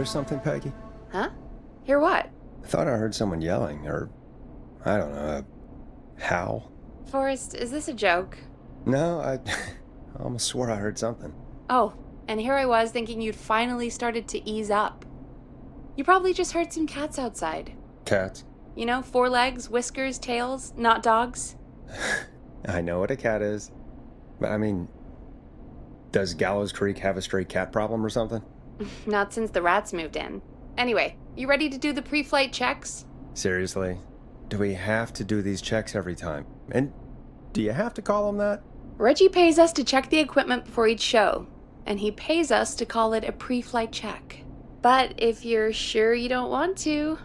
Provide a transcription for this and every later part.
hear something, Peggy? Huh? Hear what? I thought I heard someone yelling, or, I don't know, a howl. Forrest, is this a joke? No, I almost swore I heard something. Oh, and here I was thinking you'd finally started to ease up. You probably just heard some cats outside. Cats? You know, 4 legs, whiskers, tails, not dogs. I know what a cat is. But I mean, does Gallows Creek have a stray cat problem or something? Not since the rats moved in. Anyway, you ready to do the pre-flight checks? Seriously? Do we have to do these checks every time? And do you have to call them that? Reggie pays us to check the equipment before each show, and he pays us to call it a pre-flight check. But if you're sure you don't want to...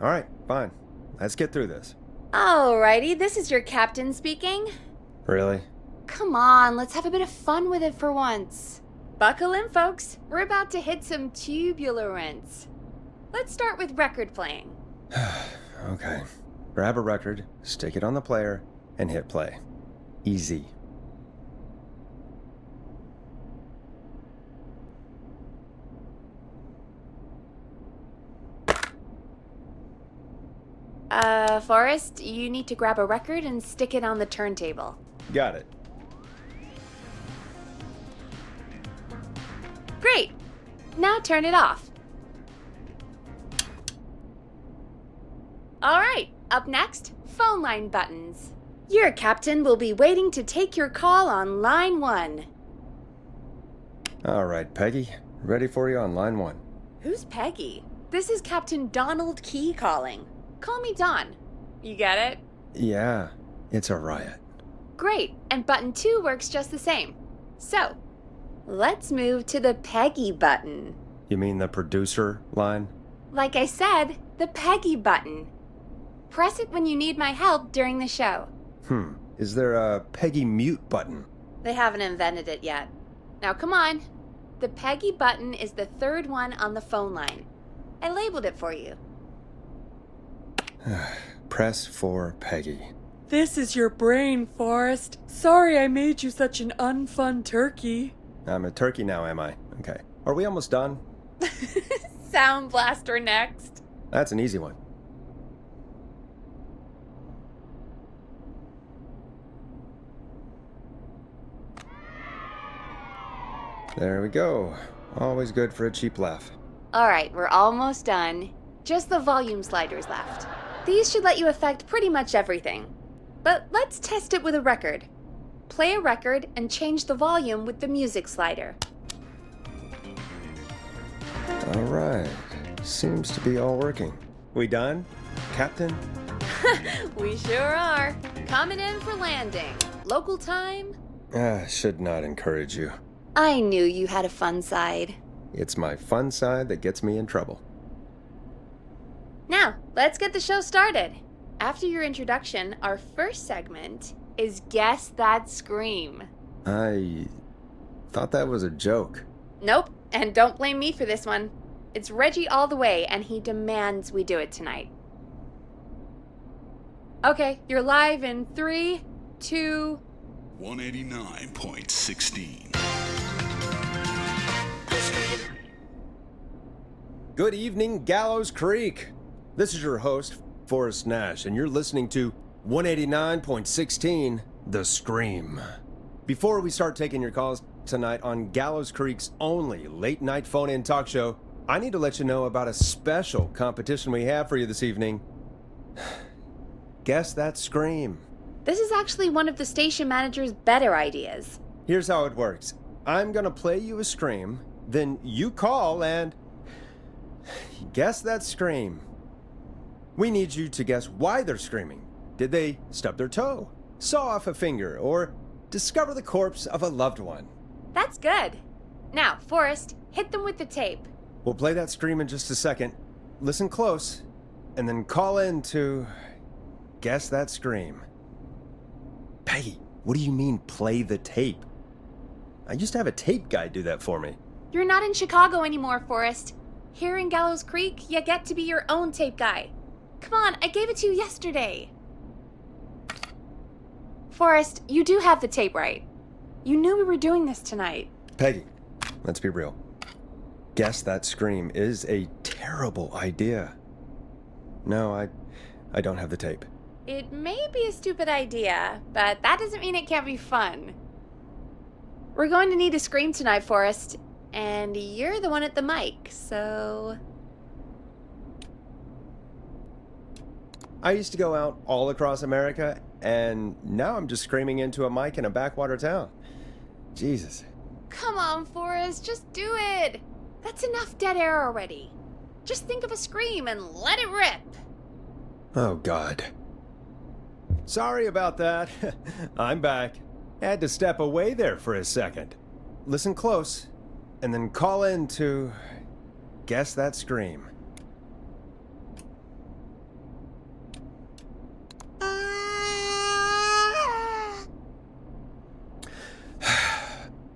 All right, fine. Let's get through this. Alrighty, this is your captain speaking. Really? Come on, let's have a bit of fun with it for once. Buckle in, folks. We're about to hit some turbulence. Let's start with record playing. Okay. Grab a record, stick it on the player, and hit play. Easy. Forrest, you need to grab a record and stick it on the turntable. Got it. Great! Now turn it off. Alright, up next, phone line buttons. Your captain will be waiting to take your call on line 1. All right, Peggy. Ready for you on line 1. Who's Peggy? This is Captain Donald Key calling. Call me Don. You get it? Yeah, it's a riot. Great, and button 2 works just the same. So, let's move to the Peggy button. You mean the producer line? Like I said, the Peggy button. Press it when you need my help during the show. Is there a Peggy mute button? They haven't invented it yet. Now come on. The Peggy button is the 3rd one on the phone line. I labeled it for you. Press for Peggy. This is your brain, Forrest. Sorry I made you such an unfun turkey. I'm a turkey now, am I? Okay. Are we almost done? Sound blaster next. That's an easy one. There we go. Always good for a cheap laugh. Alright, we're almost done. Just the volume sliders left. These should let you affect pretty much everything. But let's test it with a record. Play a record and change the volume with the music slider. All right. Seems to be all working. We done, Captain? We sure are. Coming in for landing. Local time? Should not encourage you. I knew you had a fun side. It's my fun side that gets me in trouble. Now, let's get the show started. After your introduction, our first segment is Guess That Scream. I thought that was a joke. Nope, and don't blame me for this one. It's Reggie all the way, and he demands we do it tonight. Okay, you're live in 3, 2... 189.16. Good evening, Gallows Creek. This is your host, Forrest Nash, and you're listening to 189.16, The Scream. Before we start taking your calls tonight on Gallows Creek's only late-night phone-in talk show, I need to let you know about a special competition we have for you this evening. Guess That Scream. This is actually one of the station manager's better ideas. Here's how it works. I'm gonna play you a scream, then you call and guess that scream. We need you to guess why they're screaming. Did they stub their toe, saw off a finger, or discover the corpse of a loved one? That's good. Now, Forrest, hit them with the tape. We'll play that scream in just a second. Listen close, and then call in to guess that scream. Peggy, what do you mean play the tape? I used to have a tape guy do that for me. You're not in Chicago anymore, Forrest. Here in Gallows Creek, you get to be your own tape guy. Come on, I gave it to you yesterday. Forrest, you do have the tape right. You knew we were doing this tonight. Peggy, let's be real. Guess That Scream is a terrible idea. No, I don't have the tape. It may be a stupid idea, but that doesn't mean it can't be fun. We're going to need a scream tonight, Forrest, and you're the one at the mic, so... I used to go out all across America, and now I'm just screaming into a mic in a backwater town. Jesus. Come on, Forrest, just do it! That's enough dead air already. Just think of a scream and let it rip! Oh, God. Sorry about that. I'm back. Had to step away there for a second. Listen close, and then call in to Guess That Scream.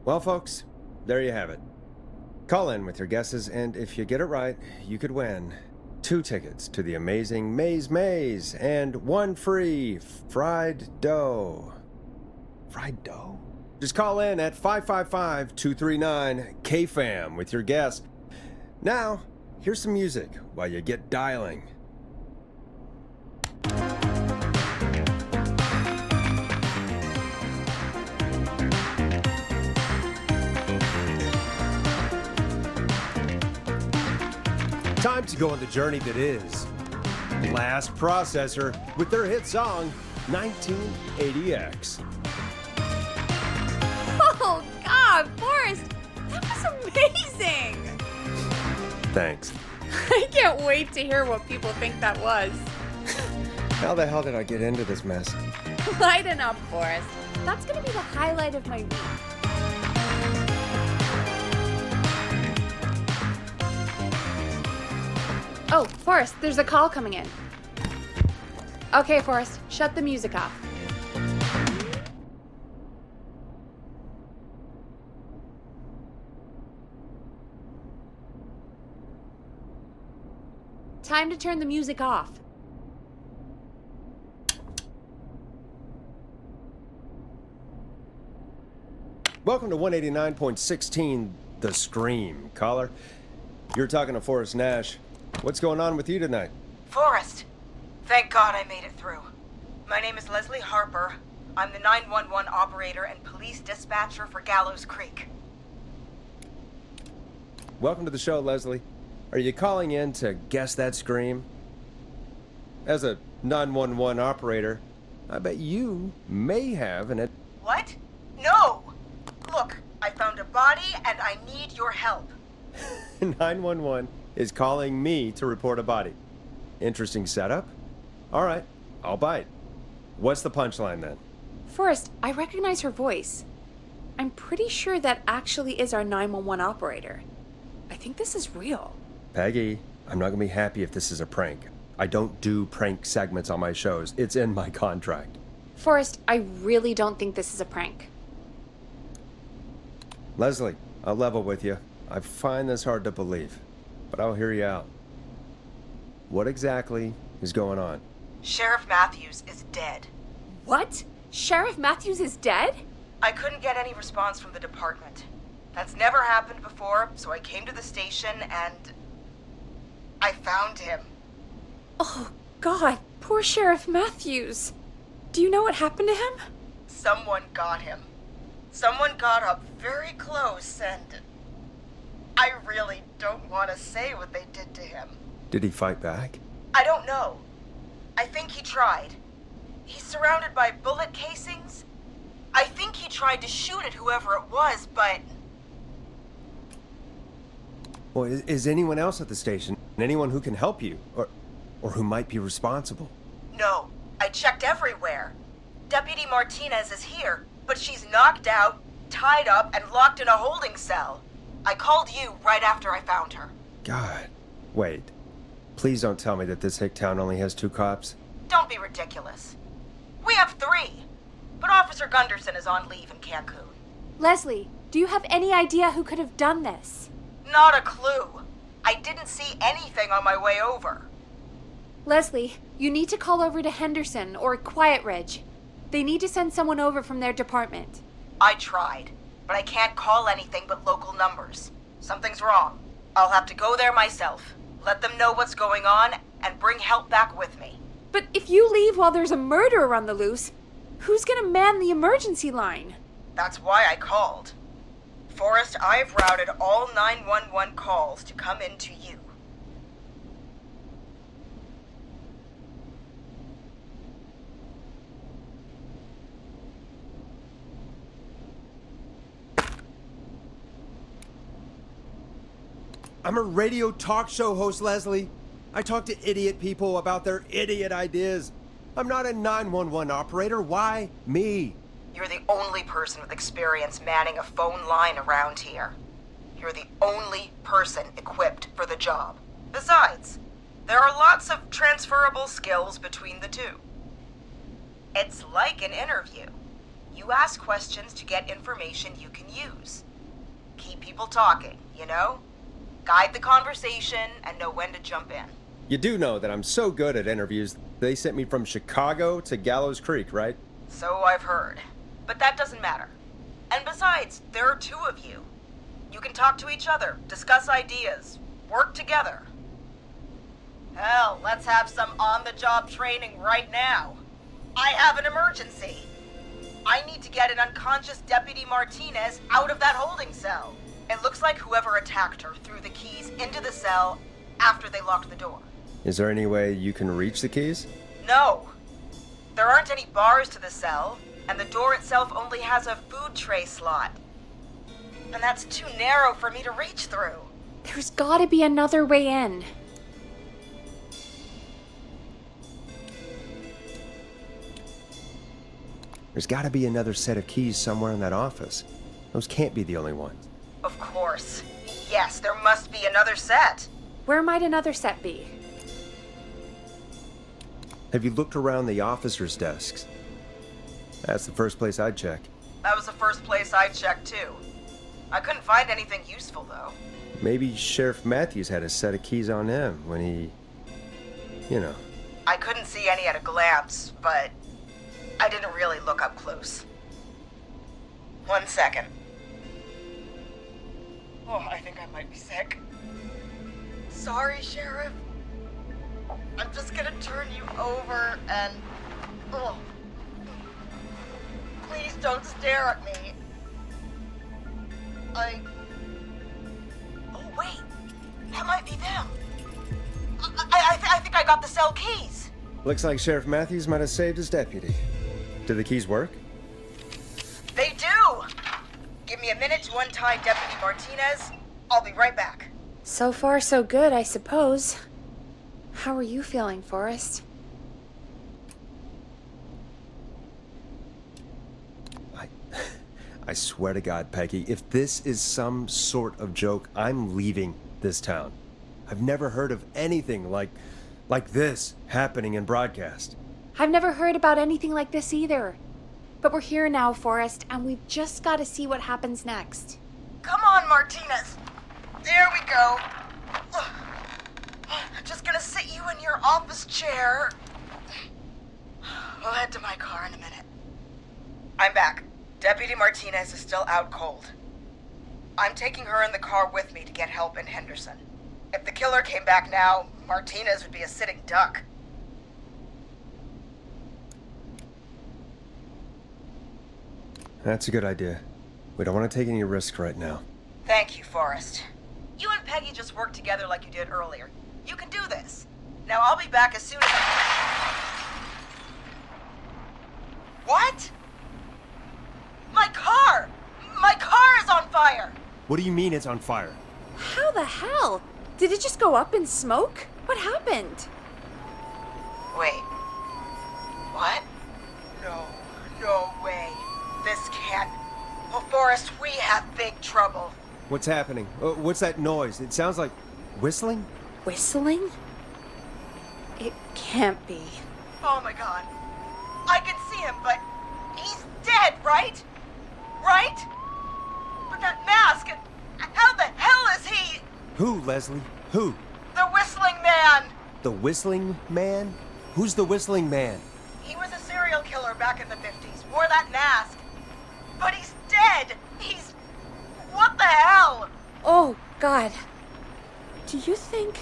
Well, folks, there you have it. Call in with your guesses, and if you get it right, you could win 2 tickets to the amazing Maze and 1 free fried dough. Fried dough? Just call in at 555-239-KFAM with your guess. Now, here's some music while you get dialing. Time to go on the journey that is Last Processor with their hit song 1980X. Oh, God, Forrest, that was amazing! Thanks. I can't wait to hear what people think that was. How the hell did I get into this mess? Lighten up, Forrest. That's gonna be the highlight of my week. Oh, Forrest, there's a call coming in. Okay, Forrest, shut the music off. Time to turn the music off. Welcome to 189.16 The Scream. Caller, you're talking to Forrest Nash. What's going on with you tonight? Forrest! Thank God I made it through. My name is Leslie Harper. I'm the 911 operator and police dispatcher for Gallows Creek. Welcome to the show, Leslie. Are you calling in to Guess That Scream? As a 911 operator, I bet you may have an... What? No! Look, I found a body and I need your help. 911 is calling me to report a body. Interesting setup. All right, I'll bite. What's the punchline then? Forrest, I recognize her voice. I'm pretty sure that actually is our 911 operator. I think this is real. Peggy, I'm not gonna be happy if this is a prank. I don't do prank segments on my shows. It's in my contract. Forrest, I really don't think this is a prank. Leslie, I'll level with you. I find this hard to believe, but I'll hear you out. What exactly is going on? Sheriff Matthews is dead. What? Sheriff Matthews is dead? I couldn't get any response from the department. That's never happened before, so I came to the station and... I found him. Oh, God, poor Sheriff Matthews. Do you know what happened to him? Someone got him. Someone got up very close and... I really don't want to say what they did to him. Did he fight back? I don't know. I think he tried. He's surrounded by bullet casings. I think he tried to shoot at whoever it was, but... Well, is anyone else at the station? Anyone who can help you? Or who might be responsible? No, I checked everywhere. Deputy Martinez is here, but she's knocked out, tied up, and locked in a holding cell. I called you right after I found her. God. Wait. Please don't tell me that this hick town only has 2 cops. Don't be ridiculous. We have 3, but Officer Gunderson is on leave in Cancun. Leslie, do you have any idea who could have done this? Not a clue. I didn't see anything on my way over. Leslie, you need to call over to Henderson or Quiet Ridge. They need to send someone over from their department. I tried, but I can't call anything but local numbers. Something's wrong. I'll have to go there myself, let them know what's going on, and bring help back with me. But if you leave while there's a murderer on the loose, who's gonna man the emergency line? That's why I called. Forrest, I've routed all 911 calls to come in to you. I'm a radio talk show host, Leslie. I talk to idiot people about their idiot ideas. I'm not a 911 operator. Why me? You're the only person with experience manning a phone line around here. You're the only person equipped for the job. Besides, there are lots of transferable skills between the two. It's like an interview. You ask questions to get information you can use. Keep people talking, you know? Guide the conversation and know when to jump in. You do know that I'm so good at interviews, they sent me from Chicago to Gallows Creek, right? So I've heard. But that doesn't matter. And besides, there are two of you. You can talk to each other, discuss ideas, work together. Hell, let's have some on-the-job training right now. I have an emergency. I need to get an unconscious Deputy Martinez out of that holding cell. It looks like whoever attacked her threw the keys into the cell after they locked the door. Is there any way you can reach the keys? No. There aren't any bars to the cell, and the door itself only has a food tray slot. And that's too narrow for me to reach through. There's gotta be another way in. There's gotta be another set of keys somewhere in that office. Those can't be the only ones. Of course. Yes, there must be another set. Where might another set be? Have you looked around the officers' desks? That's the first place I'd check. That was the first place I checked, too. I couldn't find anything useful, though. Maybe Sheriff Matthews had a set of keys on him when he... you know. I couldn't see any at a glance, but I didn't really look up close. 1 second. Oh, I think I might be sick. Sorry, Sheriff. I'm just gonna turn you over and... Oh. Please don't stare at me. Oh, wait. That might be them. I think I got the cell keys. Looks like Sheriff Matthews might have saved his deputy. Did the keys work? They do! Give me a minute to untie Deputy Martinez. I'll be right back. So far, so good, I suppose. How are you feeling, Forrest? I swear to God, Peggy, if this is some sort of joke, I'm leaving this town. I've never heard of anything like this happening in broadcast. I've never heard about anything like this either. But we're here now, Forrest, and we've just got to see what happens next. Come on, Martinez. There we go. Just gonna sit you in your office chair. We'll head to my car in a minute. I'm back. Deputy Martinez is still out cold. I'm taking her in the car with me to get help in Henderson. If the killer came back now, Martinez would be a sitting duck. That's a good idea. We don't want to take any risks right now. Thank you, Forrest. You and Peggy just worked together like you did earlier. You can do this. Now I'll be back as soon as What? My car! My car is on fire! What do you mean it's on fire? How the hell? Did it just go up in smoke? What happened? Wait. What? No way. This can't... Oh, Forrest, we have big trouble. What's happening? What's that noise? It sounds like whistling? Whistling? It can't be. Oh my God. I can see him, but he's dead, right? Right? But that mask, how the hell is he? Who, Leslie? Who? The Whistling Man! The Whistling Man? Who's the Whistling Man? He was a serial killer back in the 50s, wore that mask. But he's dead! What the hell? Oh, God. Do you think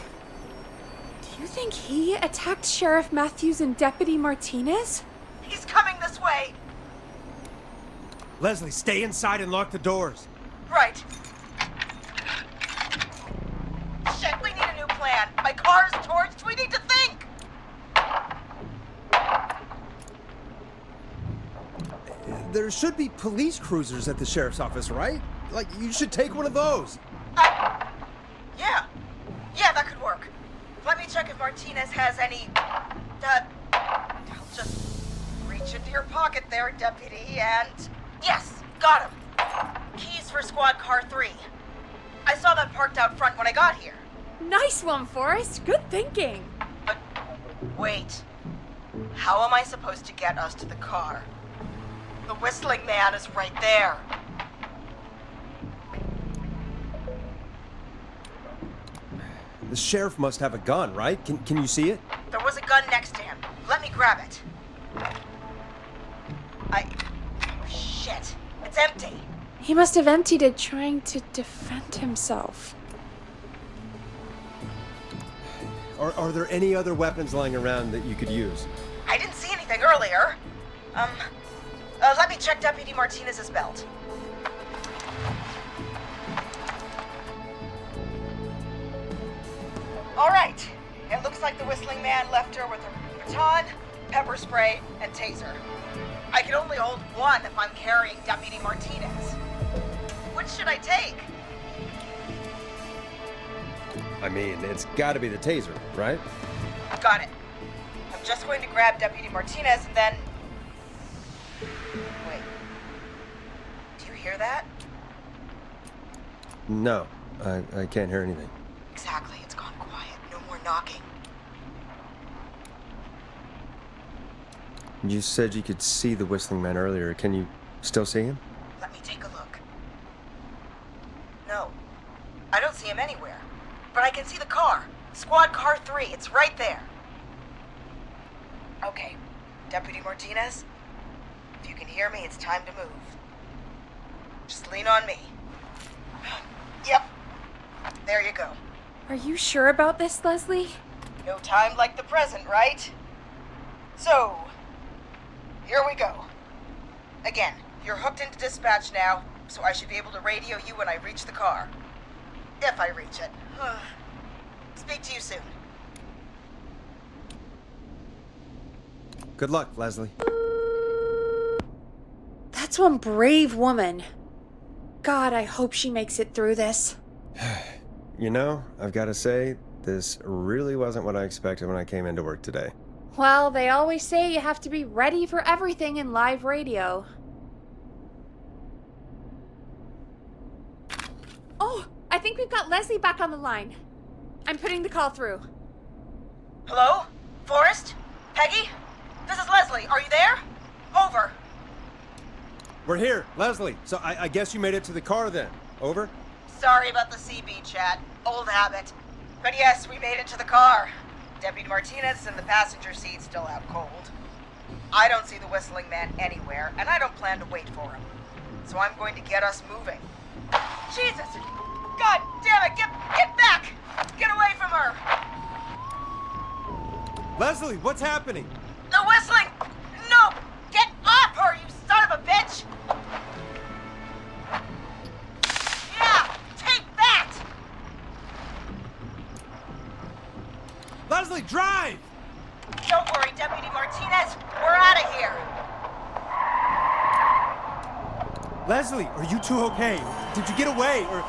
he attacked Sheriff Matthews and Deputy Martinez? He's coming this way! Leslie, stay inside and lock the doors. Right. Shit, we need a new plan. My car's torched. We need to think! There should be police cruisers at the sheriff's office, right? Like, you should take one of those. Yeah. Yeah, that could work. Let me check if Martinez has any... I'll just reach into your pocket there, Deputy, and... Yes, got him. Keys for squad car 3. I saw that parked out front when I got here. Nice one, Forrest. Good thinking. But wait. How am I supposed to get us to the car? The whistling man is right there. The sheriff must have a gun, right? Can you see it? There was a gun next to him. Let me grab it. Oh, shit. It's empty. He must have emptied it trying to defend himself. Are there any other weapons lying around that you could use? I didn't see anything earlier. Let me check Deputy Martinez's belt. All right. It looks like the whistling man left her with her baton, pepper spray, and taser. I can only hold one if I'm carrying Deputy Martinez. Which should I take? I mean, it's gotta be the taser, right? Got it. I'm just going to grab Deputy Martinez and then... Wait. Do you hear that? No, I can't hear anything. Exactly. It's gone quiet. No more knocking. You said you could see the whistling man earlier. Can you still see him? Let me take a look. No. I don't see him anywhere. But I can see the car. Squad car 3. It's right there. Okay. Deputy Martinez, if you can hear me, it's time to move. Just lean on me. Yep. There you go. Are you sure about this, Leslie? No time like the present, right? So, here we go. Again, you're hooked into dispatch now, so I should be able to radio you when I reach the car. If I reach it. Speak to you soon. Good luck, Leslie. That's one brave woman. God, I hope she makes it through this. You know, I've got to say, this really wasn't what I expected when I came into work today. Well, they always say you have to be ready for everything in live radio. Oh, I think we've got Leslie back on the line. I'm putting the call through. Hello? Forrest? Peggy? This is Leslie. Are you there? Over. We're here, Leslie. So I guess you made it to the car then. Over? Sorry about the CB chat. Old habit. But yes, we made it to the car. Deputy Martinez in the passenger seat, still out cold. I don't see the whistling man anywhere, and I don't plan to wait for him. So I'm going to get us moving. Jesus! God damn it! Get back! Get away from her! Leslie, what's happening? The whistling! No! Get off her, you son of a bitch! Yeah! Take that! Leslie, drive! Don't worry, Deputy Martinez. We're out of here. Leslie, are you two okay? Did you get away, or...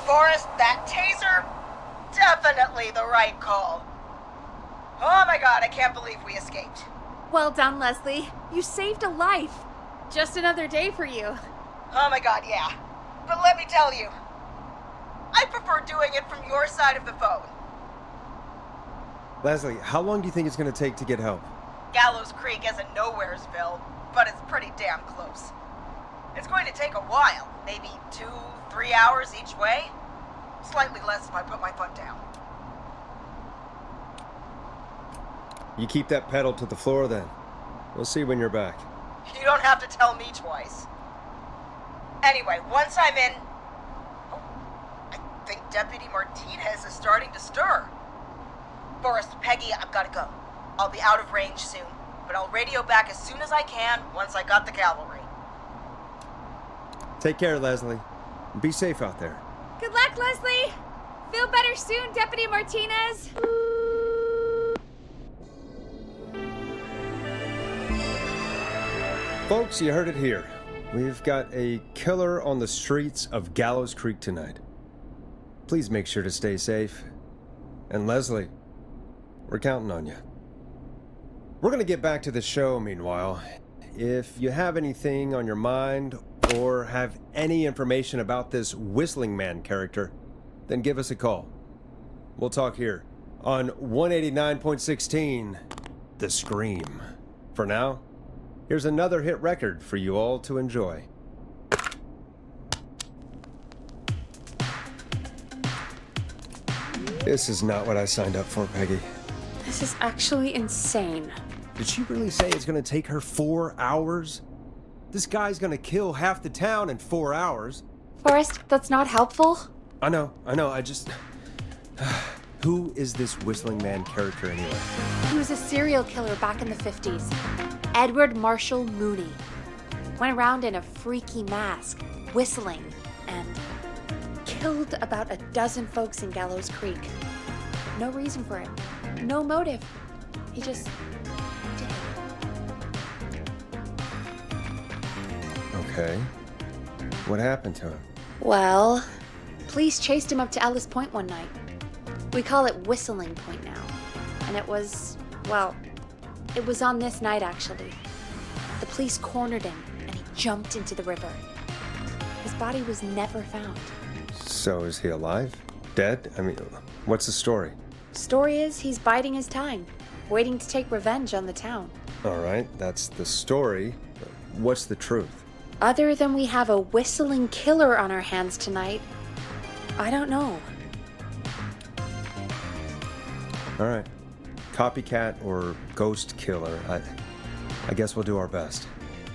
Forrest, that taser? Definitely the right call. Oh my god, I can't believe we escaped. Well done, Leslie. You saved a life. Just another day for you. Oh my god, yeah. But let me tell you, I prefer doing it from your side of the phone. Leslie, how long do you think it's going to take to get help? Gallows Creek isn't Nowheresville, but it's pretty damn close. It's going to take a while, maybe 2-3 hours each way. Slightly less if I put my foot down. You keep that pedal to the floor then. We'll see when you're back. You don't have to tell me twice. Anyway, once I'm in... Oh, I think Deputy Martinez is starting to stir. Forrest, Peggy, I've gotta go. I'll be out of range soon, but I'll radio back as soon as I can once I got the cavalry. Take care, Leslie. Be safe out there. Good luck, Leslie! Feel better soon, Deputy Martinez! Folks, you heard it here. We've got a killer on the streets of Gallows Creek tonight. Please make sure to stay safe. And Leslie, we're counting on you. We're going to get back to the show meanwhile. If you have anything on your mind or have any information about this Whistling Man character, then give us a call. We'll talk here on 189.16, The Scream. For now, here's another hit record for you all to enjoy. This is not what I signed up for, Peggy. This is actually insane. Did she really say it's gonna take her 4 hours? This guy's gonna kill half the town in 4 hours. Forrest, that's not helpful. I know, I just... Who is this Whistling Man character anyway? He was a serial killer back in the 50s. Edward Marshall Mooney. Went around in a freaky mask, whistling, and killed about a dozen folks in Gallows Creek. No reason for it. No motive. He just did. Okay. What happened to him? Well, police chased him up to Ellis Point one night. We call it Whistling Point now. And it was, well, it was on this night actually. The police cornered him and he jumped into the river. His body was never found. So is he alive? Dead? I mean, what's the story? Story is he's biding his time, waiting to take revenge on the town. All right, that's the story. What's the truth? Other than we have a whistling killer on our hands tonight, I don't know. All right. Copycat or ghost killer. I guess we'll do our best.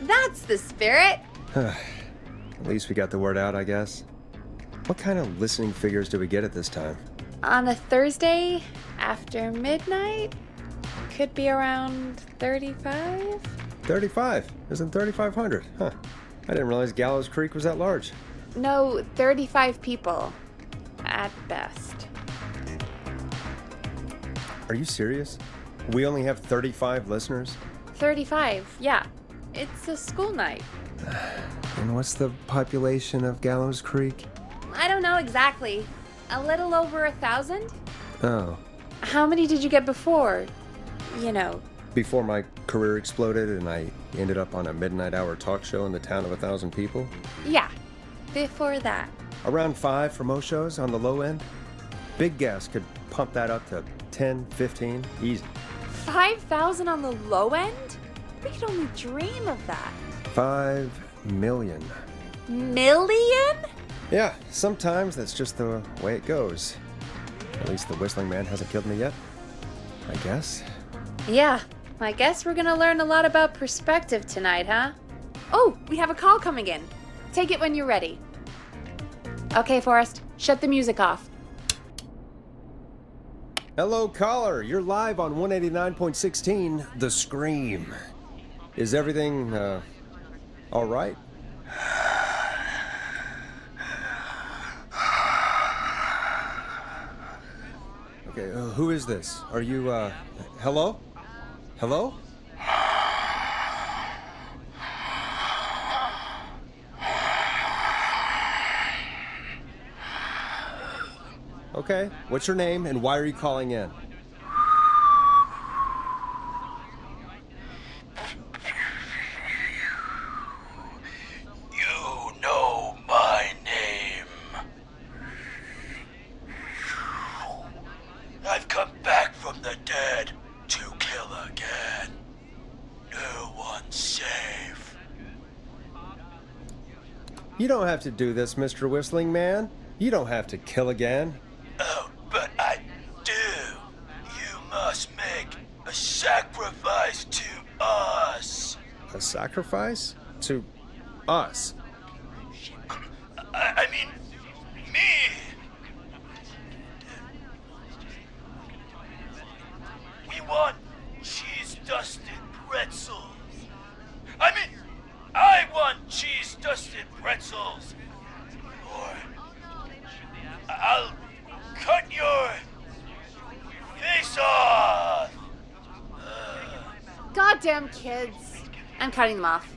That's the spirit! At least we got the word out, I guess. What kind of listening figures do we get at this time? On a Thursday after midnight, could be around 35? 35? Isn't 3,500? Huh. I didn't realize Gallows Creek was that large. No, 35 people. At best. Are you serious? We only have 35 listeners? 35, yeah. It's a school night. And what's the population of Gallows Creek? I don't know exactly. A little over 1,000? Oh. How many did you get before? You know. Before my career exploded and I ended up on a midnight hour talk show in the town of 1,000 people? Yeah, before that. Around 5 for most shows on the low end. Big gas could pump that up to 10, 15, easy. 5,000 on the low end? We could only dream of that. 5 million. Million? Yeah, sometimes that's just the way it goes. At least the Whistling Man hasn't killed me yet, I guess. Yeah, I guess we're gonna learn a lot about perspective tonight, huh? Oh, we have a call coming in. Take it when you're ready. Okay, Forrest, shut the music off. Hello, caller. You're live on 189.16, The Scream. Is everything, all right? Okay, who is this? Are you, hello? Hello? Okay, what's your name and why are you calling in? You know my name. I've come back from the dead to kill again. No one's safe. You don't have to do this, Mr. Whistling Man. You don't have to kill again. Oh, but I do. You must make a sacrifice to us. A sacrifice? To us? I mean, me. frosted pretzels. Or I'll cut your face off. Goddamn kids. I'm cutting them off.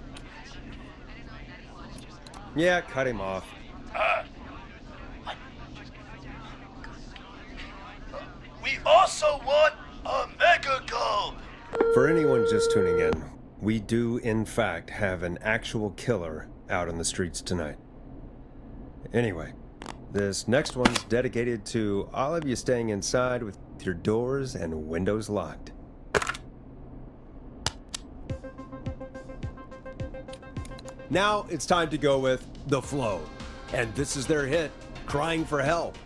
Yeah, cut him off. We also want a mega gulp. For anyone just tuning in, we do, in fact, have an actual killer out on the streets tonight. Anyway, this next one's dedicated to all of you staying inside with your doors and windows locked. Now it's time to go with The Flow. And this is their hit, Crying for Help.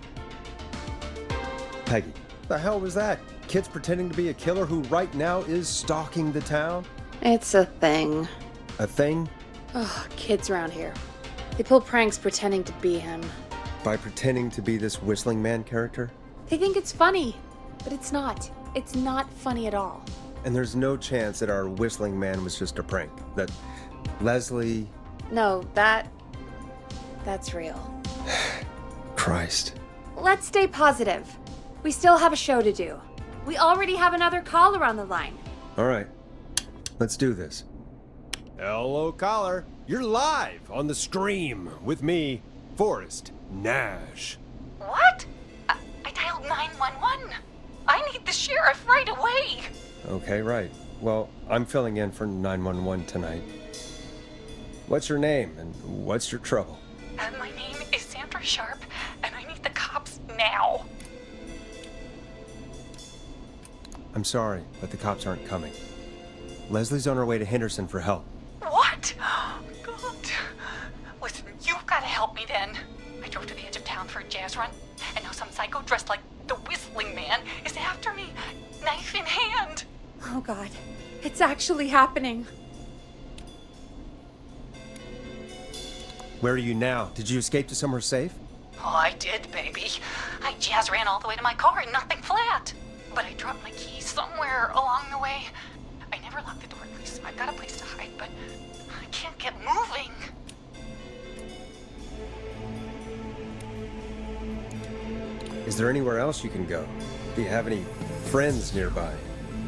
Peggy, the hell was that? Kids pretending to be a killer who right now is stalking the town? It's a thing. A thing? Oh, kids around here. They pull pranks pretending to be him. By pretending to be this whistling man character? They think it's funny, but it's not. It's not funny at all. And there's no chance that our whistling man was just a prank. That Leslie... No, that's real. Christ. Let's stay positive. We still have a show to do. We already have another caller on the line. All right. Let's do this. Hello, caller. You're live on the stream with me, Forrest Nash. What? I dialed 911. I need the sheriff right away. Okay, right. Well, I'm filling in for 911 tonight. What's your name and what's your trouble? My name is Sandra Sharp, and I need the cops now. I'm sorry, but the cops aren't coming. Leslie's on her way to Henderson for help. What? God. Listen, you've got to help me then. I drove to the edge of town for a jazz run, and now some psycho dressed like the Whistling Man is after me, knife in hand. Oh, God. It's actually happening. Where are you now? Did you escape to somewhere safe? Oh, I did, baby. I jazz ran all the way to my car and nothing flat. But I dropped my keys somewhere along the way. I never locked the door, at least I've got a place to hide, but I can't get moving. Is there anywhere else you can go? Do you have any friends nearby?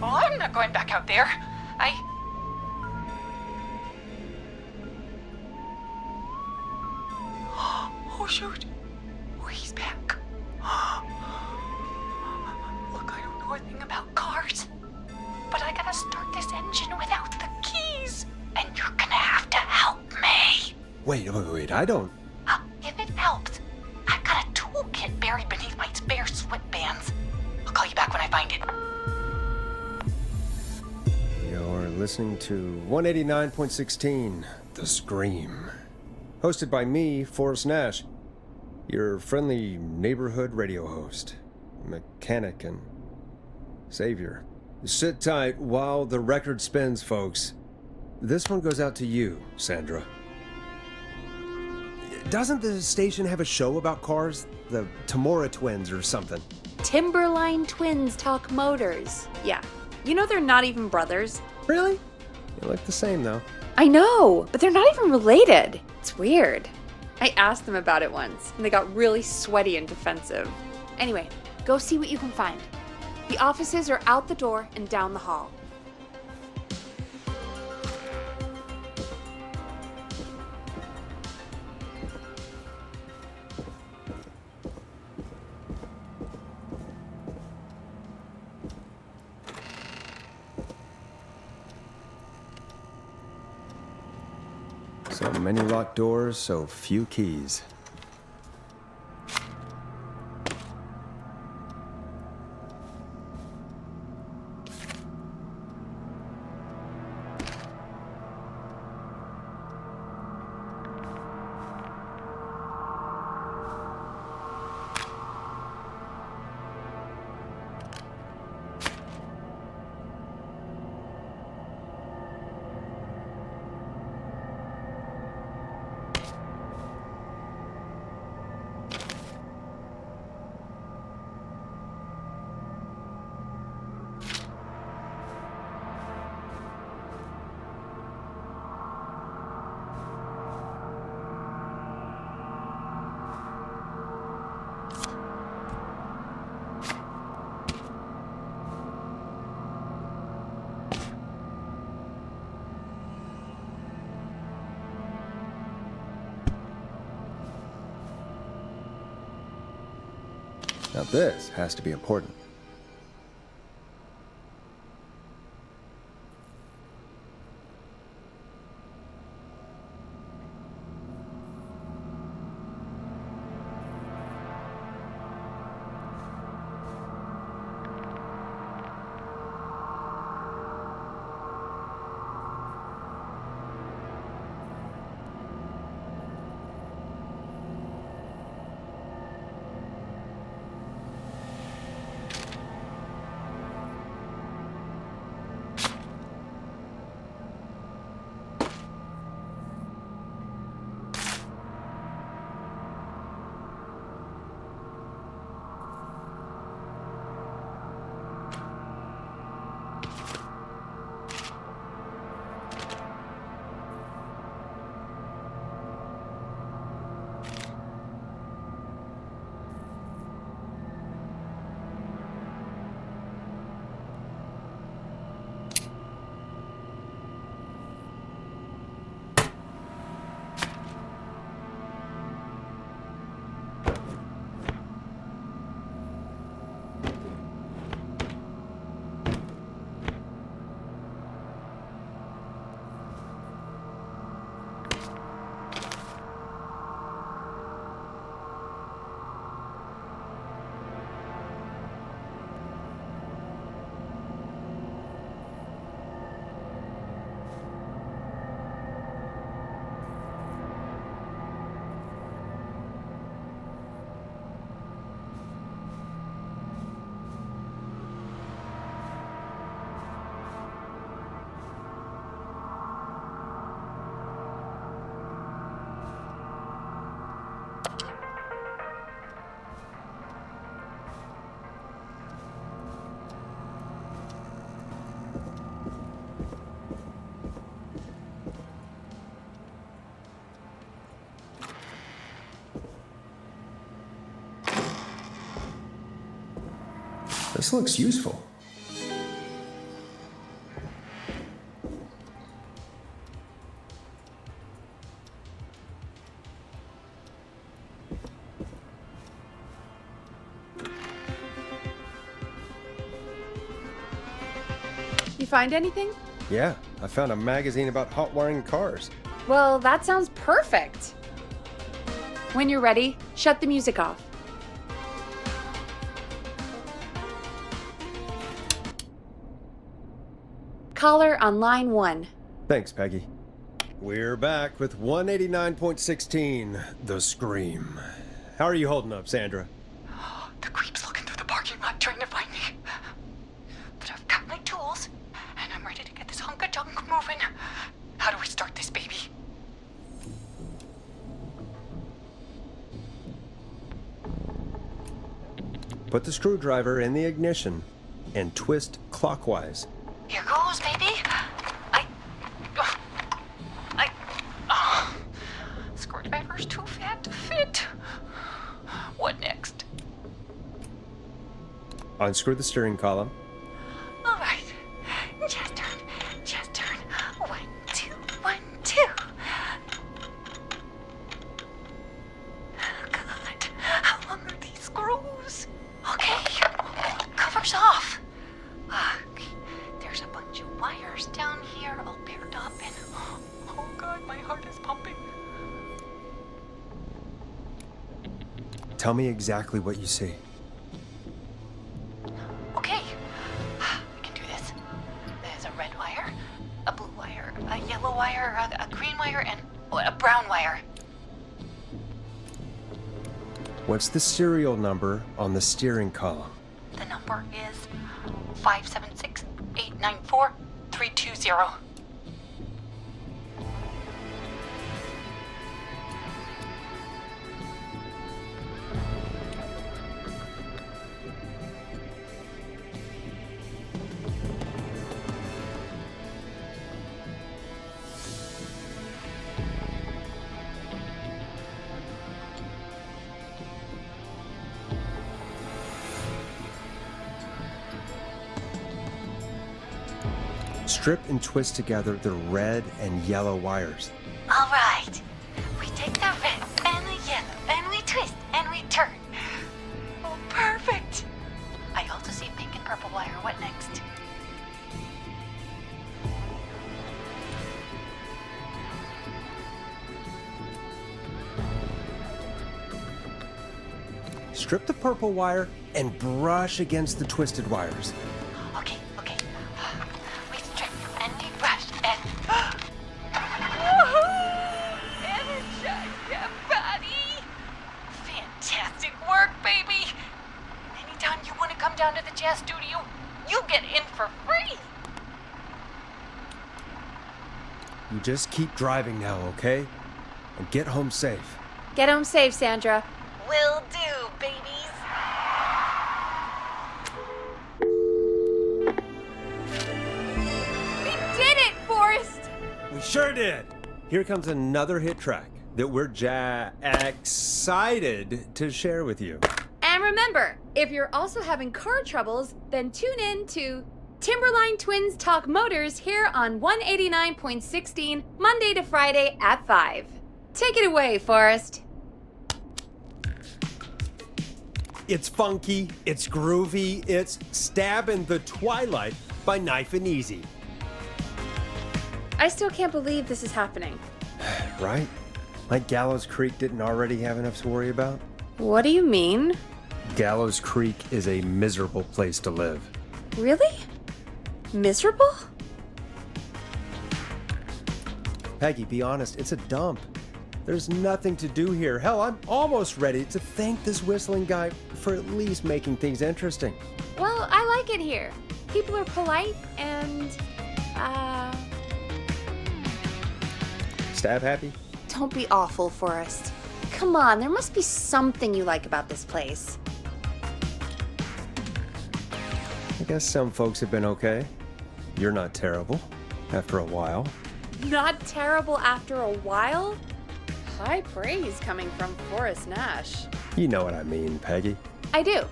Oh, I'm not going back out there. Oh, shoot. Oh, he's back. Look, I don't know a thing about cars, but I gotta start this engine without the keys. And you're gonna have to help me. Wait, I don't... If it helps, I've got a toolkit buried beneath my spare sweatbands. I'll call you back when I find it. You're listening to 189.16, The Scream. Hosted by me, Forrest Nash, your friendly neighborhood radio host, mechanic, and savior. Sit tight while the record spins, folks. This one goes out to you, Sandra. Doesn't the station have a show about cars? The Tamora twins or something? Timberline twins talk motors. Yeah. You know they're not even brothers. Really? They look the same, though. I know, but they're not even related. It's weird. I asked them about it once, and they got really sweaty and defensive. Anyway, go see what you can find. The offices are out the door and down the hall. So many locked doors, so few keys. Now this has to be important. This looks useful. You find anything? Yeah, I found a magazine about hot wiring cars. Well, that sounds perfect. When you're ready, shut the music off. Caller on line 1. Thanks, Peggy. We're back with 189.16, The Scream. How are you holding up, Sandra? The creep's looking through the parking lot trying to find me. But I've got my tools, and I'm ready to get this hunk of junk moving. How do we start this baby? Put the screwdriver in the ignition and twist clockwise. Here goes, baby. Screwdriver's too fat to fit. What next? Unscrew the steering column. All right. Just turn. Just turn. 1, 2, 1, 2. Oh, God. How long are these screws? Okay. Cover's off. There's a bunch of wires down here all paired up and... Oh, God, my heart is pumping. Tell me exactly what you see. Okay, I can do this. There's a red wire, a blue wire, a yellow wire, a green wire, and a brown wire. What's the serial number on the steering column? The number is 576-894-320. Strip and twist together the red and yellow wires. All right. We take the red and the yellow, and we twist, and we turn. Oh, perfect. strip the purple wire and brush against the twisted wires. Okay. We strip and we brush and... Energize your body! Fantastic work, baby! Anytime you want to come down to the jazz studio, you get in for free! You just keep driving now, okay? And get home safe. Get home safe, Sandra. Will do, babies! We did it, Forrest! We sure did. Here comes another hit track that we're excited to share with you. And remember, if you're also having car troubles, then tune in to Timberline Twins Talk Motors here on 189.16, Monday to Friday at 5. Take it away, Forrest. It's funky, it's groovy, it's Stabbin' the Twilight by Knife and Easy. I still can't believe this is happening. Right? Like Gallows Creek didn't already have enough to worry about? What do you mean? Gallows Creek is a miserable place to live. Really? Miserable? Peggy, be honest, it's a dump. There's nothing to do here. Hell, I'm almost ready to thank this whistling guy for at least making things interesting. Well, I like it here. People are polite and, Stab happy? don't be awful, Forrest. Come on, there must be something you like about this place. I guess some folks have been okay. You're not terrible after a while. Not terrible after a while? High praise coming from Forrest Nash. You know what I mean, Peggy. I do.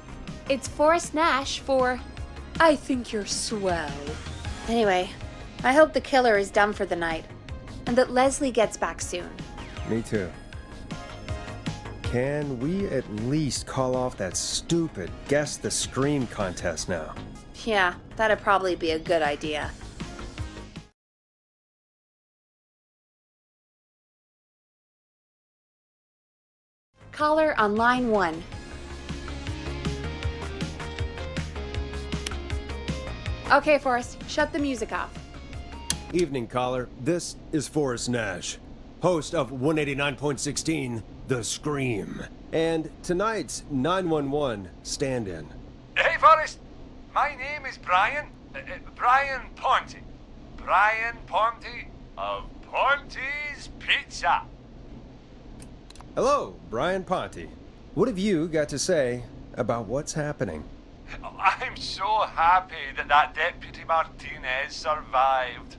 It's Forrest Nash for I think you're swell. Anyway, I hope the killer is done for the night and that Leslie gets back soon. Me too. Can we at least call off that stupid Guess the Scream contest now? Yeah, that'd probably be a good idea. Caller on line 1. Okay, Forrest, shut the music off. Evening, caller. This is Forrest Nash, host of 189.16, The Scream, and tonight's 911 stand-in. Hey, Forrest. My name is Brian. Brian Ponty. Brian Ponty of Ponty's Pizza. Hello, Brian Ponty. What have you got to say about what's happening? I'm so happy that Deputy Martinez survived.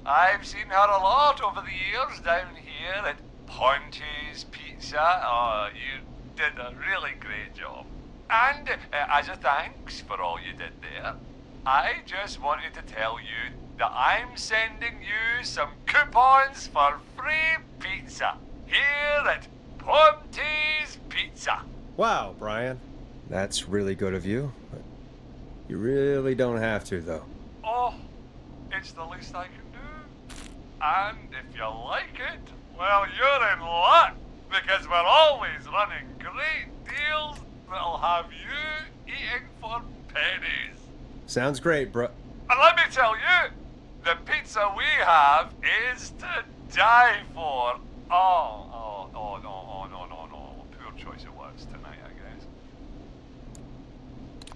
I've seen her a lot over the years down here at Ponty's Pizza. Oh, you did a really great job. And as a thanks for all you did there, I just wanted to tell you that I'm sending you some coupons for free pizza here at Ponty's Pizza. Wow, Brian. That's really good of you. But you really don't have to, though. Oh, it's the least I can do. And if you like it, well, you're in luck, because we're always running great deals that'll have you eating for pennies. Sounds great, bro. And let me tell you, the pizza we have is to die for. No. Poor choice of words tonight, I guess.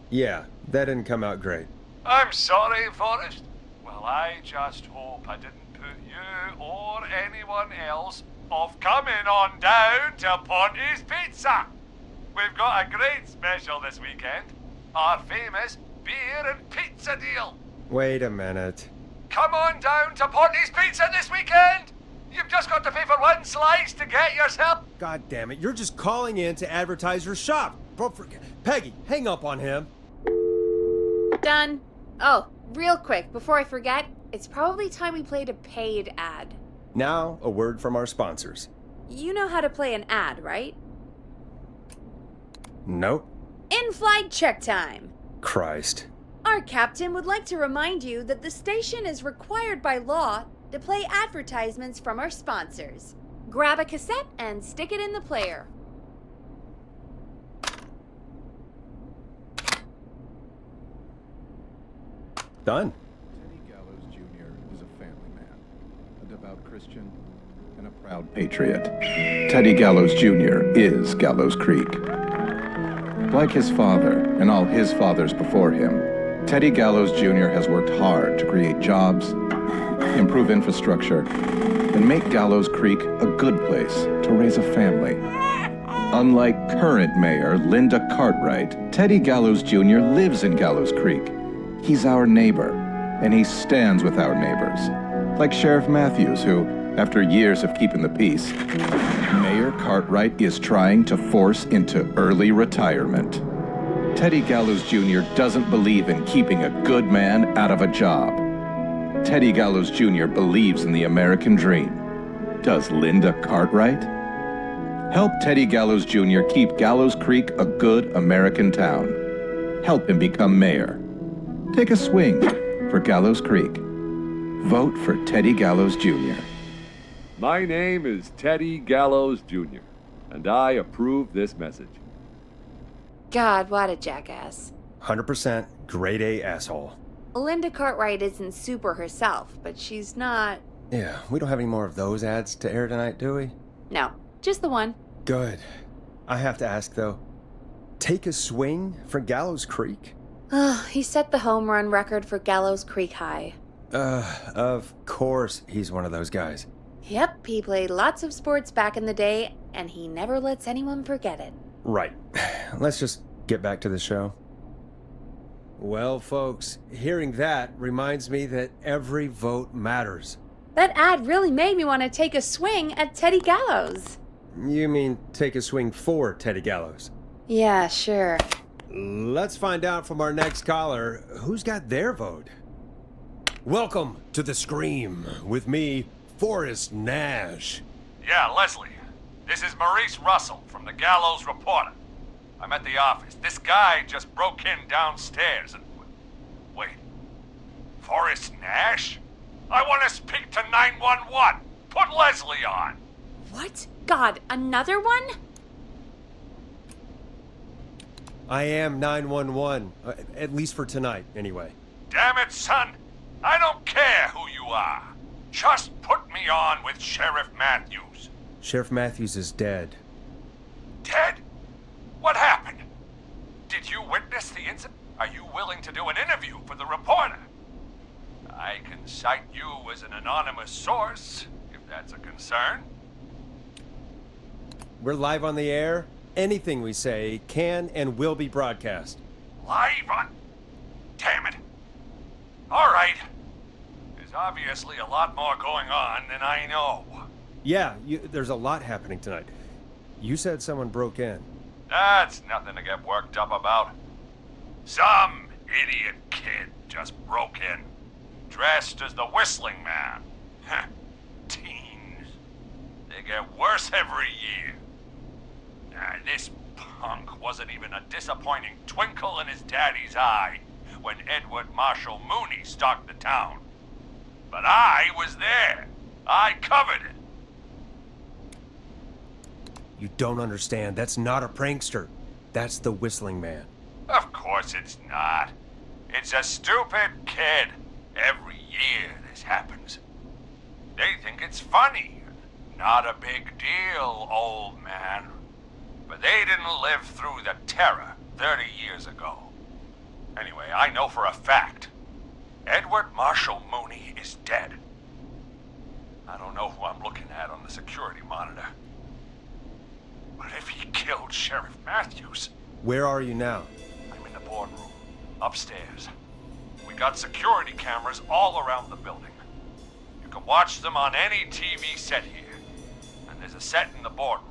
Yeah, that didn't come out great. I'm sorry, Forrest. Well, I just hope I didn't put you or anyone else off coming on down to Ponty's Pizza. We've got a great special this weekend. Our famous beer and pizza deal. Wait a minute. Come on down to Ponty's Pizza this weekend. You've just got to pay for one slice to get yourself. God damn it, you're just calling in to advertise your shop. Peggy, hang up on him. Done. Oh, real quick, before I forget, it's probably time we played a paid ad. Now, a word from our sponsors. You know how to play an ad, right? Nope. In-flight check time. Christ. Our captain would like to remind you that the station is required by law to play advertisements from our sponsors. Grab a cassette and stick it in the player. Done. Teddy Gallows Jr. is a family man, a devout Christian, and a proud patriot. Teddy Gallows Jr. is Gallows Creek. Like his father and all his fathers before him, Teddy Gallows Jr. has worked hard to create jobs, improve infrastructure, and make Gallows Creek a good place to raise a family. Unlike current mayor Linda Cartwright, Teddy Gallows Jr. lives in Gallows Creek. He's our neighbor, and he stands with our neighbors. Like Sheriff Matthews, who, after years of keeping the peace, Mayor Cartwright is trying to force into early retirement. Teddy Gallows Jr. doesn't believe in keeping a good man out of a job. Teddy Gallows Jr. believes in the American dream. Does Linda Cartwright? Help Teddy Gallows Jr. keep Gallows Creek a good American town. Help him become mayor. Take a swing for Gallows Creek. Vote for Teddy Gallows Jr. My name is Teddy Gallows Jr., and I approve this message. God, what a jackass. 100% grade A asshole. Linda Cartwright isn't super herself, but she's not... Yeah, we don't have any more of those ads to air tonight, do we? No, just the one. Good. I have to ask, though. Take a swing for Gallows Creek? He set the home run record for Gallows Creek High. Of course he's one of those guys. Yep, he played lots of sports back in the day, and he never lets anyone forget it. Right. Let's just get back to the show. Well, folks, hearing that reminds me that every vote matters. That ad really made me want to take a swing at Teddy Gallows. You mean take a swing for Teddy Gallows? Yeah, sure. Let's find out from our next caller who's got their vote. Welcome to The Scream with me, Forrest Nash. Yeah, Leslie. This is Maurice Russell from the Gallows Reporter. I'm at the office. This guy just broke in downstairs and... Wait. Forrest Nash? I want to speak to 911. Put Leslie on. What? God, another one? I am 911, at least for tonight, anyway. Damn it, son. I don't care who you are. Just put me on with Sheriff Matthews. Sheriff Matthews is dead. Dead? What happened? Did you witness the incident? Are you willing to do an interview for the reporter? I can cite you as an anonymous source, if that's a concern. We're live on the air. Anything we say can and will be broadcast. Live on... Damn it. All right. There's obviously a lot more going on than I know. Yeah, there's a lot happening tonight. You said someone broke in. That's nothing to get worked up about. Some idiot kid just broke in, dressed as the Whistling Man. Teens. They get worse every year. This punk wasn't even a disappointing twinkle in his daddy's eye when Edward Marshall Mooney stalked the town. But I was there. I covered it. You don't understand. That's not a prankster. That's the Whistling Man. Of course it's not. It's a stupid kid. Every year this happens. They think it's funny. Not a big deal, old man. But they didn't live through the terror 30 years ago. Anyway, I know for a fact. Edward Marshall Mooney is dead. I don't know who I'm looking at on the security monitor. But if he killed Sheriff Matthews... Where are you now? I'm in the boardroom, upstairs. We got security cameras all around the building. You can watch them on any TV set here. And there's a set in the boardroom.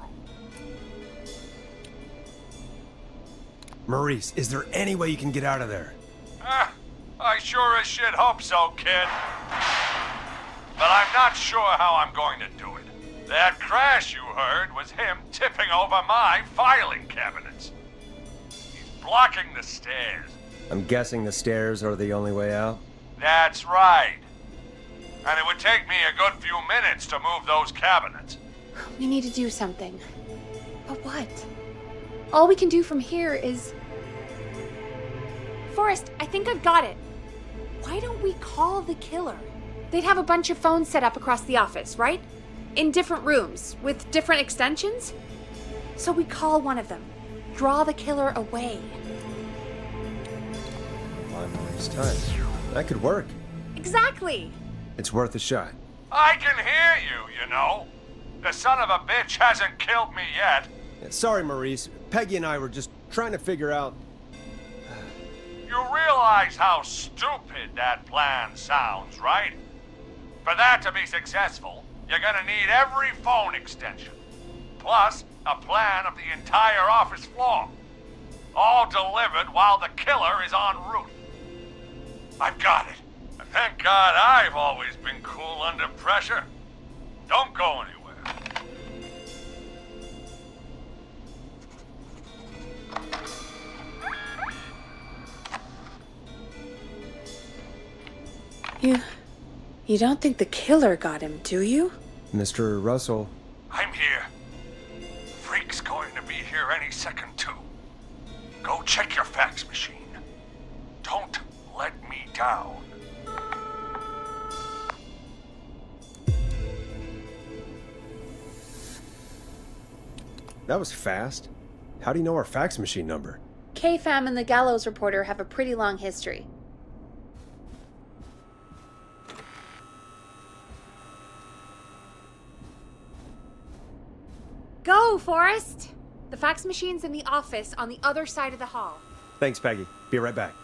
Maurice, is there any way you can get out of there? I sure as shit hope so, kid. But I'm not sure how I'm going to do it. That crash you heard was him tipping over my filing cabinets. He's blocking the stairs. I'm guessing the stairs are the only way out? That's right. And it would take me a good few minutes to move those cabinets. We need to do something. But what? All we can do from here is... Forrest, I think I've got it. Why don't we call the killer? They'd have a bunch of phones set up across the office, right? In different rooms, with different extensions? So we call one of them. Draw the killer away. Why waste time? That could work. Exactly! It's worth a shot. I can hear you, you know. The son of a bitch hasn't killed me yet. Sorry, Maurice. Peggy and I were just trying to figure out... You realize how stupid that plan sounds, right? For that to be successful, you're gonna need every phone extension, plus a plan of the entire office floor, all delivered while the killer is en route. I've got it. And thank God I've always been cool under pressure. Don't go anywhere. You don't think the killer got him, do you? Mr. Russell, I'm here. Freak's going to be here any second, too. Go check your fax machine. Don't let me down. that was fast. How do you know our fax machine number? KFAM and the Gallows Reporter have a pretty long history. Go, Forrest! The fax machine's in the office on the other side of the hall. Thanks, Peggy. Be right back.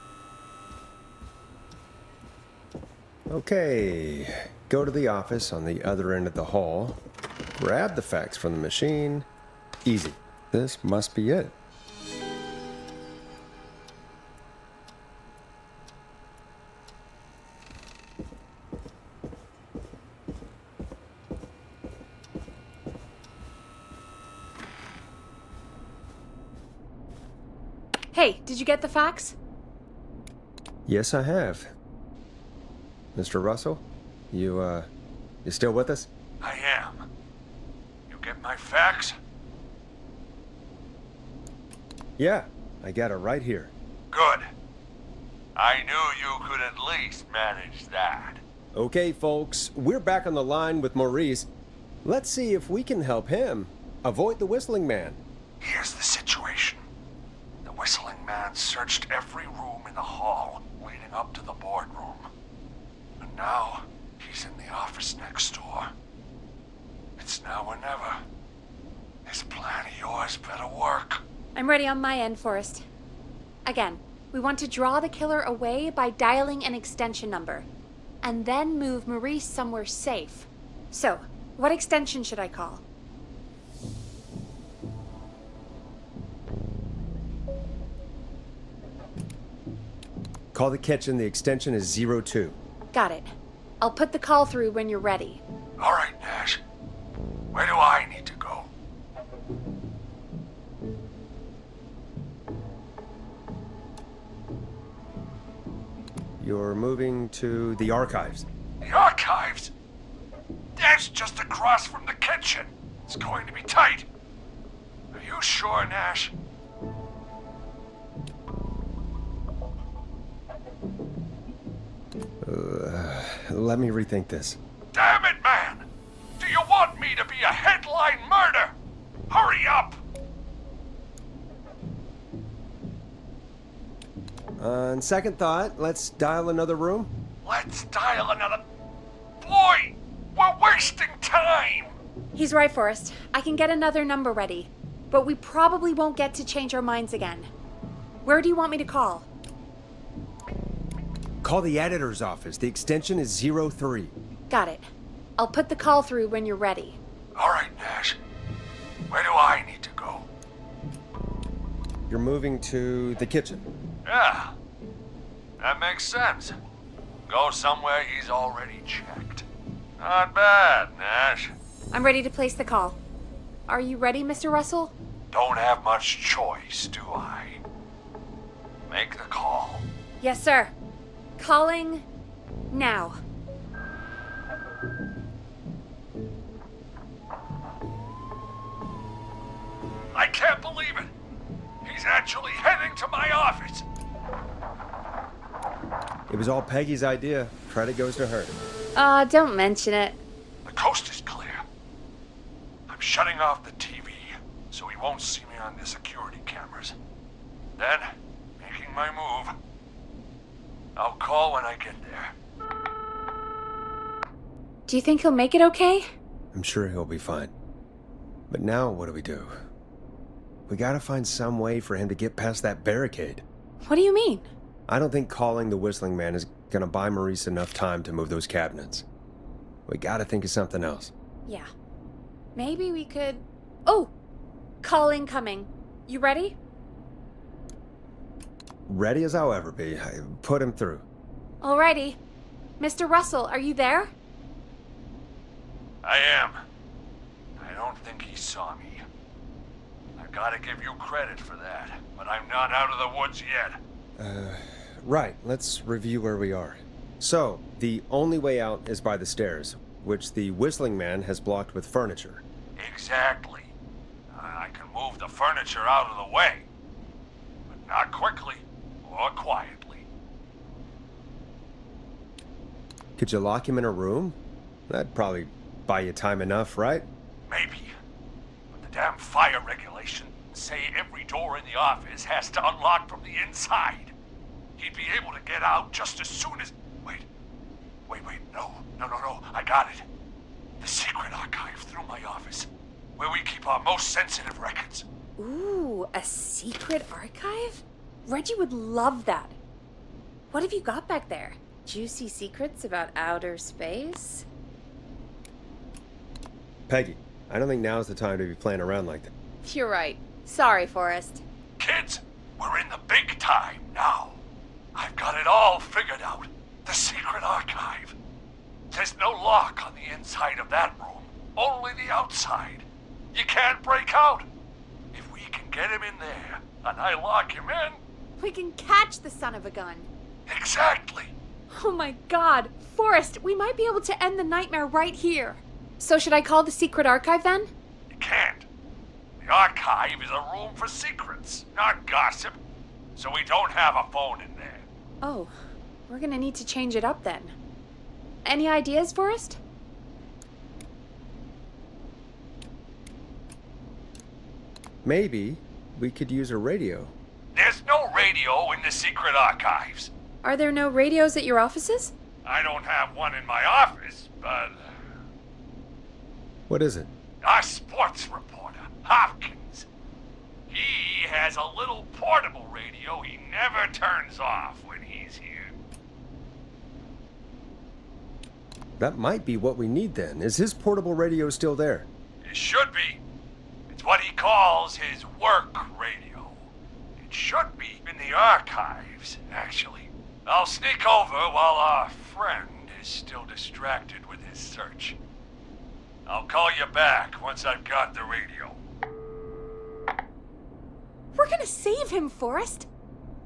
Okay, go to the office on the other end of the hall. Grab the fax from the machine. Easy. This must be it. Hey, did you get the fax? Yes, I have. Mr. Russell, you still with us? I am. You get my fax? Yeah, I got it right here. Good. I knew you could at least manage that. Okay, folks, we're back on the line with Maurice. Let's see if we can help him avoid the Whistling Man. Here's the situation. The Whistling Man searched every room in the hall leading up to the boardroom. And now, he's in the office next door. It's now or never. This plan of yours better work. I'm ready on my end, Forrest. Again, we want to draw the killer away by dialing an extension number, and then move Maurice somewhere safe. So, what extension should I call? Call the kitchen. The extension is 02. Got it. I'll put the call through when you're ready. All right, Nash. Where do I need to go? You're moving to the archives. The archives? That's just across from the kitchen. It's going to be tight. Are you sure, Nash? Let me rethink this. Damn it, man! Do you want me to be a headline murder? Hurry up! On second thought, let's dial another room. Let's dial another... Boy! We're wasting time! He's right, Forrest. I can get another number ready, but we probably won't get to change our minds again. Where do you want me to call? Call the editor's office. The extension is 03. Got it. I'll put the call through when you're ready. All right, Nash. Where do I need to go? You're moving to the kitchen. Yeah. That makes sense. Go somewhere he's already checked. Not bad, Nash. I'm ready to place the call. Are you ready, Mr. Russell? Don't have much choice, do I? Make the call. Yes, sir. Calling now. I can't believe it. He's actually heading to my office. It was all Peggy's idea. Credit goes to her. Don't mention it. The coast is clear. I'm shutting off the TV so he won't see me on the security cameras. Then, making my move. I'll call when I get there. Do you think he'll make it okay? I'm sure he'll be fine. But now what do? We gotta find some way for him to get past that barricade. What do you mean? I don't think calling the Whistling Man is gonna buy Maurice enough time to move those cabinets. We gotta think of something else. Yeah. Maybe we could... Oh! Call incoming. You ready? Ready as I'll ever be. Put him through. Alrighty. Mr. Russell, are you there? I am. I don't think he saw me. I gotta give you credit for that, but I'm not out of the woods yet. Right. Let's review where we are. So, the only way out is by the stairs, which the Whistling Man has blocked with furniture. Exactly. I can move the furniture out of the way, but not quickly or quietly. Could you lock him in a room? That'd probably buy you time enough, right? Maybe. But the damn fire regulations say every door in the office has to unlock from the inside. He'd be able to get out just as soon as... Wait, no, I got it. The secret archive through my office, where we keep our most sensitive records. Ooh, a secret archive? Reggie would love that. What have you got back there? Juicy secrets about outer space? Peggy, I don't think now's the time to be playing around like that. You're right. Sorry, Forrest. Kids, we're in the big time now. I've got it all figured out. The secret archive. There's no lock on the inside of that room, only the outside. You can't break out. If we can get him in there, and I lock him in... We can catch the son of a gun. Exactly. Oh my god. Forrest, we might be able to end the nightmare right here. So should I call the secret archive then? You can't. The archive is a room for secrets, not gossip. So we don't have a phone in there. Oh, we're gonna need to change it up then. Any ideas, Forrest? Maybe we could use a radio. There's no radio in the secret archives. Are there no radios at your offices? I don't have one in my office, but... What is it? Our sports reporter, Hopkins. He has a little portable radio he never turns off when he's here. That might be what we need then. Is his portable radio still there? It should be. It's what he calls his work radio. It should be in the archives, actually. I'll sneak over while our friend is still distracted with his search. I'll call you back once I've got the radio. We're gonna save him, Forrest.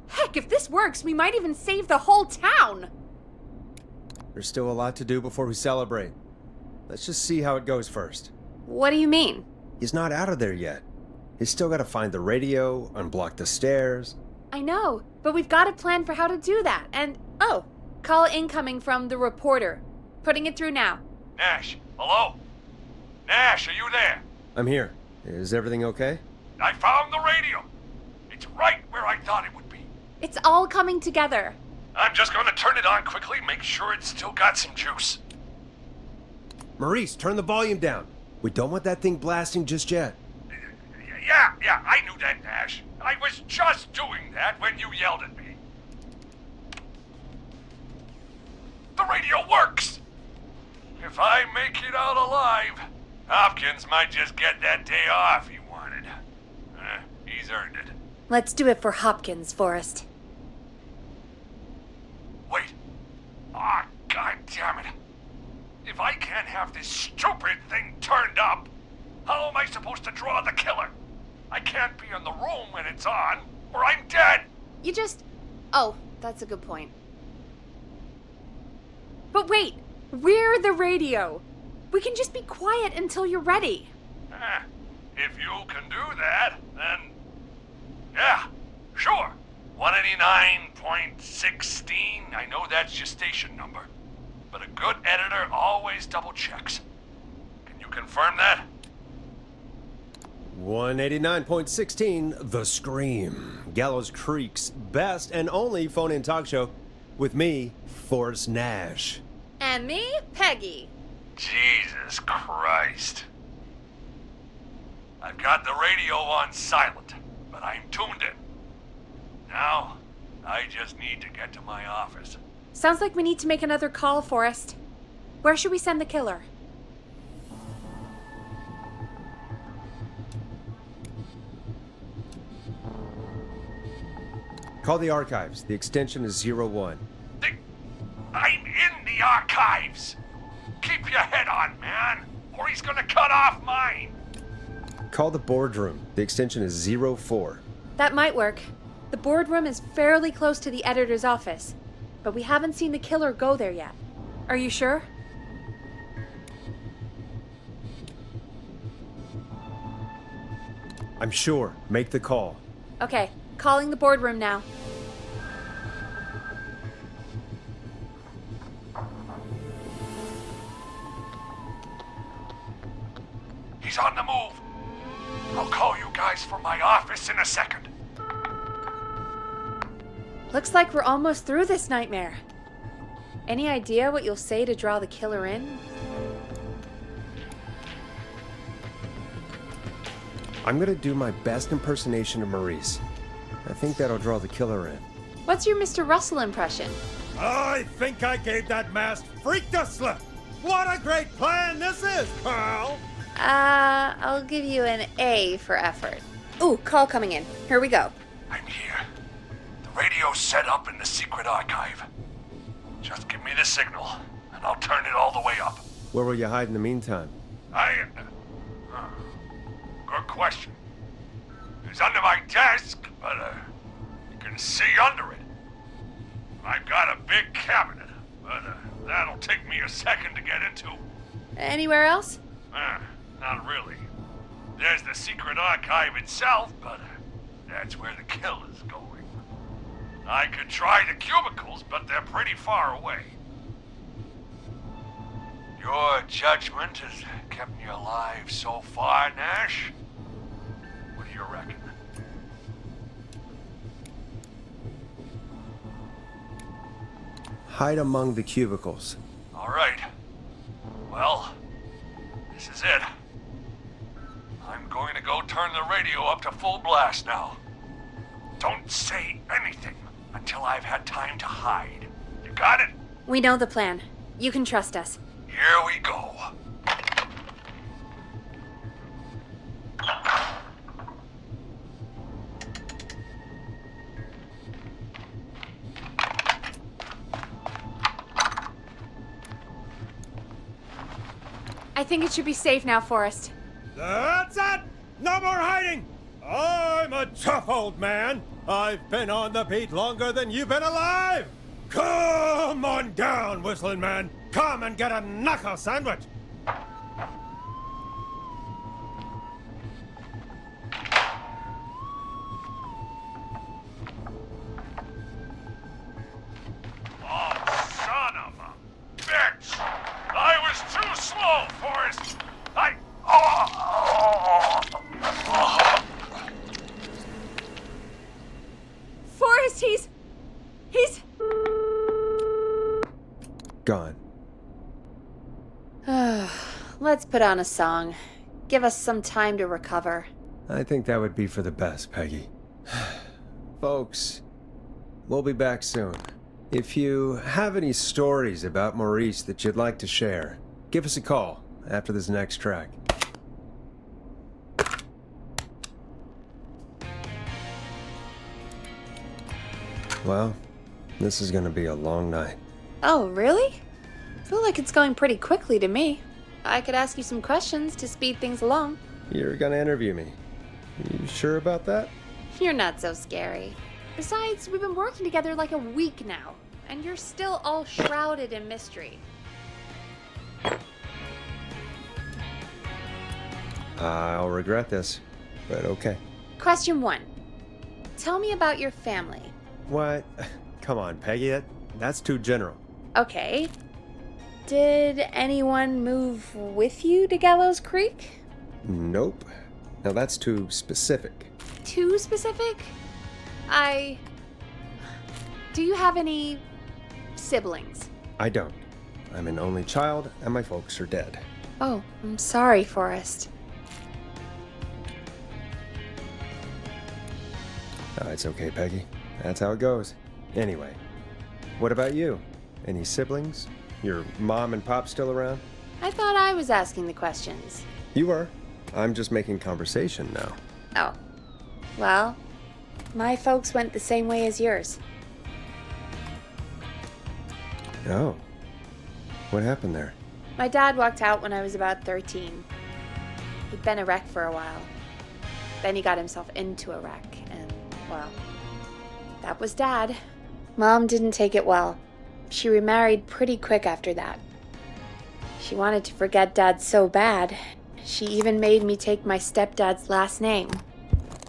Heck, if this works, we might even save the whole town. There's still a lot to do before we celebrate. Let's just see how it goes first. What do you mean? He's not out of there yet. He's still got to find the radio, unblock the stairs. I know, but we've got a plan for how to do that. And, oh, call incoming from the reporter. Putting it through now. Nash, hello? Nash, are you there? I'm here. Is everything okay? I found the radio. It's right where I thought it would be. It's all coming together. I'm just going to turn it on quickly, make sure it's still got some juice. Maurice, turn the volume down. We don't want that thing blasting just yet. Yeah, I knew that, Nash. I was just doing that when you yelled at me. The radio works! If I make it out alive, Hopkins might just get that day off he wanted. He's earned it. Let's do it for Hopkins, Forrest. Wait. Ah, God damn it. If I can't have this stupid thing turned up, how am I supposed to draw the killer? I can't be in the room when it's on, or I'm dead. You just... Oh, that's a good point. But wait, we're the radio. We can just be quiet until you're ready. If you can do that, then... Yeah, sure. 189.7 16, I know that's your station number. But a good editor always double checks. Can you confirm that? 189.16, The Scream. Gallows Creek's best and only phone-in talk show. With me, Forrest Nash. And me, Peggy. Jesus Christ. I've got the radio on silent, but I'm tuned in. Now, I just need to get to my office. Sounds like we need to make another call, Forrest. Where should we send the killer? Call the archives. The extension is 01. I'm in the archives. Keep your head on, man, or he's gonna cut off mine. Call the boardroom. The extension is 04. That might work. The boardroom is fairly close to the editor's office, but we haven't seen the killer go there yet. Are you sure? I'm sure. Make the call. Okay, calling the boardroom now. He's on the move. I'll call you guys from my office in a second. Looks like we're almost through this nightmare. Any idea what you'll say to draw the killer in? I'm gonna do my best impersonation of Maurice. I think that'll draw the killer in. What's your Mr. Russell impression? I think I gave that masked freak the slip. What a great plan this is, Carl! I'll give you an A for effort. Ooh, call coming in. Here we go. I'm here. The radio's set up in the secret archive. Just give me the signal, and I'll turn it all the way up. Where will you hide in the meantime? Good question. It's under my desk, but you can see under it. I've got a big cabinet, but that'll take me a second to get into. Anywhere else? Not really. There's the secret archive itself, but that's where the kill is going. I could try the cubicles, but they're pretty far away. Your judgment has kept me alive so far, Nash. What do you reckon? Hide among the cubicles. All right. Well, this is it. I'm going to go turn the radio up to full blast now. Don't say anything until I've had time to hide. You got it? We know the plan. You can trust us. Here we go. I think it should be safe now, Forrest. That's it! No more hiding! I'm a tough old man. I've been on the beat longer than you've been alive! Come on down, Whistling Man. Come and get a knuckle sandwich. Oh, son of a bitch! I was too slow, Forrest. Forrest, he's... Gone. Let's put on a song. Give us some time to recover. I think that would be for the best, Peggy. Folks, we'll be back soon. If you have any stories about Maurice that you'd like to share, give us a call after this next track. Well, this is gonna be a long night. Oh, really? I feel like it's going pretty quickly to me. I could ask you some questions to speed things along. You're gonna interview me. You sure about that? You're not so scary. Besides, we've been working together like a week now, and you're still all shrouded in mystery. I'll regret this, but okay. Question 1. Tell me about your family. What? Come on, Peggy, that's too general. Okay. Did anyone move with you to Gallows Creek? Nope. Now that's too specific. Too specific? Do you have any siblings? I don't. I'm an only child, and my folks are dead. Oh, I'm sorry, Forrest. Oh, it's okay, Peggy. That's how it goes. Anyway, what about you? Any siblings? Your mom and pop still around? I thought I was asking the questions. You were. I'm just making conversation now. Oh. Well, my folks went the same way as yours. Oh. What happened there? My dad walked out when I was about 13. He'd been a wreck for a while. Then he got himself into a wreck, and, well, that was Dad. Mom didn't take it well. She remarried pretty quick after that. She wanted to forget Dad so bad, she even made me take my stepdad's last name.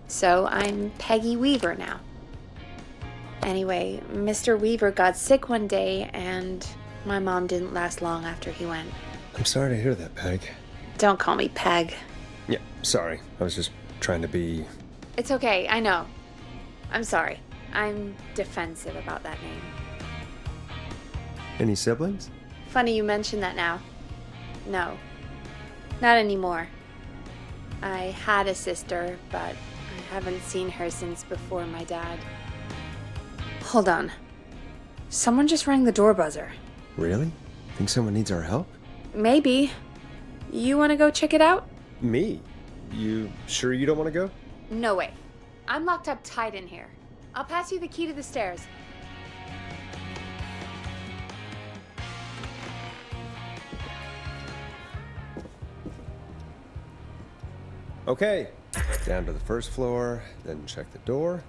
So I'm Peggy Weaver now. Anyway, Mr. Weaver got sick one day, and my mom didn't last long after he went. I'm sorry to hear that, Peg. Don't call me Peg. Yeah, sorry. I was just trying to be... It's okay, I know. I'm sorry. I'm defensive about that name. Any siblings? Funny you mention that now. No. Not anymore. I had a sister, but I haven't seen her since before my dad. Hold on. Someone just rang the door buzzer. Really? Think someone needs our help? Maybe. You want to go check it out? Me? You sure you don't want to go? No way. I'm locked up tight in here. I'll pass you the key to the stairs. Okay. Down to the first floor, then check the door.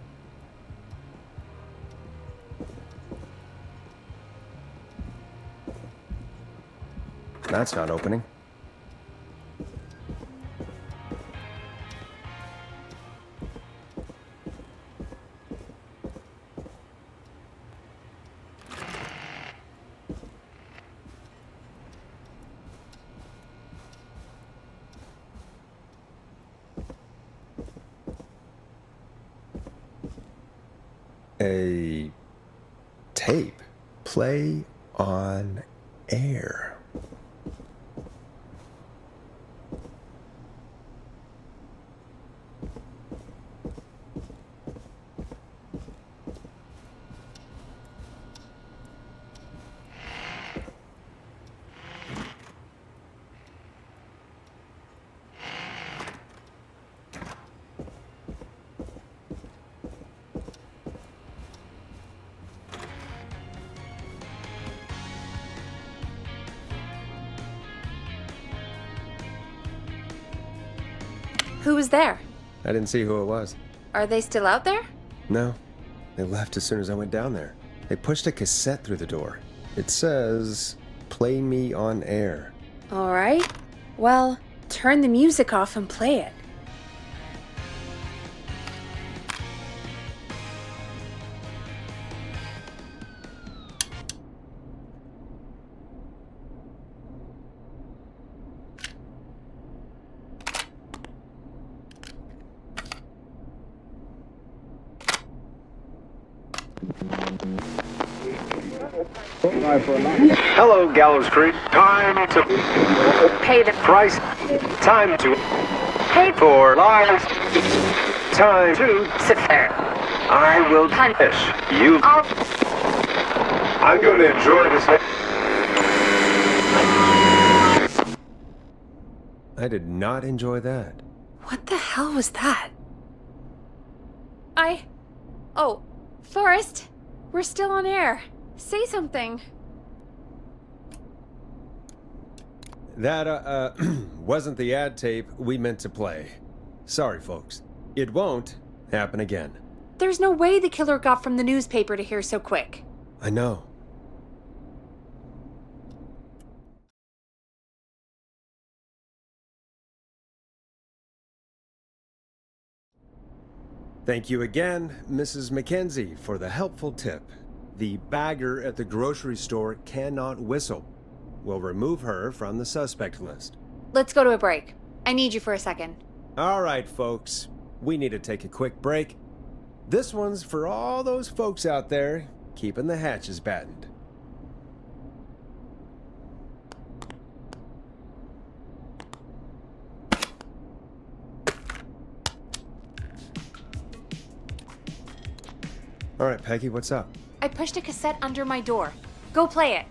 That's not opening. A tape. Play on air. Who was there? I didn't see who it was. Are they still out there? No. They left as soon as I went down there. They pushed a cassette through the door. It says, "Play me on air." All right. Well, turn the music off and play it. Hello, Gallows Creek. Time to Pay the price. Time to pay for lives. Time to sit there. I will punish you. I'm going to enjoy this. I did not enjoy that. What the hell was that? Oh, Forrest, we're still on air. Say something. That, wasn't the ad tape we meant to play. Sorry, folks. It won't happen again. There's no way the killer got from the newspaper to here so quick. I know. Thank you again, Mrs. Mackenzie, for the helpful tip. The bagger at the grocery store cannot whistle. We'll remove her from the suspect list. Let's go to a break. I need you for a second. All right, folks. We need to take a quick break. This one's for all those folks out there keeping the hatches battened. All right, Peggy, what's up? I pushed a cassette under my door. Go play it.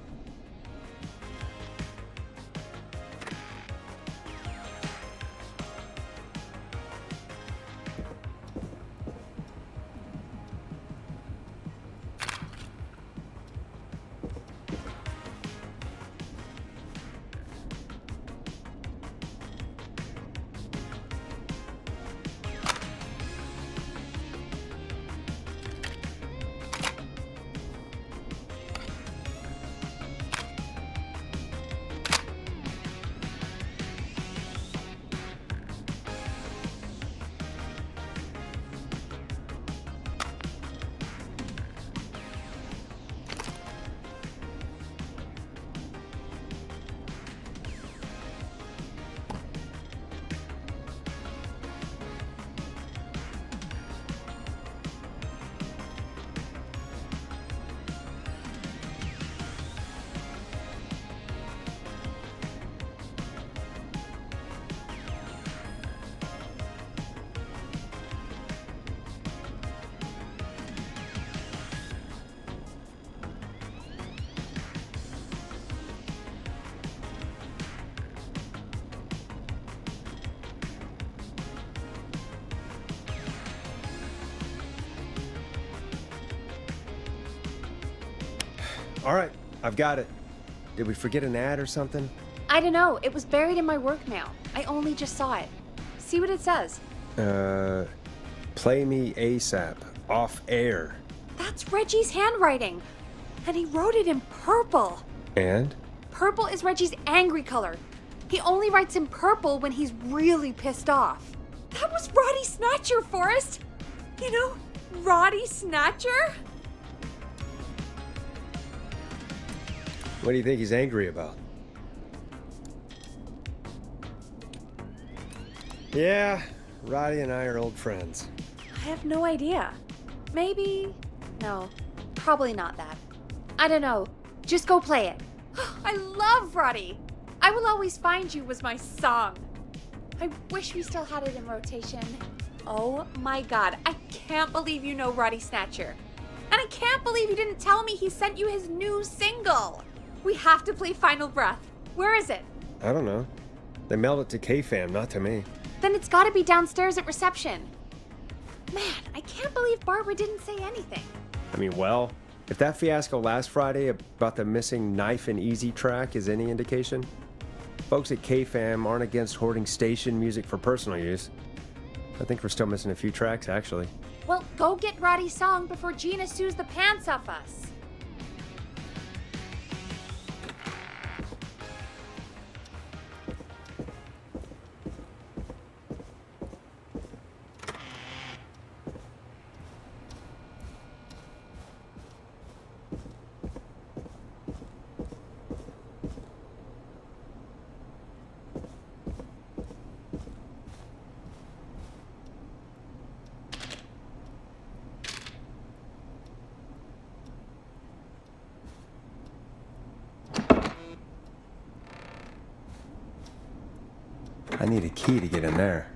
All right, I've got it. Did we forget an ad or something? I don't know. It was buried in my work mail. I only just saw it. See what it says. Play me ASAP. Off air. That's Reggie's handwriting. And he wrote it in purple. And? Purple is Reggie's angry color. He only writes in purple when he's really pissed off. That was Roddy Snatcher, Forrest. You know, Roddy Snatcher? What do you think he's angry about? Yeah, Roddy and I are old friends. I have no idea. Maybe... No, probably not that. I don't know. Just go play it. I love Roddy. I Will Always Find You was my song. I wish we still had it in rotation. Oh my god, I can't believe you know Roddy Snatcher. And I can't believe you didn't tell me he sent you his new single. We have to play Final Breath. Where is it? I don't know. They mailed it to K-Fam, not to me. Then it's gotta be downstairs at reception. Man, I can't believe Barbara didn't say anything. I mean, well, if that fiasco last Friday about the missing Knife and Easy track is any indication, folks at K-Fam aren't against hoarding station music for personal use. I think we're still missing a few tracks, actually. Well, go get Roddy's song before Gina sues the pants off us. I need a key to get in there.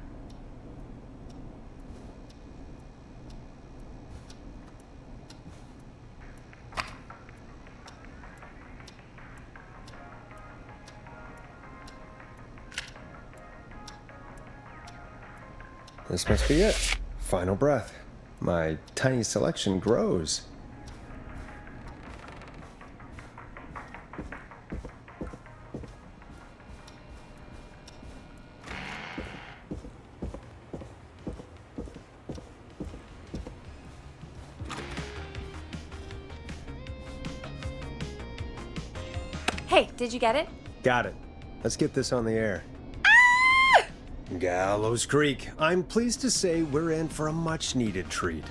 This must be it. Final breath. My tiny selection grows. Hey, did you get it? Got it. Let's get this on the air. Gallows Creek. I'm pleased to say we're in for a much-needed treat.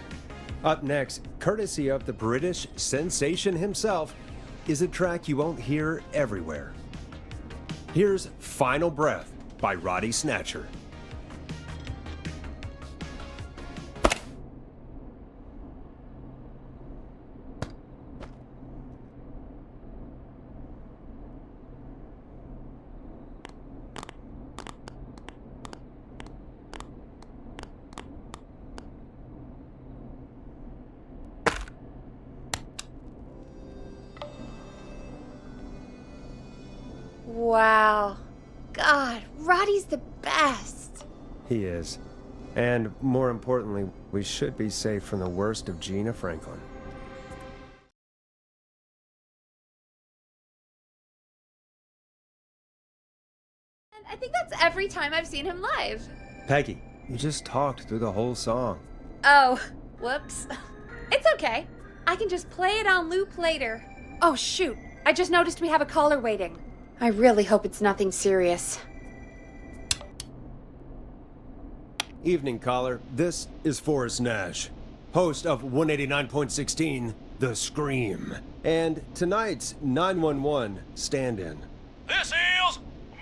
Up next, courtesy of the British sensation himself, is a track you won't hear everywhere. Here's Final Breath by Roddy Snatcher. Wow. God, Roddy's the best. He is. And more importantly, we should be safe from the worst of Gina Franklin. And I think that's every time I've seen him live. Peggy, you just talked through the whole song. Oh, whoops. It's okay. I can just play it on loop later. Oh, shoot. I just noticed we have a caller waiting. I really hope it's nothing serious. Evening, caller. This is Forrest Nash, host of 189.16, The Scream, and tonight's 911 stand-in. This is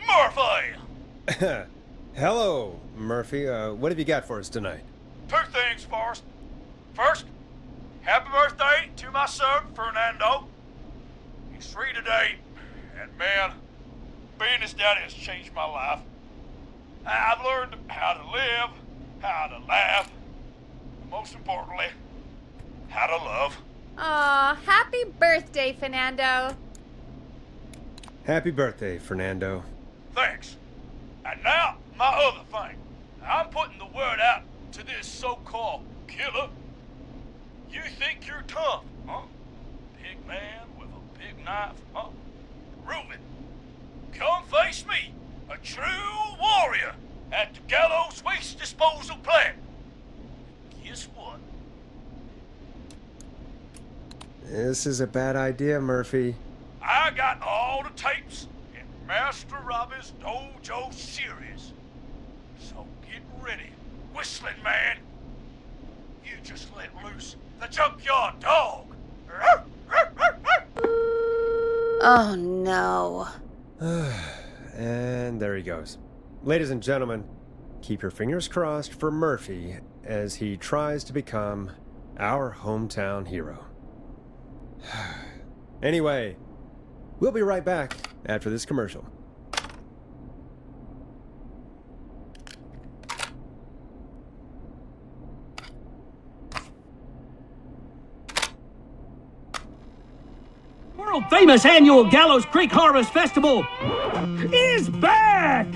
Murphy! Hello, Murphy. What have you got for us tonight? Two things, Forrest. First, happy birthday to my son, Fernando. He's 3 today, and man, being his daddy has changed my life. I've learned how to live, how to laugh, and most importantly, how to love. Aw, happy birthday, Fernando. Happy birthday, Fernando. Thanks. And now, my other thing. I'm putting the word out to this so-called killer. You think you're tough, huh? Big man with a big knife, huh? Prove it. Come face me, a true warrior, at the Gallows Waste Disposal Plant. Guess what? This is a bad idea, Murphy. I got all the tapes in Master Robbie's Dojo series. So get ready, Whistling Man. You just let loose the junkyard dog. Oh, no. And there he goes. Ladies and gentlemen, keep your fingers crossed for Murphy as he tries to become our hometown hero. Anyway, we'll be right back after this commercial. World-famous annual Gallows Creek Harvest Festival is back!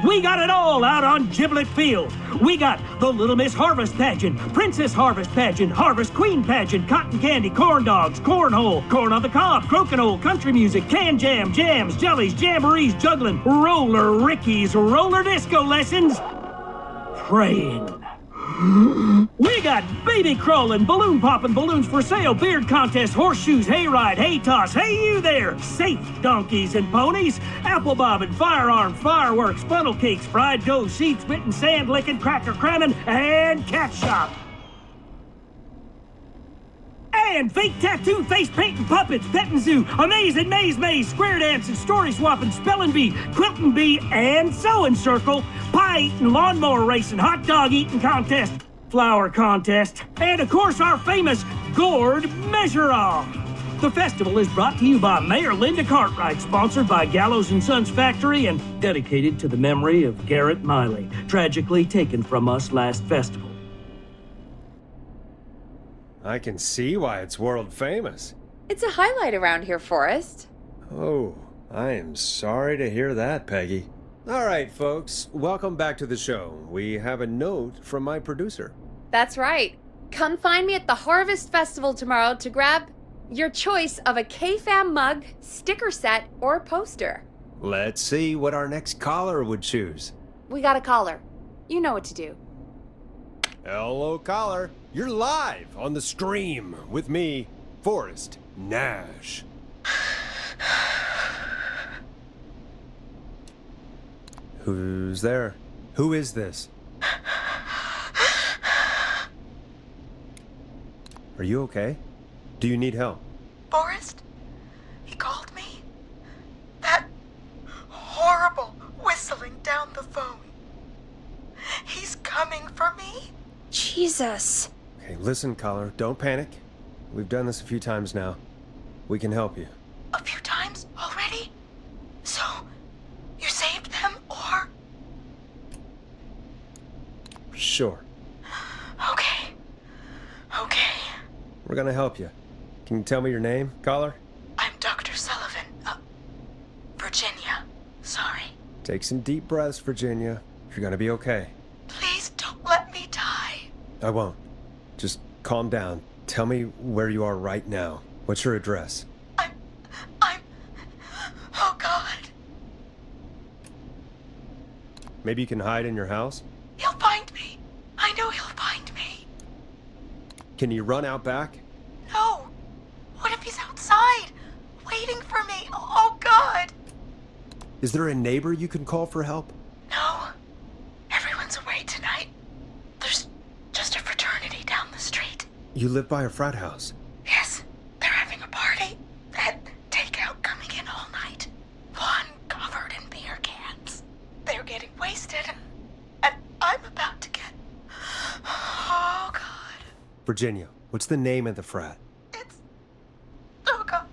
We got it all out on Giblet Field. We got the Little Miss Harvest Pageant, Princess Harvest Pageant, Harvest Queen Pageant, Cotton Candy, Corn Dogs, Cornhole, Corn on the Cob, Crokinole, Country Music, Can Jam, Jams, Jellies, Jamborees, Juggling, Roller Rickies, Roller Disco Lessons, Praying. We got baby crawling, balloon popping, balloons for sale, beard contest, horseshoes, hayride, hay toss, hey you there, safe donkeys and ponies, apple bobbing, firearms, fireworks, funnel cakes, fried dough, seed spitting, sand licking, cracker cramming, and cat shop. And fake tattoo, face painting, puppets, petting zoo, amazing maze, square dancing, story swapping, spelling bee, quilting bee, and sewing circle, pie eating, lawnmower racing, hot dog eating contest, flower contest, and of course our famous gourd measure-off. The festival is brought to you by Mayor Linda Cartwright, sponsored by Gallows & Sons Factory, and dedicated to the memory of Garrett Miley, tragically taken from us last festival. I can see why it's world famous. It's a highlight around here, Forrest. Oh, I am sorry to hear that, Peggy. All right, folks, welcome back to the show. We have a note from my producer. That's right. Come find me at the Harvest Festival tomorrow to grab your choice of a K-Fam mug, sticker set, or poster. Let's see what our next caller would choose. We got a caller. You know what to do. Hello, caller. You're live on the stream with me, Forrest Nash. Who's there? Who is this? Are you okay? Do you need help? Forrest? He called me? That horrible whistling down the phone. He's coming for me? Jesus. Okay, listen, caller, don't panic. We've done this a few times now. We can help you. A few times already? So, you saved them, or? Sure. Okay. Okay. We're gonna help you. Can you tell me your name, caller? I'm Dr. Sullivan. Virginia. Sorry. Take some deep breaths, Virginia. You're gonna be okay. Please don't let me die. I won't. Just calm down. Tell me where you are right now. What's your address? Oh, God. Maybe you can hide in your house? He'll find me. I know he'll find me. Can you run out back? No. What if he's outside, waiting for me? Oh, God. Is there a neighbor you can call for help? No. Everyone's away tonight. There's just a fraternity down the street. You live by a frat house. Yes, they're having a party. That takeout coming in all night. One covered in beer cans. They're getting wasted, and I'm about to get... Oh, God. Virginia, what's the name of the frat? It's... Oh, God.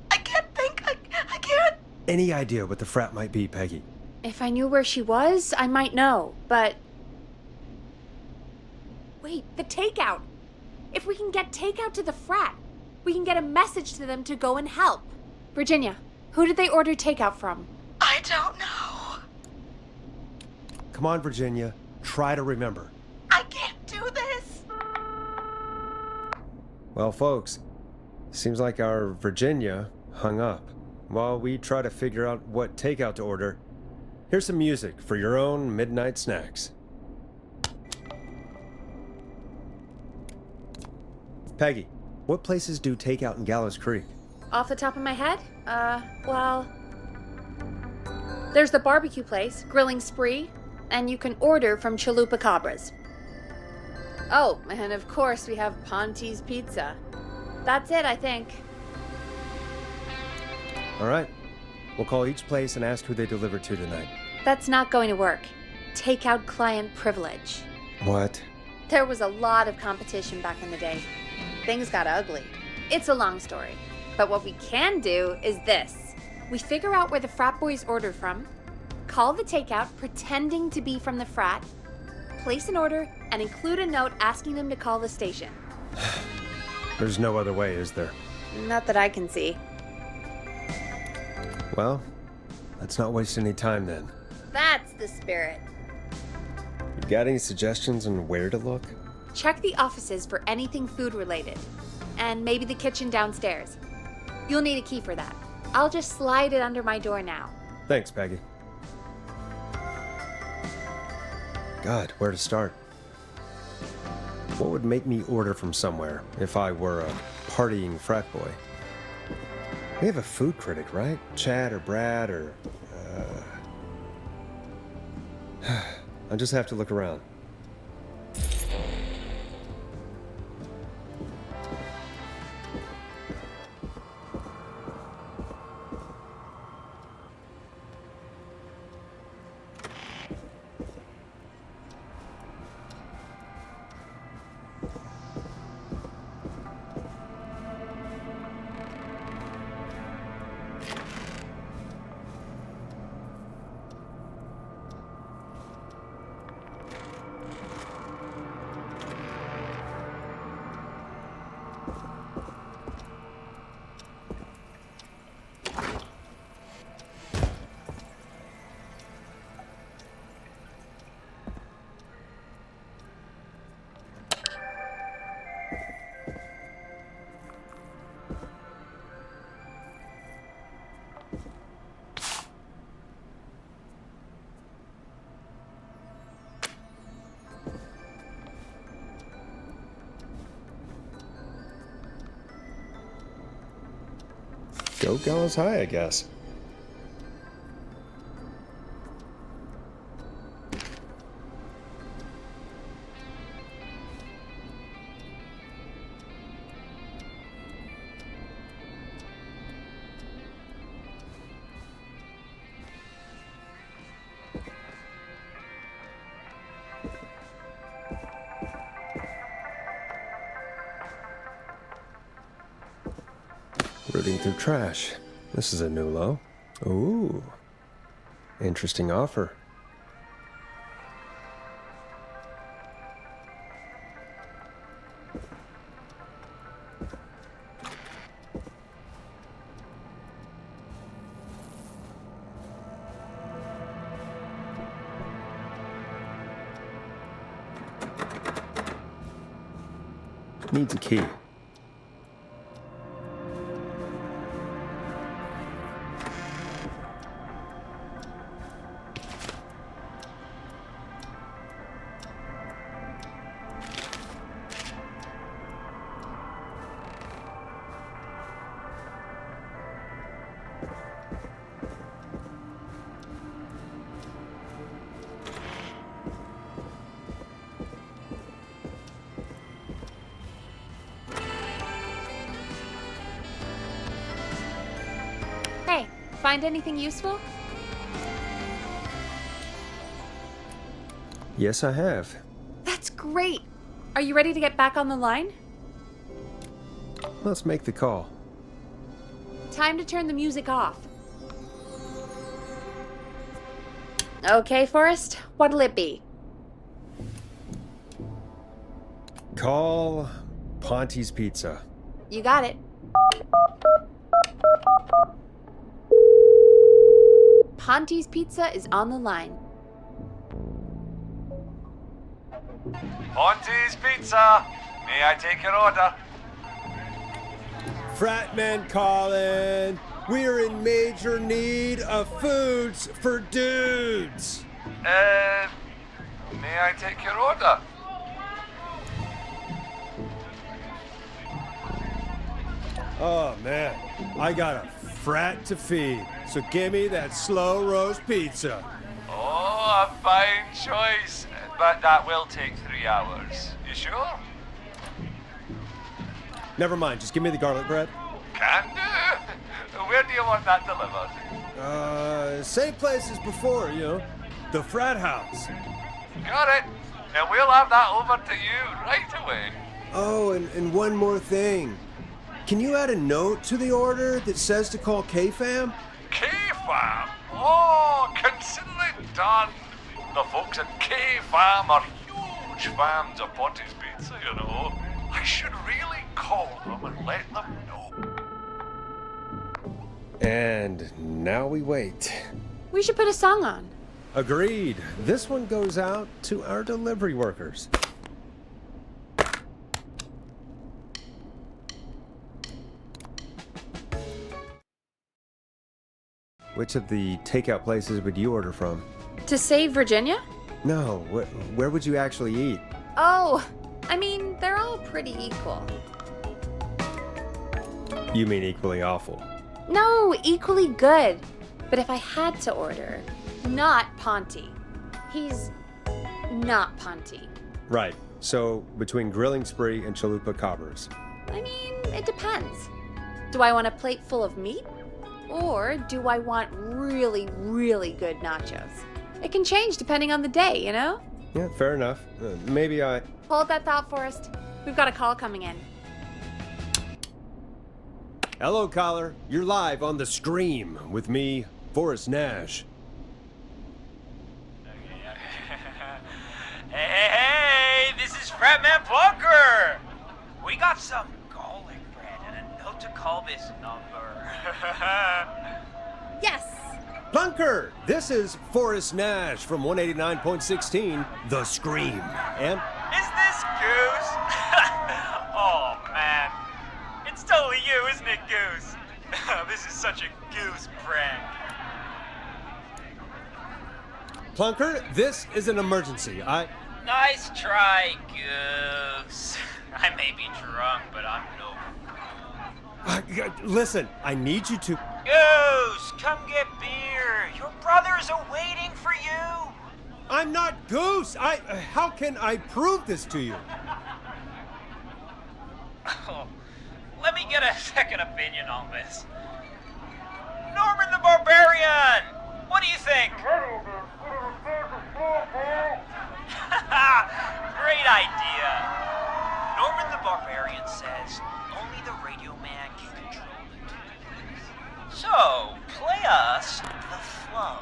I can't think. I can't... Any idea what the frat might be, Peggy? If I knew where she was, I might know, but... Wait, the takeout! If we can get takeout to the frat, we can get a message to them to go and help. Virginia, who did they order takeout from? I don't know. Come on, Virginia. Try to remember. I can't do this. Well, folks, seems like our Virginia hung up. While we try to figure out what takeout to order, here's some music for your own midnight snacks. Peggy, what places do takeout in Gallows Creek? Off the top of my head? Well... There's the barbecue place, Grilling Spree, and you can order from Chalupa Cabras. Oh, and of course we have Ponty's Pizza. That's it, I think. All right. We'll call each place and ask who they deliver to tonight. That's not going to work. Takeout client privilege. What? There was a lot of competition back in the day. Things got ugly. It's a long story. But what we can do is this. We figure out where the frat boys ordered from, call the takeout pretending to be from the frat, place an order, and include a note asking them to call the station. There's no other way, is there? Not that I can see. Well, let's not waste any time then. That's the spirit. You got any suggestions on where to look? Check the offices for anything food related. And maybe the kitchen downstairs. You'll need a key for that. I'll just slide it under my door now. Thanks, Peggy. God, where to start? What would make me order from somewhere if I were a partying frat boy? We have a food critic, right? Chad or Brad or... I'll just have to look around. Go Gallows High, I guess. Rooting through trash. This is a new low. Ooh. Interesting offer. Needs a key. Hey, find anything useful? Yes, I have. That's great. Are you ready to get back on the line? Let's make the call. Time to turn the music off. Okay, Forrest, what'll it be? Call Ponty's Pizza. You got it. Ponty's Pizza is on the line. Ponty's Pizza. May I take your order? Fratman calling. We're in major need of foods for dudes. May I take your order? Oh man, I got a frat to feed. So give me that slow roast pizza. Oh, a fine choice. But that will take 3 hours. You sure? Never mind, just give me the garlic bread. Can do. Where do you want that delivered? Same place as before, you know. The frat house. Got it. And we'll have that over to you right away. Oh, and one more thing. Can you add a note to the order that says to call K-Fam? K-Fam? Oh, consider it done. The folks at K-Fam are huge fans of Ponty's Pizza, you know. I should really call them and let them know. And now we wait. We should put a song on. Agreed. This one goes out to our delivery workers. Which of the takeout places would you order from? To save Virginia? No, where would you actually eat? Oh, I mean, they're all pretty equal. You mean equally awful? No, equally good. But if I had to order, not Ponty. He's not Ponty. Right. So, between Grilling Spree and Chalupa Cobbers. I mean, it depends. Do I want a plate full of meat? Or do I want really, really good nachos? It can change depending on the day, you know? Yeah, fair enough. Maybe I... Hold that thought, Forrest. We've got a call coming in. Hello, caller. You're live on The Scream with me, Forrest Nash. Hey, this is Fratman Bunker. We got some garlic bread and a note to call this number. Yes! Bunker! This is Forrest Nash from 189.16, The Scream. And... Is this Goose? Oh, man. It's totally you, isn't it, Goose? This is such a Goose prank. Plunker, this is an emergency. Nice try, Goose. I may be drunk, but I'm no fool. Listen, I need you to... Goose, come get beer. Your brothers are waiting for you. I'm not Goose! How can I prove this to you? Oh, let me get a second opinion on this. Norman the Barbarian! What do you think? Great idea. Norman Norman the Barbarian says only the radio man can control it. So, play us the flow.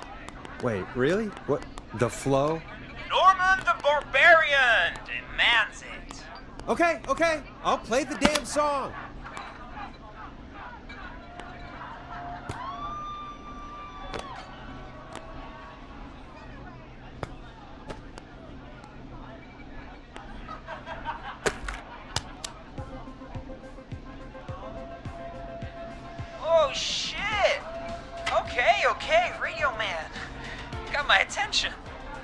Wait, really? What? The flow? Norman the Barbarian demands it. Okay, I'll play the damn song. Oh, shit! Okay, Radio Man. Got my attention.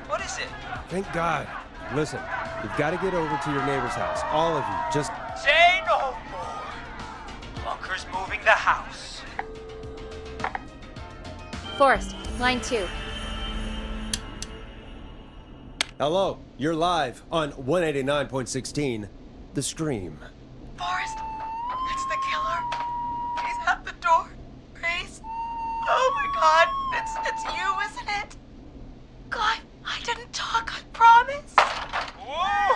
What is it? Thank God. Listen, you've got to get over to your neighbor's house. All of you. Just... Say no more. Bunker's moving the house. Forrest, line 2. Hello, you're live on 189.16, The Scream. Forrest, it's the killer. He's at the door. Grace. Oh my God, it's you, isn't it? God, I didn't talk, I promise. Whoa!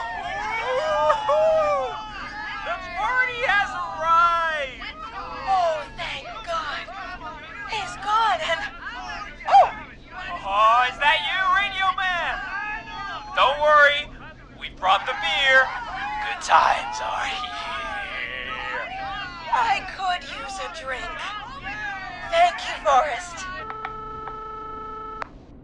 The party has arrived! Oh, thank God. He's gone and... Oh! Oh, is that you, Radio Man? Don't worry, we brought the beer. Good times are here. I could use a drink. Thank you, Forrest.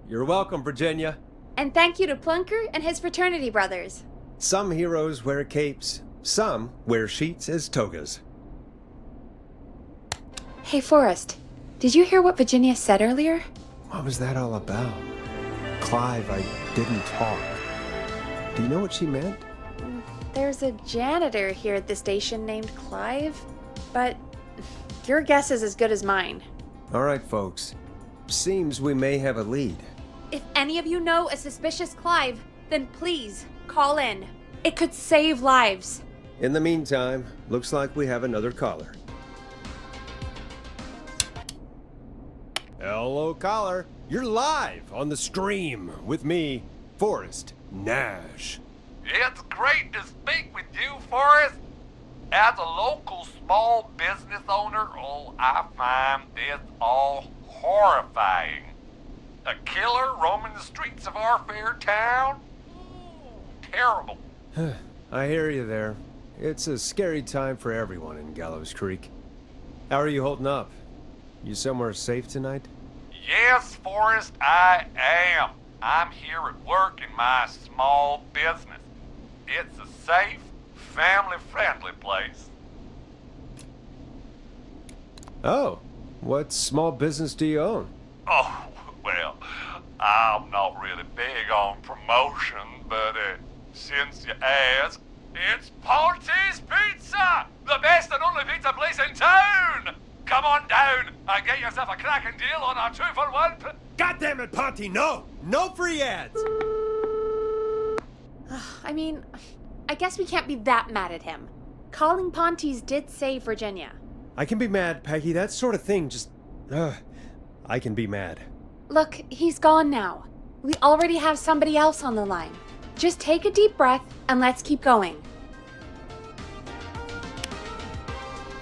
You're welcome, Virginia. And thank you to Plunker and his fraternity brothers. Some heroes wear capes, some wear sheets as togas. Hey, Forrest, did you hear what Virginia said earlier? What was that all about? Clive, I didn't talk. Do you know what she meant? There's a janitor here at the station named Clive, but your guess is as good as mine. All right, folks. Seems we may have a lead. If any of you know a suspicious Clive, then please call in. It could save lives. In the meantime, looks like we have another caller. Hello, caller. You're live on The Scream with me, Forrest Nash. It's great to speak with you, Forrest. As a local small business owner, I find this all horrifying. A killer roaming the streets of our fair town? Ooh, terrible. I hear you there. It's a scary time for everyone in Gallows Creek. How are you holding up? You somewhere safe tonight? Yes, Forrest, I am. I'm here at work in my small business. It's a safe, family-friendly place. Oh, what small business do you own? Oh, well, I'm not really big on promotion, but since you ask, it's Ponty's Pizza! The best and only pizza place in town! Come on down and get yourself a cracking deal on our 2-for-1. God damn it, Ponty, no! No free ads! I mean, I guess we can't be that mad at him. Calling Ponty's did save Virginia. I can be mad, Peggy. That sort of thing just... I can be mad. Look, he's gone now. We already have somebody else on the line. Just take a deep breath and let's keep going.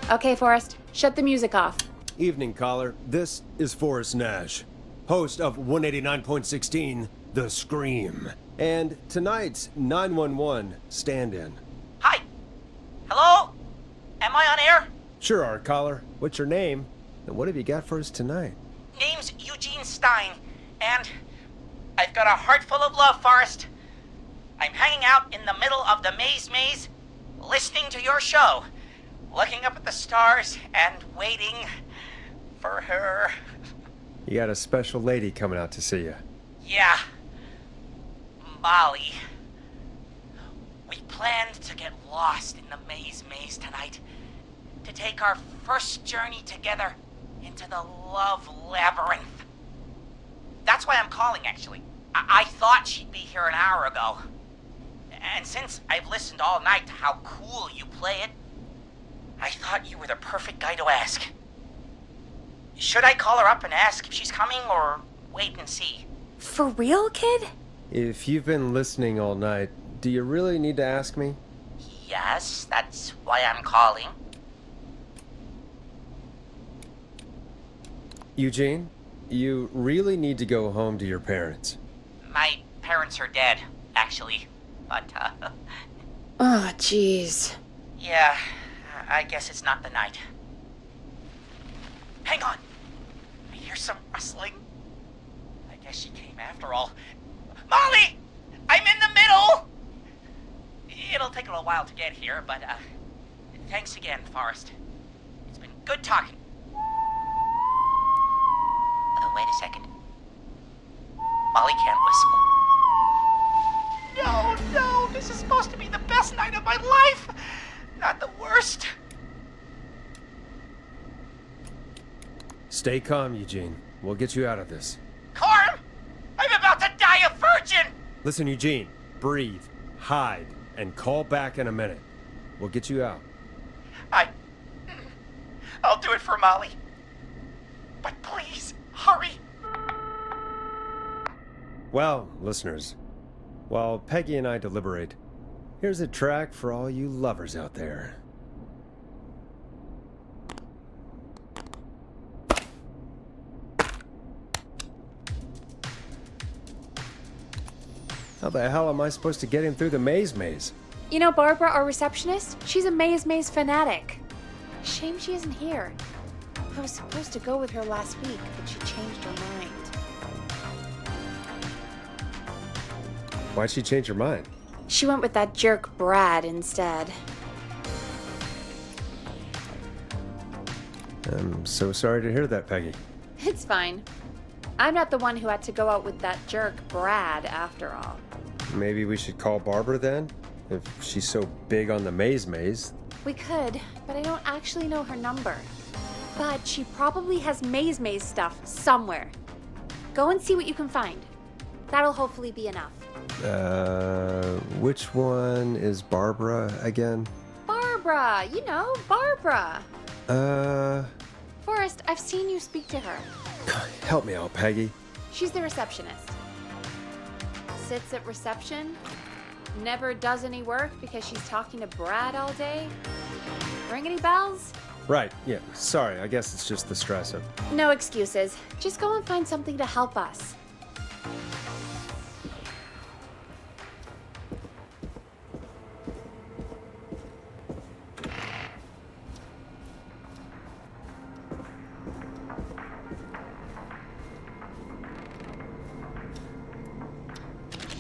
Okay, Forrest, shut the music off. Evening, caller. This is Forrest Nash, host of 189.16, The Scream. And tonight's 911 stand-in. Hi. Hello? Am I on air? Sure are, caller. What's your name? And what have you got for us tonight? Name's Eugene Stein, and I've got a heart full of love, Forrest. I'm hanging out in the middle of the maze, listening to your show, looking up at the stars and waiting for her. You got a special lady coming out to see you. Yeah. Molly. We planned to get lost in the maze tonight, to take our first journey together into the love labyrinth. That's why I'm calling, actually. I thought she'd be here an hour ago. And since I've listened all night to how cool you play it, I thought you were the perfect guy to ask. Should I call her up and ask if she's coming, or wait and see? For real, kid? If you've been listening all night, do you really need to ask me? Yes, that's why I'm calling. Eugene, you really need to go home to your parents. My parents are dead, actually. But, Oh, jeez. yeah, I guess it's not the night. Hang on. I hear some rustling. I guess she came after all. Molly! I'm in the middle! It'll take a little while to get here, but, thanks again, Forrest. It's been good talking. Oh, wait a second. Molly can't whistle. No, this is supposed to be the best night of my life! Not the worst. Stay calm, Eugene. We'll get you out of this. Carm! I'm about to die a virgin! Listen, Eugene, breathe, hide, and call back in a minute. We'll get you out. I'll do it for Molly. But please, hurry. Well, listeners, while Peggy and I deliberate, here's a track for all you lovers out there. How the hell am I supposed to get him through the maze? You know Barbara, our receptionist? She's a maze fanatic. Shame she isn't here. I was supposed to go with her last week, but she changed her mind. Why'd she change her mind? She went with that jerk Brad instead. I'm so sorry to hear that, Peggy. It's fine. I'm not the one who had to go out with that jerk Brad after all. Maybe we should call Barbara then? If she's so big on the maze. We could, but I don't actually know her number. But she probably has maze stuff somewhere. Go and see what you can find. That'll hopefully be enough. Which one is Barbara again? Barbara! You know, Barbara! Forrest, I've seen you speak to her. Help me out, Peggy. She's the receptionist. Sits at reception, never does any work because she's talking to Brad all day. Ring any bells? Right, yeah, sorry, I guess it's just the stress of... No excuses. Just go and find something to help us.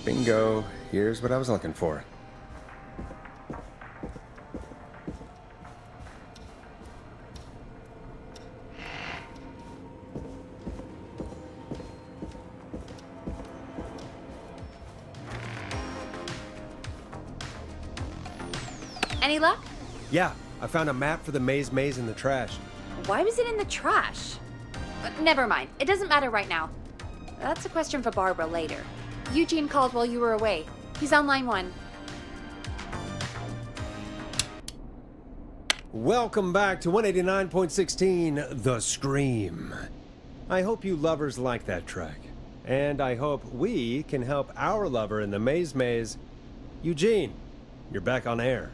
Bingo, here's what I was looking for. Any luck? Yeah, I found a map for the maze in the trash. Why was it in the trash? Never mind. It doesn't matter right now. That's a question for Barbara later. Eugene called while you were away. He's on line 1. Welcome back to 189.16, The Scream. I hope you lovers like that track. And I hope we can help our lover in the maze. Eugene, you're back on air.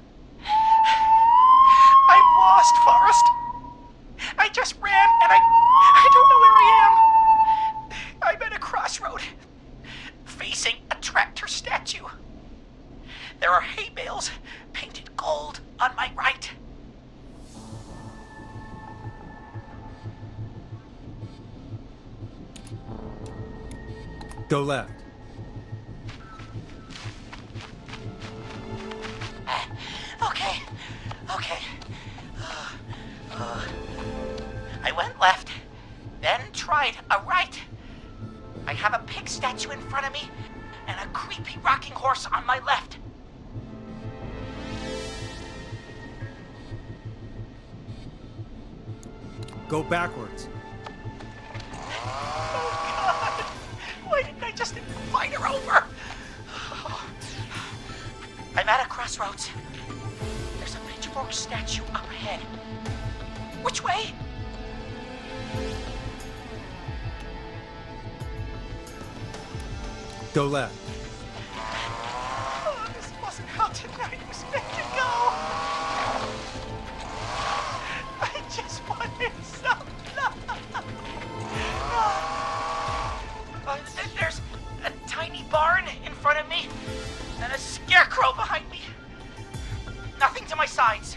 I'm lost, Forrest. I just ran and I don't know where I am. I'm at a crossroad, facing a tractor statue. There are hay bales painted gold on my right. Go left. Okay. I went left, then tried a right. I have a pig statue in front of me and a creepy rocking horse on my left. Go backwards. Oh, God. Why didn't I just invite her over? I'm at a crossroads. There's a pitchfork statue up ahead. Which way? Go left. Oh, this wasn't how tonight was meant to go. to my sides.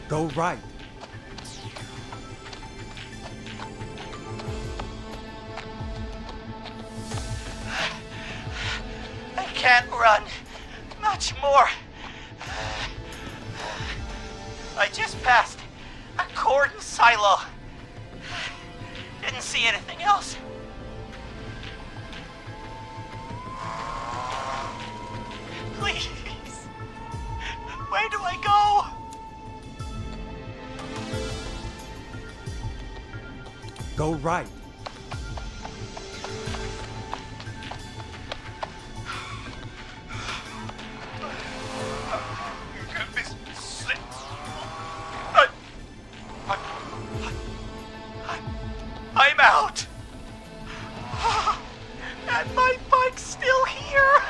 Go right. I can't run much more. I just passed a cordon silo. Didn't see anything else. Please. Where do I go? Go right. I'm out. And my bike's still here.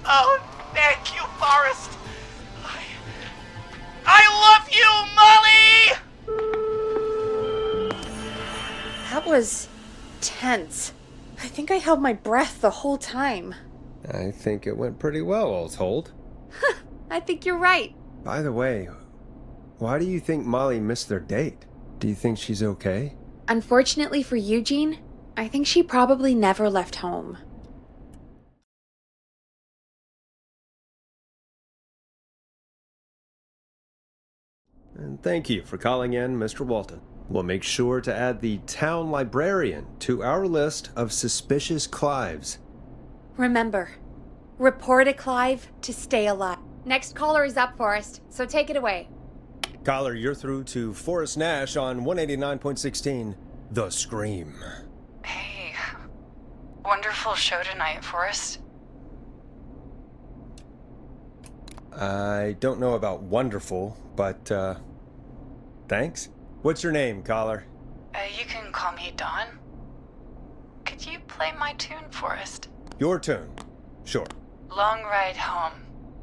Oh, thank you, Forrest. I love you, Molly! That was tense. I think I held my breath the whole time. I think it went pretty well, all told. I think you're right. By the way, why do you think Molly missed their date? Do you think she's okay? Unfortunately for Eugene, I think she probably never left home. And thank you for calling in, Mr. Walton. We'll make sure to add the town librarian to our list of suspicious Clives. Remember, report a Clive to stay alive. Next caller is up, Forrest, so take it away. Caller, you're through to Forrest Nash on 189.16, The Scream. Hey, wonderful show tonight, Forrest. I don't know about wonderful, but, thanks. What's your name, caller? You can call me Dawn. Could you play my tune, Forrest? Your tune. Sure. Long Ride Home.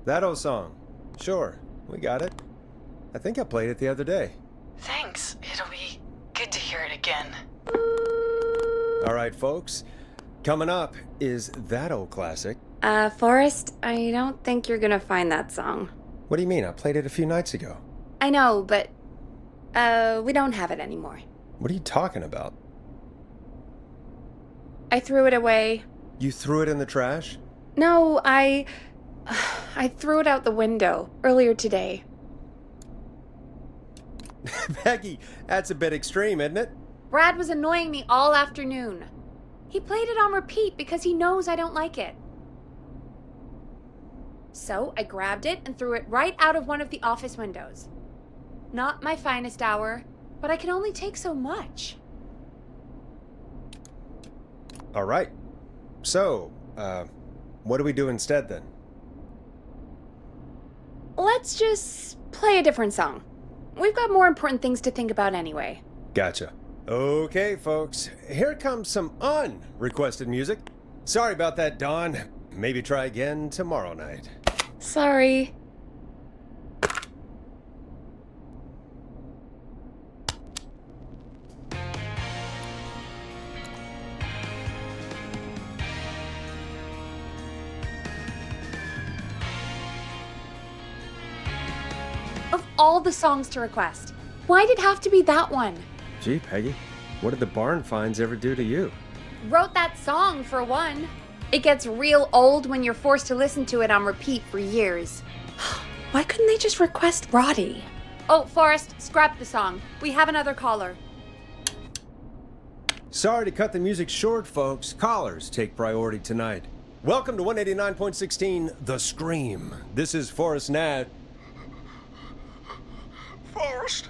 That old song. Sure. We got it. I think I played it the other day. Thanks. It'll be good to hear it again. All right, folks. Coming up is that old classic. Forrest, I don't think you're gonna find that song. What do you mean? I played it a few nights ago. I know, but, we don't have it anymore. What are you talking about? I threw it away. You threw it in the trash? No, I threw it out the window earlier today. Becky, that's a bit extreme, isn't it? Brad was annoying me all afternoon. He played it on repeat because he knows I don't like it. So I grabbed it and threw it right out of one of the office windows. Not my finest hour, but I can only take so much. All right. So, what do we do instead then? Let's just play a different song. We've got more important things to think about anyway. Gotcha. Okay, folks. Here comes some unrequested music. Sorry about that, Dawn. Maybe try again tomorrow night. Sorry. Of all the songs to request, why'd it have to be that one? Gee, Peggy, what did the barn finds ever do to you? Wrote that song, for one. It gets real old when you're forced to listen to it on repeat for years. Why couldn't they just request Roddy? Oh, Forrest, scrap the song. We have another caller. Sorry to cut the music short, folks. Callers take priority tonight. Welcome to 189.16, The Scream. This is Forrest Nash. Forrest?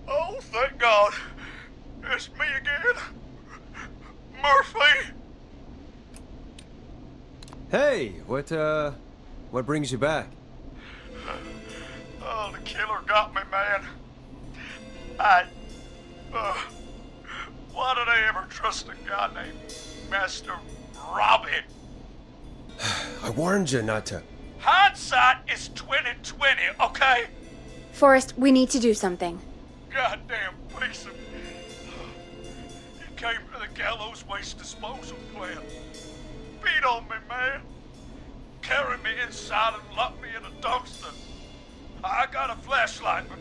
Oh, thank God. It's me again. Murphy. Hey, what brings you back? Oh, the killer got me, man. Why did I ever trust a guy named Master Robbie? I warned you not to. Hindsight is 20/20, okay? Forrest, we need to do something. Goddamn piece of... He came to the Gallows Waste Disposal Plant. Beat on me, man. Carry me inside and lock me in a dumpster. I got a flashlight, but...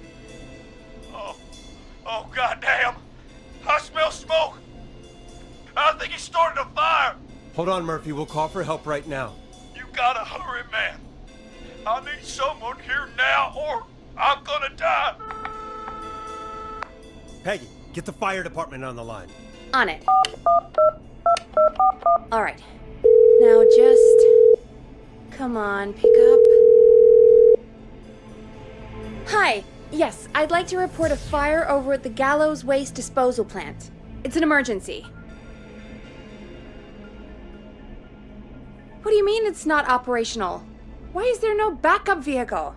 Oh, goddamn. I smell smoke. I think he started a fire. Hold on, Murphy. We'll call for help right now. You gotta hurry, man. I need someone here now or I'm gonna die. Peggy, get the fire department on the line. On it. All right. Now just... Come on, pick up. Hi. Yes, I'd like to report a fire over at the Gallows Waste Disposal Plant. It's an emergency. What do you mean it's not operational? Why is there no backup vehicle?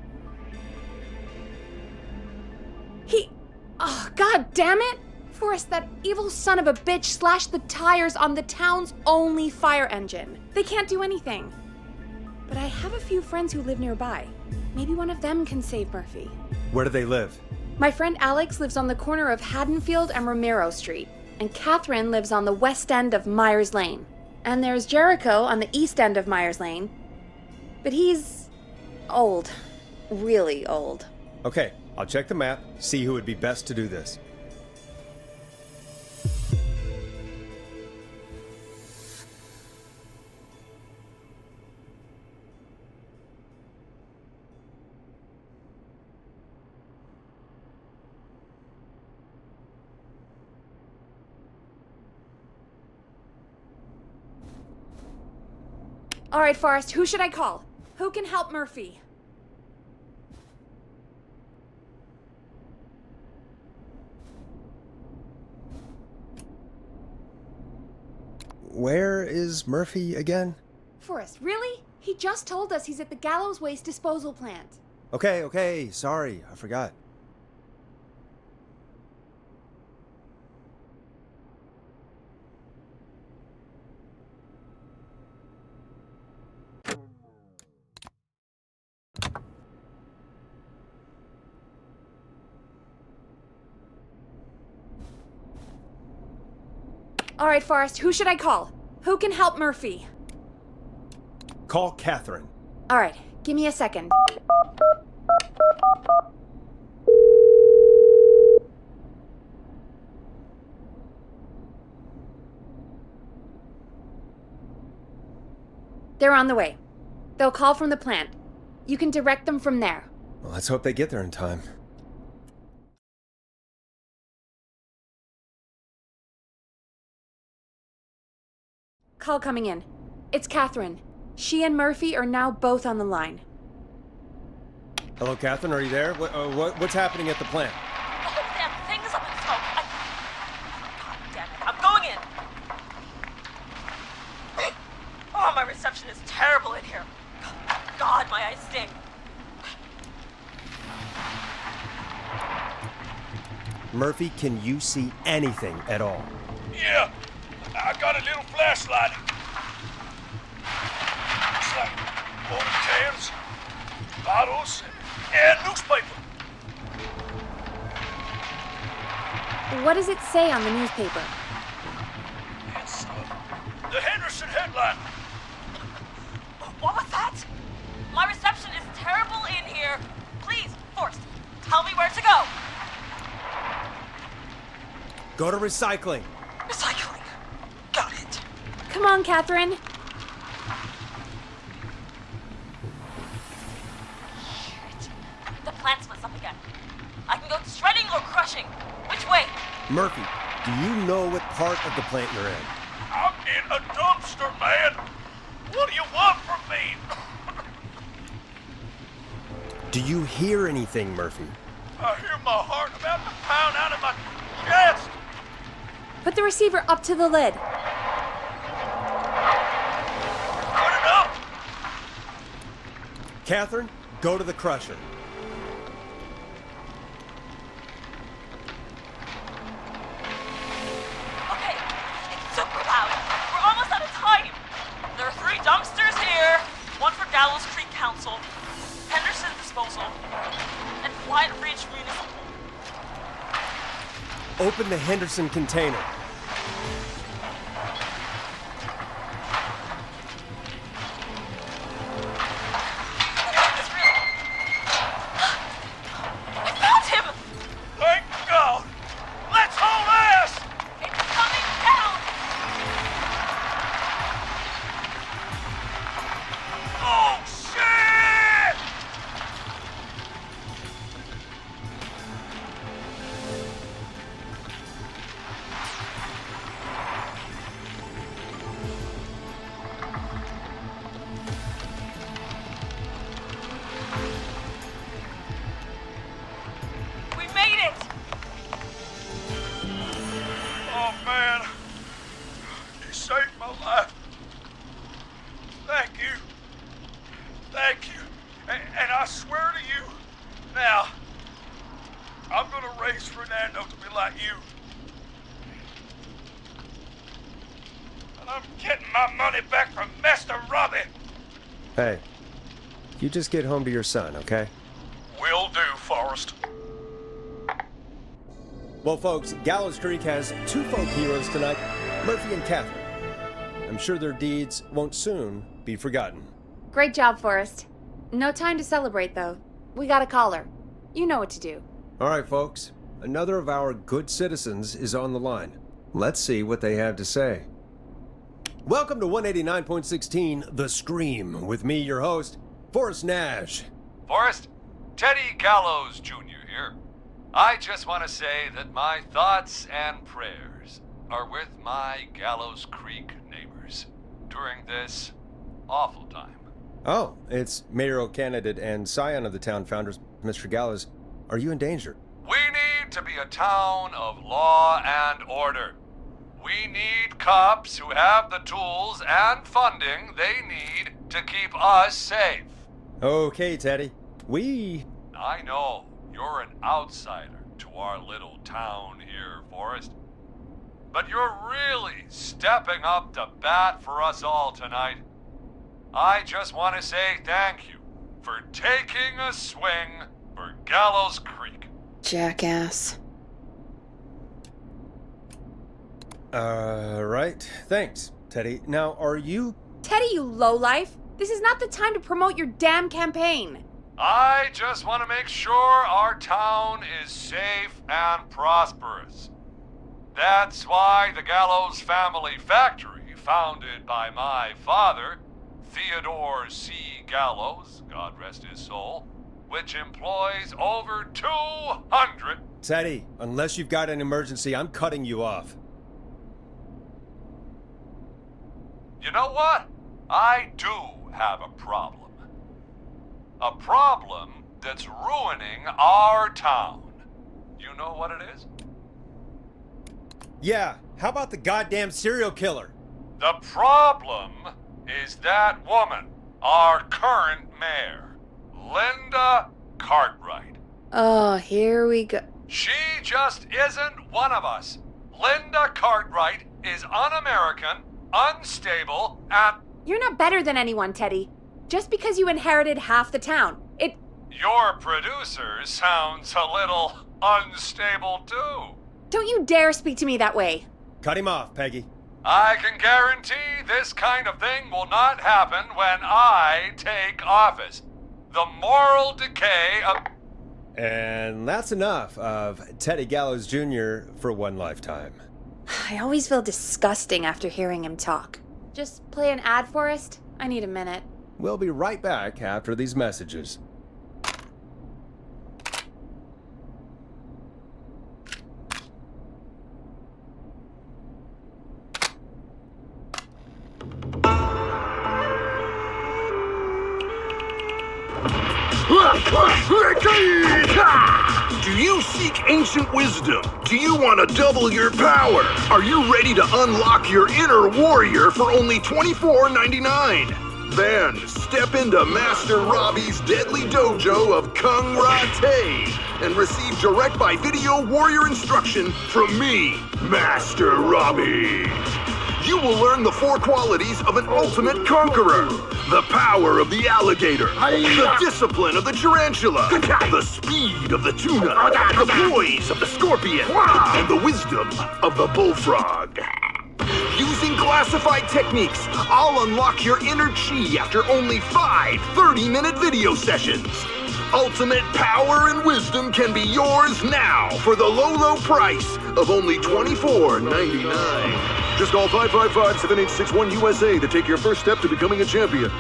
Oh, god damn it! Forrest, that evil son of a bitch slashed the tires on the town's only fire engine. They can't do anything. But I have a few friends who live nearby. Maybe one of them can save Murphy. Where do they live? My friend Alex lives on the corner of Haddonfield and Romero Street, and Catherine lives on the west end of Myers Lane. And there's Jericho on the east end of Myers Lane. But he's old. Really old. Okay, I'll check the map, see who would be best to do this. All right, Forrest, who should I call? Who can help Murphy? Where is Murphy again? Forrest, really? He just told us he's at the Gallows Waste Disposal Plant. Okay, sorry, I forgot. All right, Forrest, who should I call? Who can help Murphy? Call Catherine. All right, give me a second. They're on the way. They'll call from the plant. You can direct them from there. Well, let's hope they get there in time. Call coming in. It's Catherine. She and Murphy are now both on the line. Hello, Catherine, are you there? What's happening at the plant? The whole damn thing is up in smoke. God damn it. I'm going in. Oh, my reception is terrible in here. God, my eyes sting. Murphy, can you see anything at all? Yeah, I got a little flashlight. Looks like old cans, bottles, and newspaper. What does it say on the newspaper? It's the Henderson headline. What was that? My reception is terrible in here. Please, Forrest, tell me where to go. Go to recycling. Recycling. Got it. Come on, Catherine. Shit. The plant splits up again. I can go shredding or crushing. Which way? Murphy, do you know what part of the plant you're in? I'm in a dumpster, man. What do you want from me? Do you hear anything, Murphy? I hear my heart about to pound out of my chest. Put the receiver up to the lid. Put it up. Catherine, go to the crusher. Okay, it's super loud. We're almost out of time. There are 3 dumpsters here. 1 for Gallows Creek Council, Henderson Disposal, and Wyatt Ridge Municipal. Open the Henderson container. alive. Thank you. Thank you. And I swear to you, now, I'm gonna raise Fernando to be like you. And I'm getting my money back from Master Robbie. Hey, you just get home to your son, okay? Will do, Forrest. Well, folks, Gallows Creek has two folk heroes tonight, Murphy and Catherine. I'm sure their deeds won't soon be forgotten. Great job, Forrest. No time to celebrate, though. We got a caller. You know what to do. All right, folks, another of our good citizens is on the line. Let's see what they have to say. Welcome to 189.16 The Scream, with me, your host, Forrest Nash. Forrest, Teddy Gallows Jr. here. I just want to say that my thoughts and prayers are with my Gallows Creek neighbors during this awful time. Oh, it's mayoral candidate and scion of the town founders, Mr. Gallows. Are you in danger? We need to be a town of law and order. We need cops who have the tools and funding they need to keep us safe. Okay, Teddy. I know you're an outsider to our little town here, Forrest. But you're really stepping up to bat for us all tonight. I just want to say thank you for taking a swing for Gallows Creek. Jackass. Right. Thanks, Teddy. Now, are you... Teddy, you lowlife! This is not the time to promote your damn campaign. I just want to make sure our town is safe and prosperous. That's why the Gallows Family Factory, founded by my father, Theodore C. Gallows, God rest his soul, which employs over 200... Teddy, unless you've got an emergency, I'm cutting you off. You know what? I do have a problem. A problem that's ruining our town. You know what it is? Yeah, how about the goddamn serial killer? The problem is that woman, our current mayor, Linda Cartwright. Oh, here we go. She just isn't one of us. Linda Cartwright is un-American, unstable, and... You're not better than anyone, Teddy. Just because you inherited half the town. Your producer sounds a little unstable, too. Don't you dare speak to me that way. Cut him off, Peggy. I can guarantee this kind of thing will not happen when I take office. The moral decay of... And that's enough of Teddy Gallows Jr. for one lifetime. I always feel disgusting after hearing him talk. Just play an ad, Forrest? I need a minute. We'll be right back after these messages. Do you seek ancient wisdom? Do you want to double your power? Are you ready to unlock your inner warrior for only $24.99? Then step into Master Robbie's deadly dojo of Kung Ra-Te and receive direct by video warrior instruction from me, Master Robbie. You will learn the 4 qualities of an ultimate conqueror. The power of the alligator, the discipline of the tarantula, the speed of the tuna, the poise of the scorpion, and the wisdom of the bullfrog. Using classified techniques, I'll unlock your inner chi after only 5 30-minute video sessions. Ultimate power and wisdom can be yours now for the low price of only $24.99. Just call 555-7861 USA to take your first step to becoming a champion.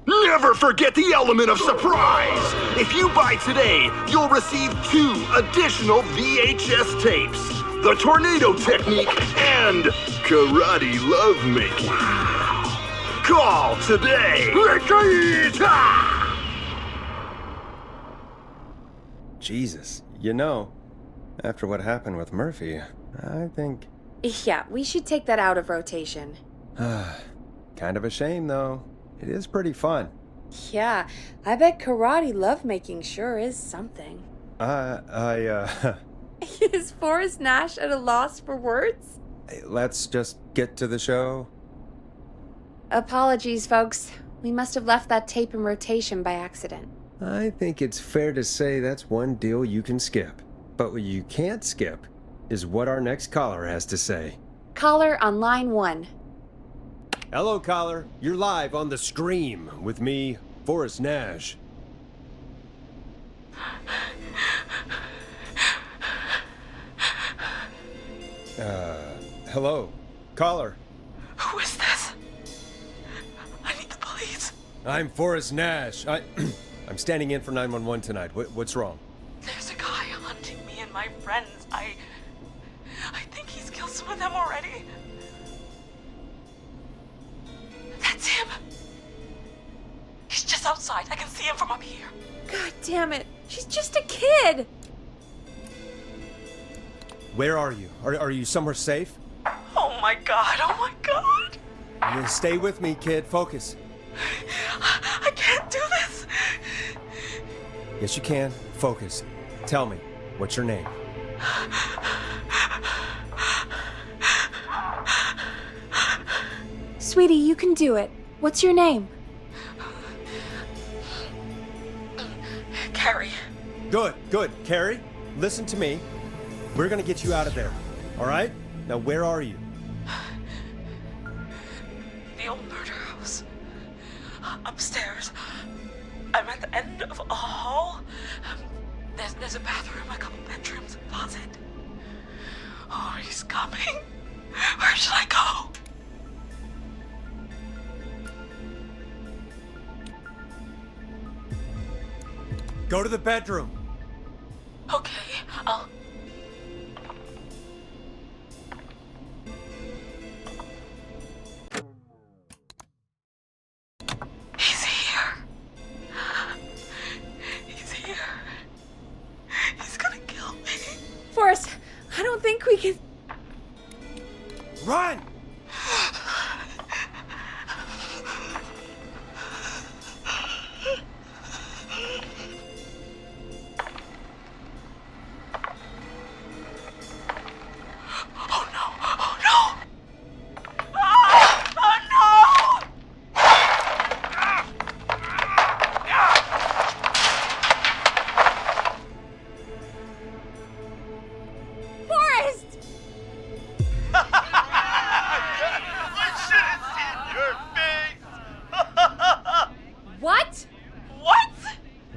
Never forget the element of surprise! If you buy today, you'll receive 2 additional VHS tapes, the Tornado Technique and Karate Lovemaking. Call today! Jesus, you know, After what happened with Murphy, I think... Yeah, we should take that out of rotation. Kind of a shame, though. It is pretty fun. Yeah, I bet karate lovemaking sure is something. Is Forrest Nash at a loss for words? Let's just get to the show. Apologies, folks. We must have left that tape in rotation by accident. I think it's fair to say that's one deal you can skip. But what you can't skip is what our next caller has to say. Caller on line 1. Hello, caller. You're live on The Scream with me, Forrest Nash. Hello, caller. Who is this? I need the police. I'm Forrest Nash. I'm standing in for 911 tonight. What's wrong? There's a guy hunting me and my friends. I think he's killed some of them already. That's him. He's just outside. I can see him from up here. God damn it. She's just a kid. Where are you? Are you somewhere safe? Oh my god. Oh my god. You stay with me, kid. Focus. I can't do this. Yes, you can. Focus. Tell me, what's your name? Sweetie, you can do it. What's your name? Carrie. Good. Carrie, listen to me. We're gonna get you out of there. All right? Now, where are you? The old murder house. Upstairs. I'm at the end of a hall. There's a bathroom, a couple bedrooms, a closet. Oh, he's coming. Where should I go? Go to the bedroom. Okay, I'll... He's here. He's here. He's gonna kill me. Forrest, I don't think we can... Run!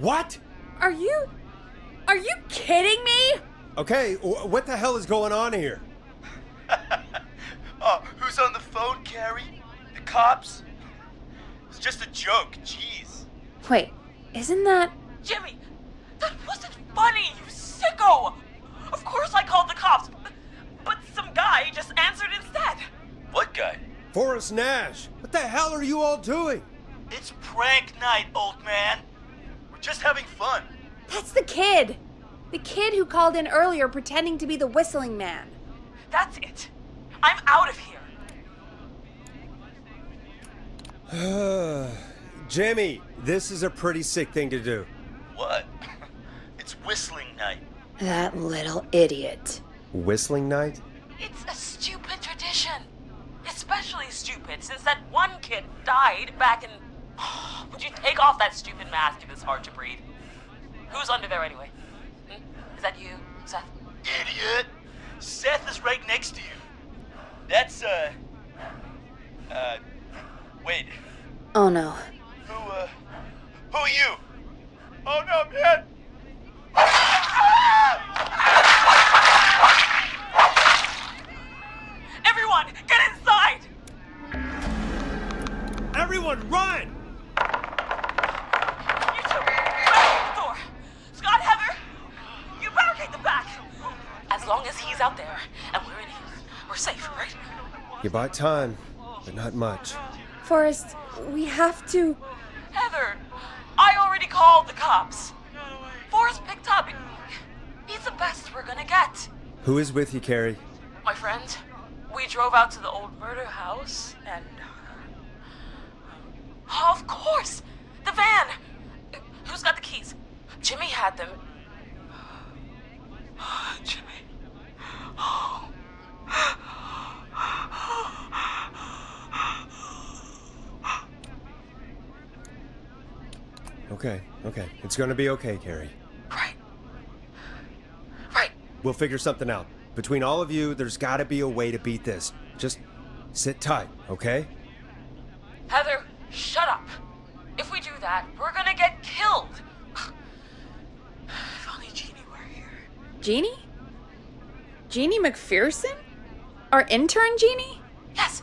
What? Are you kidding me? Okay, what the hell is going on here? Who's on the phone, Carrie? The cops? It's just a joke, jeez. Wait, isn't that... Jimmy, that wasn't funny, you sicko! Of course I called the cops, but some guy just answered instead. What guy? Forrest Nash. What the hell are you all doing? It's prank night, old man. We're just having fun. That's the kid! The kid who called in earlier pretending to be the whistling man. That's it. I'm out of here. Jimmy, this is a pretty sick thing to do. What? It's whistling night. That little idiot. Whistling night? It's a stupid tradition. Especially stupid since that one kid died back in... Would you take off that stupid mask if it's hard to breathe? Who's under there anyway? Is that you, Seth? Idiot! Seth is right next to you. That's, wait. Oh no. Who are you? Oh no, man! Everyone, get inside! Everyone, run! You two, barricade the door. Scott, Heather, you barricade the back. As long as he's out there and we're in here, we're safe, right? You bought time, but not much. Forrest, we have to... Heather, I already called the cops. Forrest picked up. He's the best we're gonna get. Who is with you, Carrie? My friend, we drove out to the old murder house and... Oh, of course! The van! Who's got the keys? Jimmy had them. Jimmy. Okay. It's gonna be okay, Carrie. Right. We'll figure something out. Between all of you, there's gotta be a way to beat this. Just sit tight, okay? Heather, shut up. If we do that, we're gonna get killed. If only Jeannie were here. Jeannie? Jeannie McPherson? Our intern Jeannie? Yes.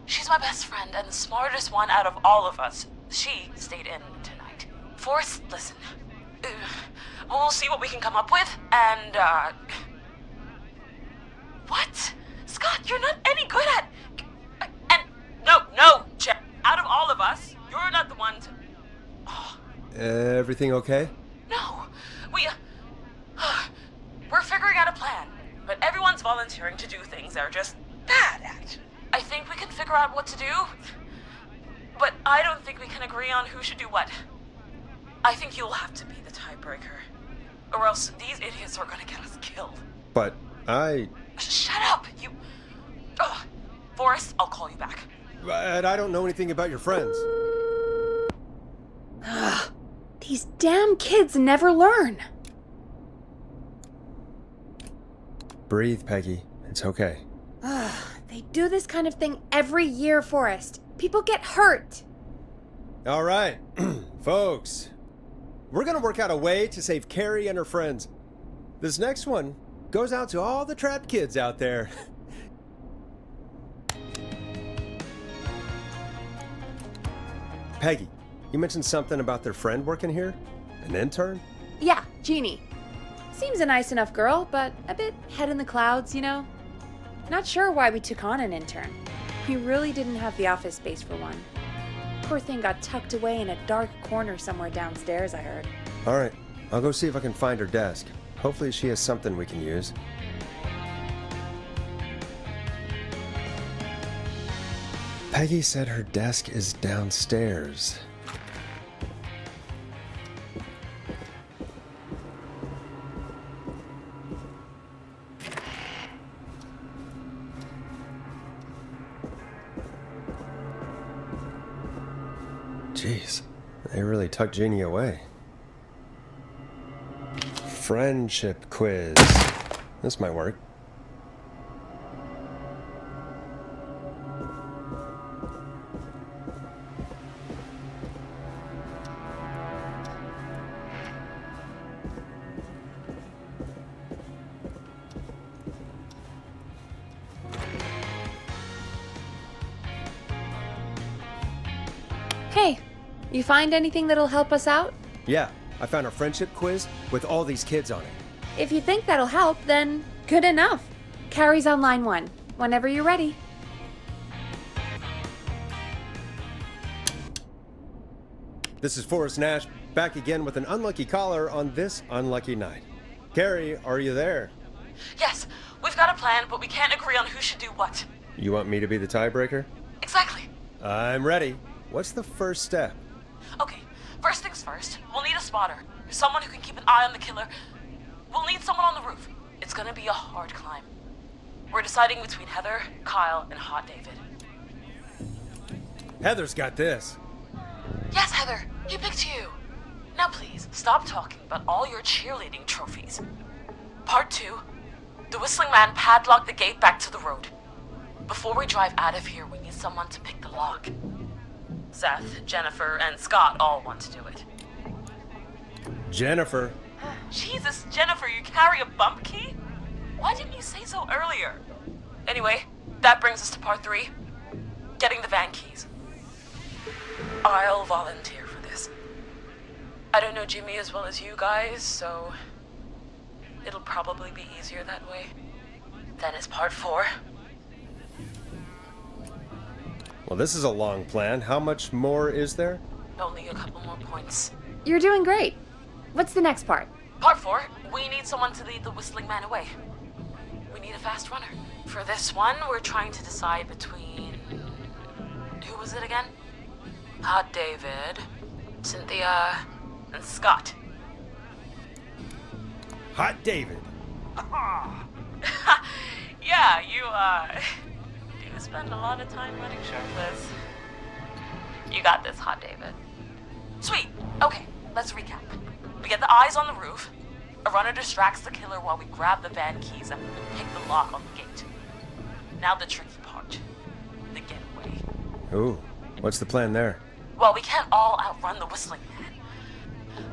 She's my best friend and the smartest one out of all of us. She stayed in tonight. Forrest, listen. We'll see what we can come up with, and, What? Scott, you're not any good at... And... No, Jeff. Out of all of us, you're not the one to... Oh. Everything okay? No. We're figuring out a plan, but everyone's volunteering to do things they're just bad at. I think we can figure out what to do, but I don't think we can agree on who should do what. I think you'll have to be the tiebreaker, or else these idiots are gonna get us killed. But Shut up, you... Ugh. Forrest, I'll call you back. But I don't know anything about your friends. Ugh, these damn kids never learn. Breathe, Peggy. It's okay. Ugh, they do this kind of thing every year, Forrest. People get hurt. All right, folks. We're gonna work out a way to save Carrie and her friends. This next one goes out to all the trapped kids out there. Peggy, you mentioned something about their friend working here? An intern? Yeah, Jeannie. Seems a nice enough girl, but a bit head in the clouds, you know? Not sure why we took on an intern. We really didn't have the office space for one. Poor thing got tucked away in a dark corner somewhere downstairs, I heard. All right, I'll go see if I can find her desk. Hopefully she has something we can use. Peggy said her desk is downstairs. Jeez, they really tucked Jeannie away. Friendship quiz. This might work. Hey, you find anything that'll help us out? Yeah, I found a friendship quiz with all these kids on it. If you think that'll help, then good enough. Carrie's on line 1, whenever you're ready. This is Forrest Nash, back again with an unlucky caller on this unlucky night. Carrie, are you there? Yes, we've got a plan, but we can't agree on who should do what. You want me to be the tiebreaker? Exactly. I'm ready. What's the first step? Okay, first things first, we'll need a spotter. Someone who can keep an eye on the killer. We'll need someone on the roof. It's gonna be a hard climb. We're deciding between Heather, Kyle, and Hot David. Heather's got this. Yes, Heather, he picked you. Now please, stop talking about all your cheerleading trophies. Part 2, the Whistling Man padlocked the gate back to the road. Before we drive out of here, we need someone to pick the lock. Seth, Jennifer, and Scott all want to do it. Jennifer. Jesus, Jennifer, you carry a bump key? Why didn't you say so earlier? Anyway, that brings us to part 3, getting the van keys. I'll volunteer for this. I don't know Jimmy as well as you guys, so it'll probably be easier that way. Then is part 4. Well, this is a long plan. How much more is there? Only a couple more points. You're doing great. What's the next part? Part 4, we need someone to lead the whistling man away. We need a fast runner. For this one, we're trying to decide between... Who was it again? Hot David, Cynthia, and Scott. Hot David. Yeah, you, do spend a lot of time running shirtless. You got this, Hot David. Sweet. Okay, let's recap. We get the eyes on the roof. A runner distracts the killer while we grab the van keys and pick the lock on the gate. Now the tricky part. The getaway. Ooh, what's the plan there? Well, we can't all outrun the whistling man.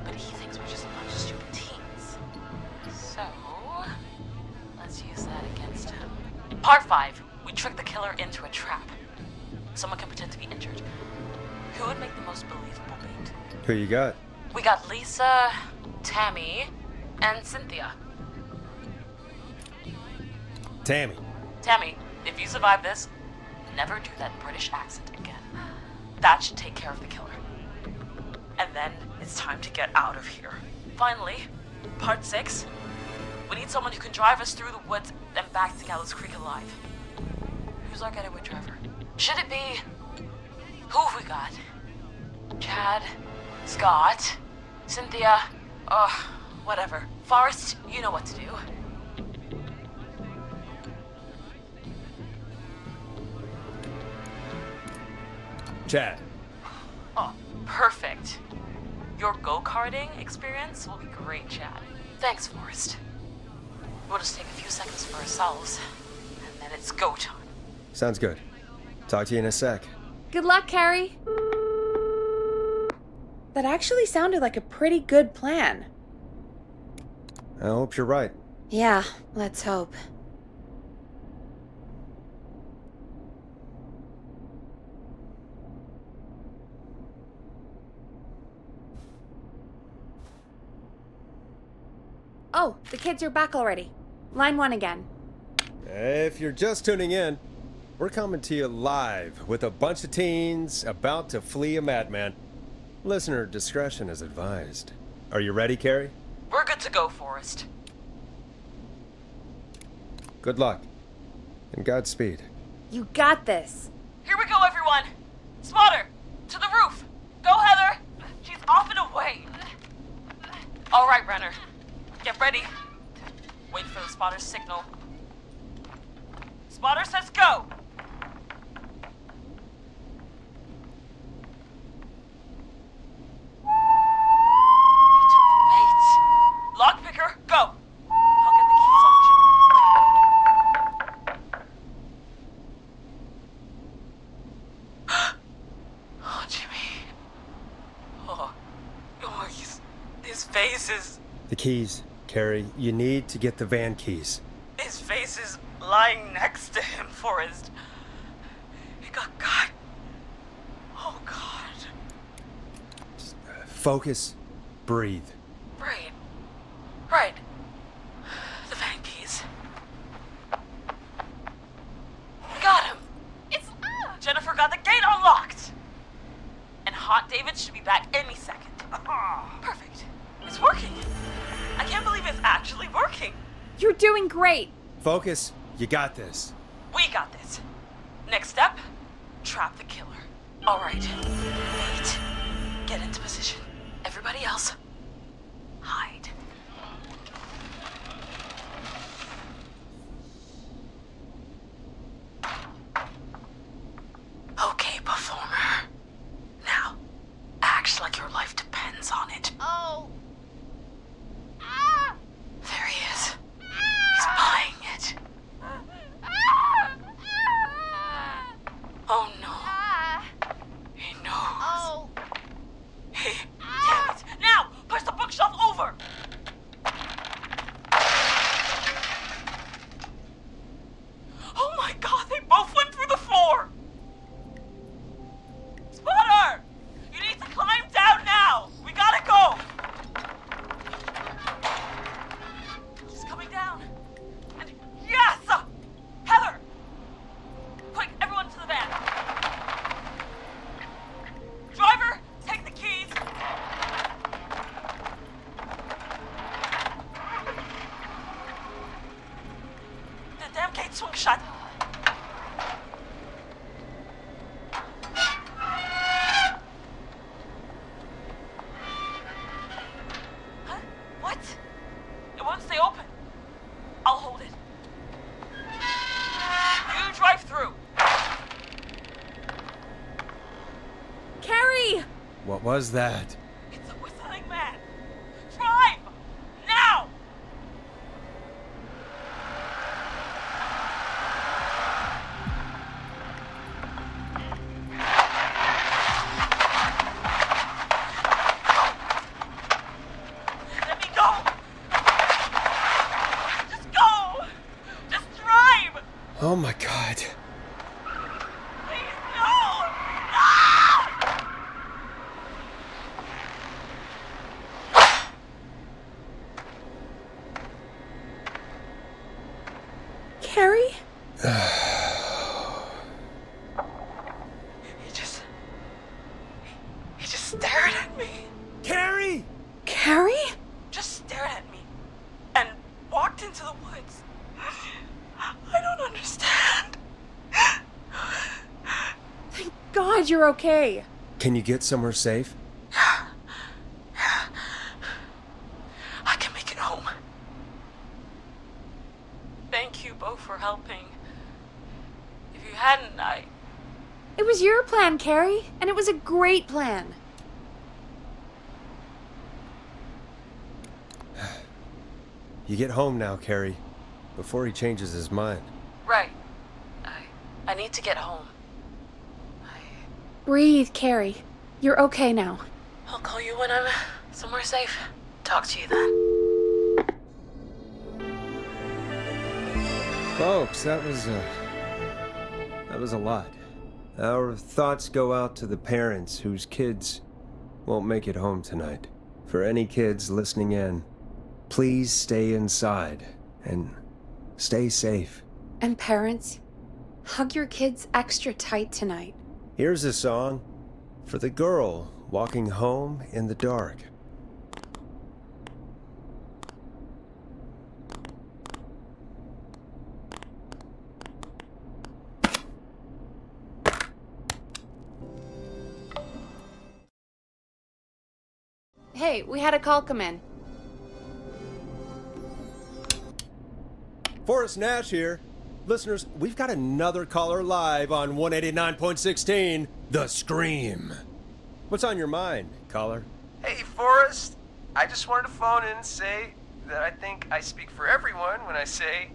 But he thinks we're just a bunch of stupid teens. So, let's use that against him. Part 5. We trick the killer into a trap. Someone can pretend to be injured. Who would make the most believable bait? Who you got? We got Lisa, Tammy, and Cynthia. Tammy. Tammy, if you survive this, never do that British accent again. That should take care of the killer. And then it's time to get out of here. Finally, part 6. We need someone who can drive us through the woods and back to Gallows Creek alive. Who's our getaway driver? Should it be... Who have we got? Chad, Scott, Cynthia, whatever. Forrest, you know what to do. Chad. Oh, perfect. Your go-karting experience will be great, Chad. Thanks, Forrest. We'll just take a few seconds for ourselves, and then it's go time. Sounds good. Talk to you in a sec. Good luck, Carrie. That actually sounded like a pretty good plan. I hope you're right. Yeah, let's hope. Oh, the kids are back already. Line 1 again. If you're just tuning in, we're coming to you live with a bunch of teens about to flee a madman. Listener discretion is advised. Are you ready, Carrie? We're good to go, Forrest. Good luck. And Godspeed. You got this. Here we go, everyone. Spotter, to the roof. Go, Heather. She's off and away. All right, Renner. Get ready. Wait for the spotter's signal. Spotter says go. Lockpicker, go! I'll get the keys off Jimmy. Oh, Jimmy. Oh, his face is... The keys, Carrie. You need to get the van keys. His face is lying next to him, Forrest. He got caught. Oh, God. Just, focus. Breathe. Right. The van keys. Got him. It's... Jennifer got the gate unlocked. And Hot David should be back any second. Perfect. It's working. I can't believe it's actually working. You're doing great. Focus. You got this. We got this. Next step, trap the killer. All right. Wait. Get into position. Everybody else, hide. Okay, performer. Now, act like your life depends on it. Oh. There he is. He's buying it. Oh no. He knows. Oh. Hey, damn it. Now, push the bookshelf over. damn gate swung shut. Huh? What? It won't stay open. I'll hold it. You drive through. Carrie! What was that? It's a whistling man. Drive! Now! Let me go! Just go! Just drive! Oh my god. Please, no! No! Carrie? He just stared at me. Carrie! Carrie? Just stared at me and walked into the woods. I don't understand. Thank God you're okay. Can you get somewhere safe? I can make it home. Thank you both for helping. If you hadn't, It was your plan, Carrie, and it was a great plan. You get home now, Carrie, before he changes his mind. Right. I need to get home. Breathe, Carrie. You're okay now. I'll call you when I'm somewhere safe. Talk to you then. Folks, that was a lot. Our thoughts go out to the parents whose kids won't make it home tonight. For any kids listening in, please stay inside and stay safe. And parents, hug your kids extra tight tonight. Here's a song for the girl walking home in the dark. Hey, we had a call come in. Forrest Nash here. Listeners, we've got another caller live on 189.16, The Scream. What's on your mind, caller? Hey, Forrest. I just wanted to phone in and say that I think I speak for everyone when I say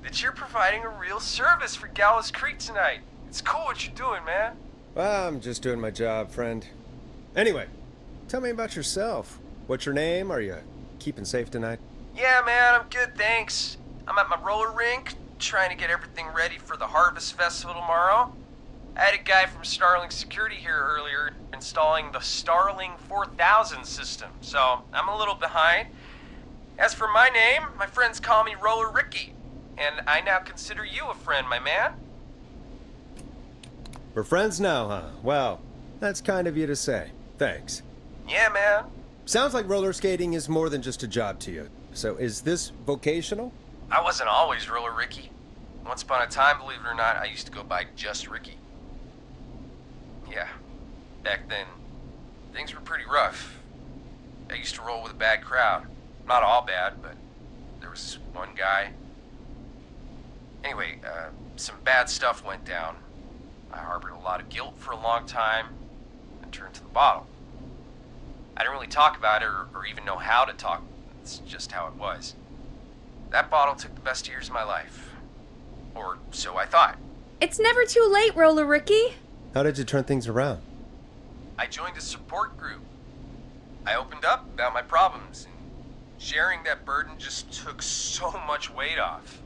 that you're providing a real service for Gallows Creek tonight. It's cool what you're doing, man. Well, I'm just doing my job, friend. Anyway, tell me about yourself. What's your name? Are you keeping safe tonight? Yeah, man, I'm good, thanks. I'm at my roller rink, trying to get everything ready for the Harvest Festival tomorrow. I had a guy from Starling Security here earlier installing the Starling 4000 system, so I'm a little behind. As for my name, my friends call me Roller Ricky, and I now consider you a friend, my man. We're friends now, huh? Well, that's kind of you to say. Thanks. Yeah, man. Sounds like roller skating is more than just a job to you. So is this vocational? I wasn't always Roller Ricky. Once upon a time, believe it or not, I used to go by just Ricky. Yeah, back then, things were pretty rough. I used to roll with a bad crowd. Not all bad, but there was this one guy. Anyway, some bad stuff went down. I harbored a lot of guilt for a long time and turned to the bottle. I didn't really talk about it or even know how to talk. It's just how it was. That bottle took the best years of my life. Or so I thought. It's never too late, Roller Ricky. How did you turn things around? I joined a support group. I opened up about my problems, and sharing that burden just took so much weight off.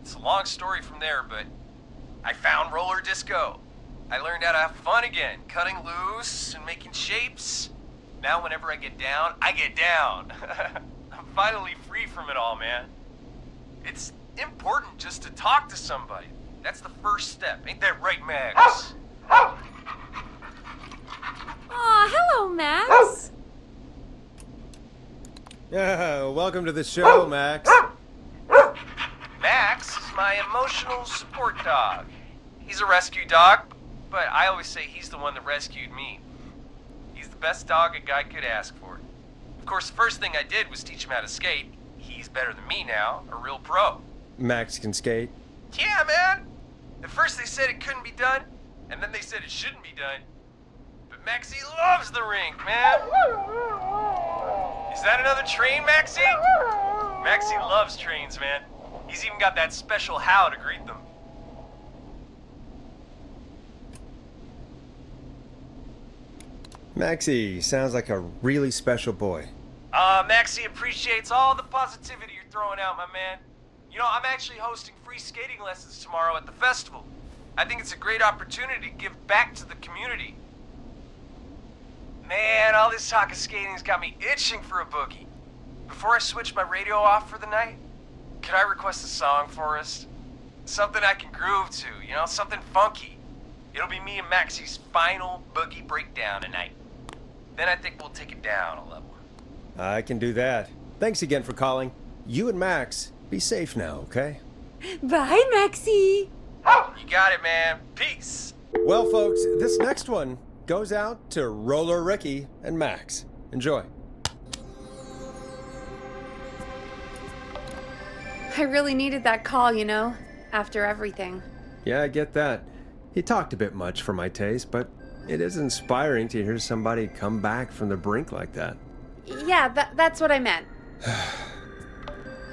It's a long story from there, but I found roller disco. I learned how to have fun again, cutting loose and making shapes. Now whenever I get down, I get down. I'm finally free from it all, man. It's important just to talk to somebody. That's the first step. Ain't that right, Max? Aw, hello, Max. Yeah, welcome to the show, Max. Max? my emotional support dog. He's a rescue dog, but I always say he's the one that rescued me. He's the best dog a guy could ask for. Of course, the first thing I did was teach him how to skate. He's better than me now, a real pro. Max can skate. Yeah, man! At first they said it couldn't be done, and then they said it shouldn't be done. But Maxie loves the rink, man! Is that another train, Maxie? Maxie loves trains, man. He's even got that special how to greet them. Maxie sounds like a really special boy. Maxie appreciates all the positivity you're throwing out, my man. You know, I'm actually hosting free skating lessons tomorrow at the festival. I think it's a great opportunity to give back to the community. Man, all this talk of skating's got me itching for a boogie. Before I switch my radio off for the night, could I request a song for us? Something I can groove to, you know, something funky. It'll be me and Maxie's final boogie breakdown tonight. Then I think we'll take it down a level. I can do that. Thanks again for calling. You and Max, be safe now, okay? Bye, Maxie. You got it, man. Peace. Well, folks, this next one goes out to Roller Ricky and Max. Enjoy. I really needed that call, you know, after everything. Yeah, I get that. He talked a bit much for my taste, but it is inspiring to hear somebody come back from the brink like that. Yeah, that's what I meant.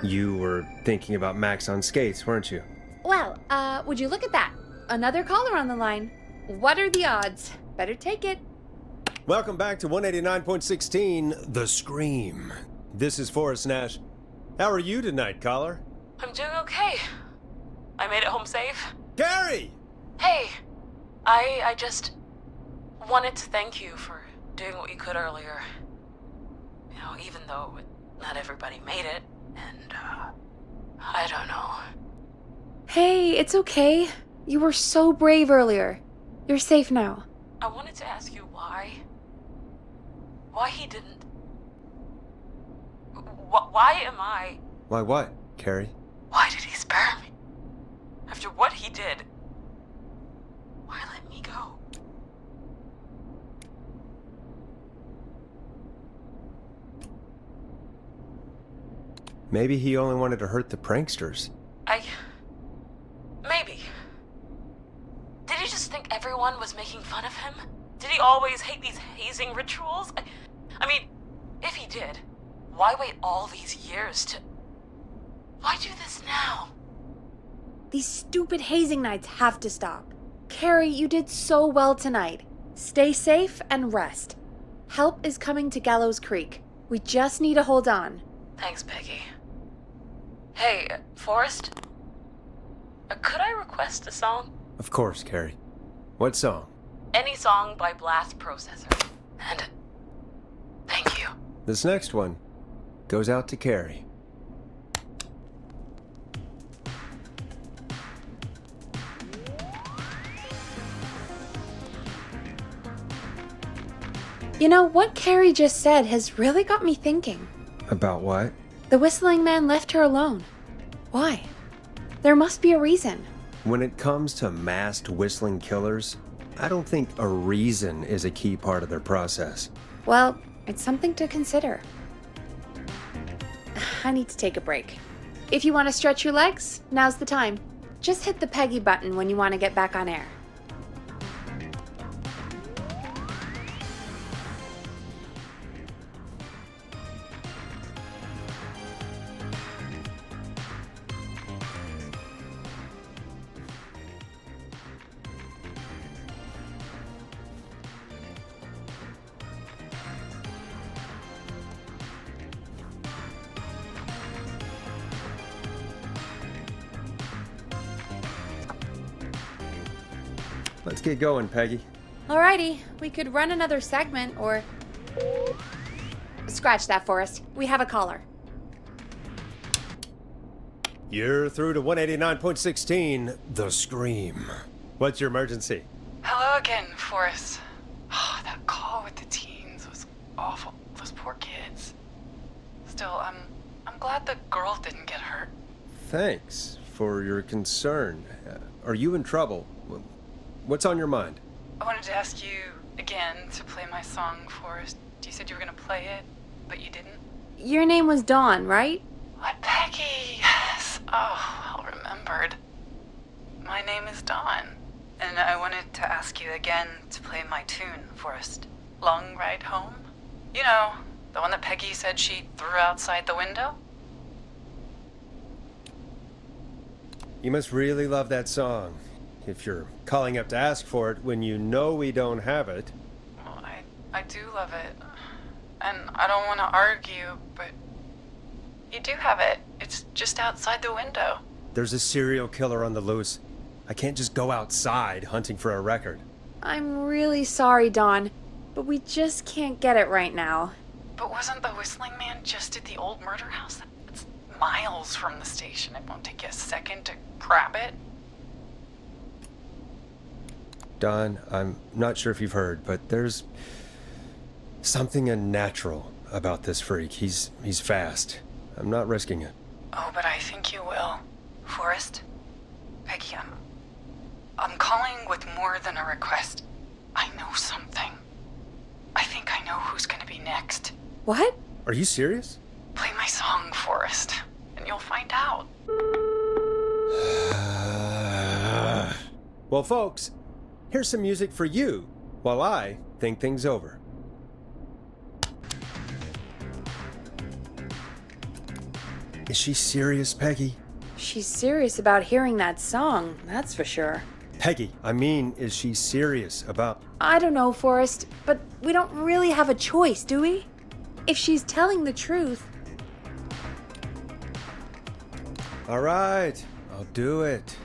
You were thinking about Max on skates, weren't you? Well, would you look at that? Another caller on the line. What are the odds? Better take it. Welcome back to 189.16, The Scream. This is Forrest Nash. How are you tonight, caller? I'm doing okay. I made it home safe. Gary! Hey, I just wanted to thank you for doing what you could earlier. You know, even though not everybody made it, and, I don't know. Hey, it's okay. You were so brave earlier. You're safe now. I wanted to ask you why. Why he didn't. Why am I. Why what, Carrie? Why did he spare me? After what he did, why let me go? Maybe he only wanted to hurt the pranksters. Maybe. Did he just think everyone was making fun of him? Did he always hate these hazing rituals? I mean, if he did, why wait all these years to... Why do this now? These stupid hazing nights have to stop. Carrie, you did so well tonight. Stay safe and rest. Help is coming to Gallows Creek. We just need to hold on. Thanks, Peggy. Hey, Forrest? Could I request a song? Of course, Carrie. What song? Any song by Blast Processor. And thank you. This next one goes out to Carrie. You know, what Carrie just said has really got me thinking. About what? The whistling man left her alone. Why? There must be a reason. When it comes to masked whistling killers, I don't think a reason is a key part of their process. Well, it's something to consider. I need to take a break. If you want to stretch your legs, now's the time. Just hit the Peggy button when you want to get back on air. Let's get going, Peggy. Alrighty, we could run another segment or... Scratch that, Forrest. We have a caller. You're through to 189.16, The Scream. What's your emergency? Hello again, Forrest. Oh, that call with the teens was awful. Those poor kids. Still, I'm glad the girl didn't get hurt. Thanks for your concern. Are you in trouble? What's on your mind? I wanted to ask you again to play my song, Forrest. You said you were gonna play it, but you didn't? Your name was Dawn, right? What, Peggy? Yes. Oh, well remembered. My name is Dawn, and I wanted to ask you again to play my tune, Forrest. Long Ride Home? You know, the one that Peggy said she threw outside the window? You must really love that song, if you're calling up to ask for it when you know we don't have it. Well, I do love it. And I don't want to argue, but you do have it. It's just outside the window. There's a serial killer on the loose. I can't just go outside hunting for a record. I'm really sorry, Dawn, but we just can't get it right now. But wasn't the Whistling Man just at the old murder house? It's miles from the station. It won't take you a second to grab it. Dawn, I'm not sure if you've heard, but there's something unnatural about this freak. He's fast. I'm not risking it. Oh, but I think you will. Forrest? Peggy, I'm calling with more than a request. I know something. I think I know who's gonna be next. What? Are you serious? Play my song, Forrest, and you'll find out. Well, folks, here's some music for you while I think things over. Is she serious, Peggy? She's serious about hearing that song, that's for sure. Peggy, I mean, is she serious about... I don't know, Forrest, but we don't really have a choice, do we? If she's telling the truth... All right, I'll do it.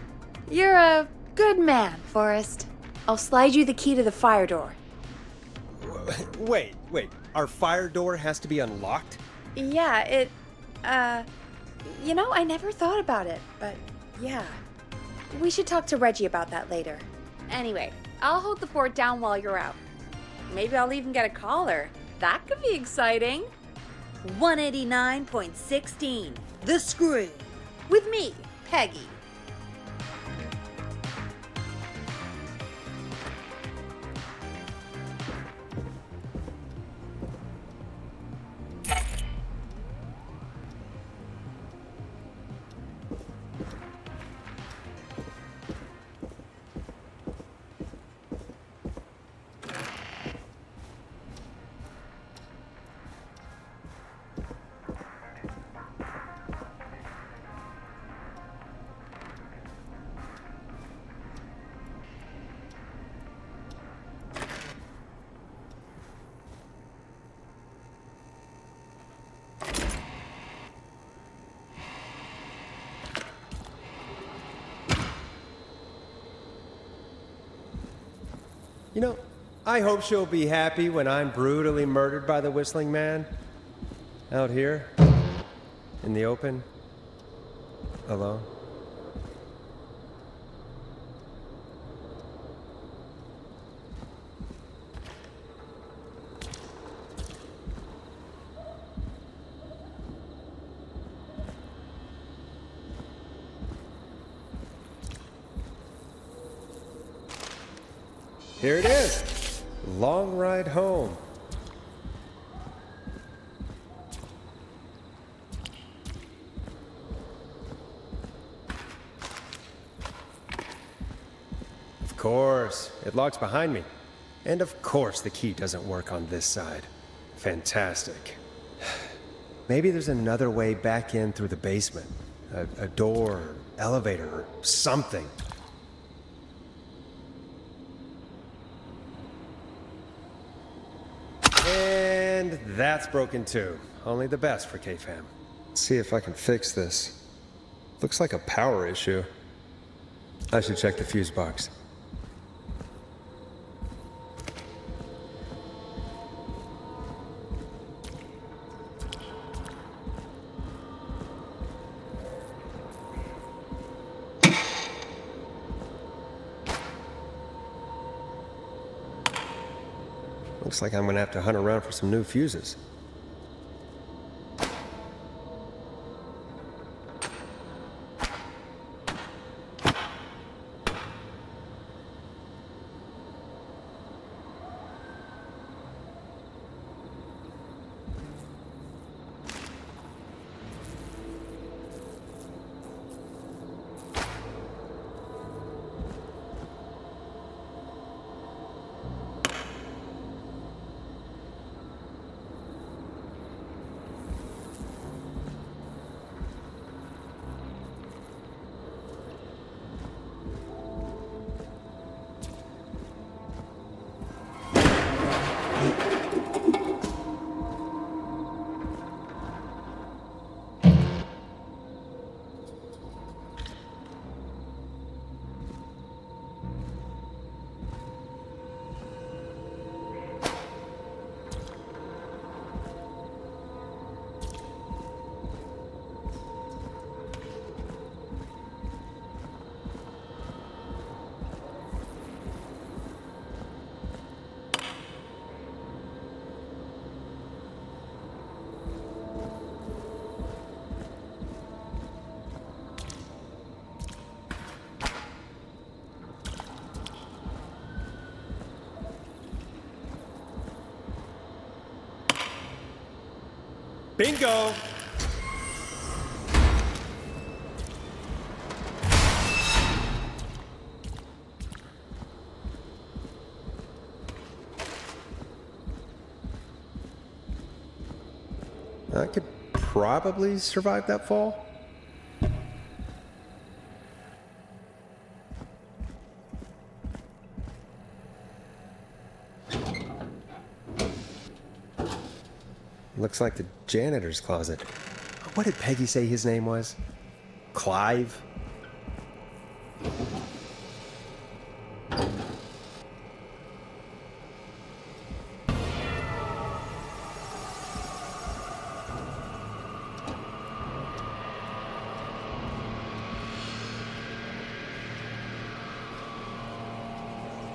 You're a good man, Forrest. I'll slide you the key to the fire door. Wait. Our fire door has to be unlocked? Yeah, you know, I never thought about it, but yeah. We should talk to Reggie about that later. Anyway, I'll hold the fort down while you're out. Maybe I'll even get a caller. That could be exciting. 189.16, The Scream. With me, Peggy. You know, I hope she'll be happy when I'm brutally murdered by the Whistling Man. Out here, in the open, alone. Here it is. Long Ride Home. Of course, it locks behind me. And of course the key doesn't work on this side. Fantastic. Maybe there's another way back in through the basement. A door, elevator, or something. And that's broken too. Only the best for K-Fam. Let's see if I can fix this. Looks like a power issue. I should check the fuse box. Looks like I'm gonna have to hunt around for some new fuses. Bingo! I could probably survive that fall. Looks like the janitor's closet. What did Peggy say his name was? Clive?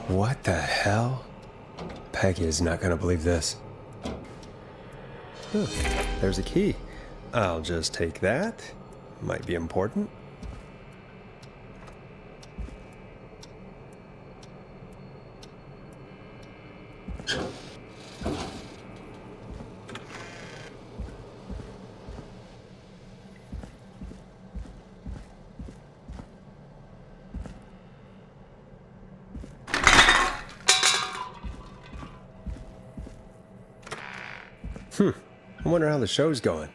What the hell? Peggy is not gonna believe this. Huh, there's a key. I'll just take that. Might be important. I wonder how the show's going.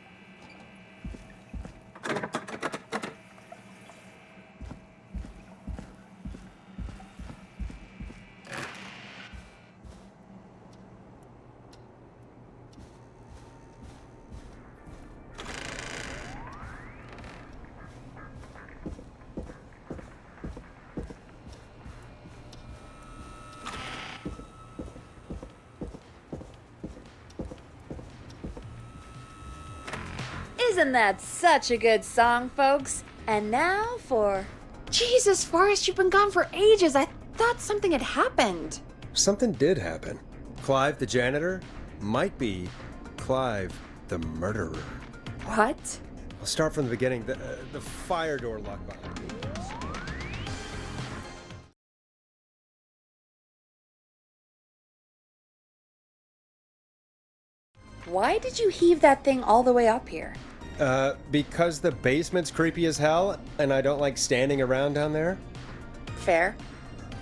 Isn't that such a good song, folks? And now for... Jesus, Forrest, you've been gone for ages. I thought something had happened. Something did happen. Clive, the janitor, might be Clive, the murderer. What? I'll start from the beginning. The fire door locked behind me. Why did you heave that thing all the way up here? Because the basement's creepy as hell, and I don't like standing around down there. Fair.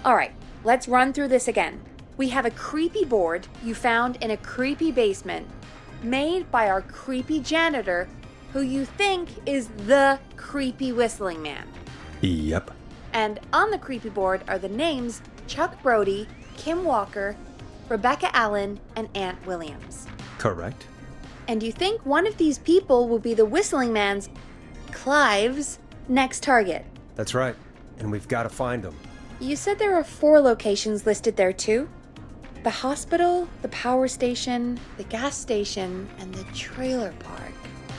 Alright, let's run through this again. We have a creepy board you found in a creepy basement, made by our creepy janitor, who you think is the creepy whistling man. Yep. And on the creepy board are the names Chuck Brody, Kim Walker, Rebecca Allen, and Aunt Williams. Correct. And you think one of these people will be the whistling man's, Clive's, next target. That's right. And we've got to find them. You said there are 4 locations listed there too? The hospital, the power station, the gas station, and the trailer park.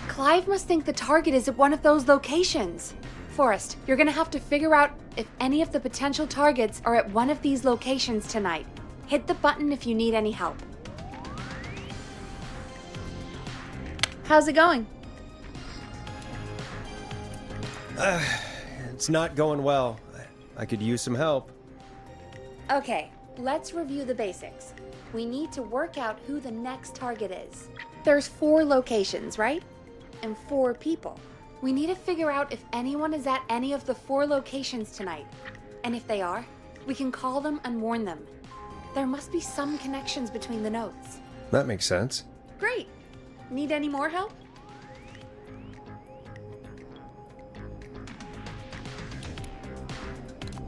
Clive must think the target is at one of those locations. Forrest, you're gonna have to figure out if any of the potential targets are at one of these locations tonight. Hit the button if you need any help. How's it going? It's not going well. I could use some help. Okay, let's review the basics. We need to work out who the next target is. There's 4 locations, right? And 4 people. We need to figure out if anyone is at any of the 4 locations tonight. And if they are, we can call them and warn them. There must be some connections between the notes. That makes sense. Great. Need any more help?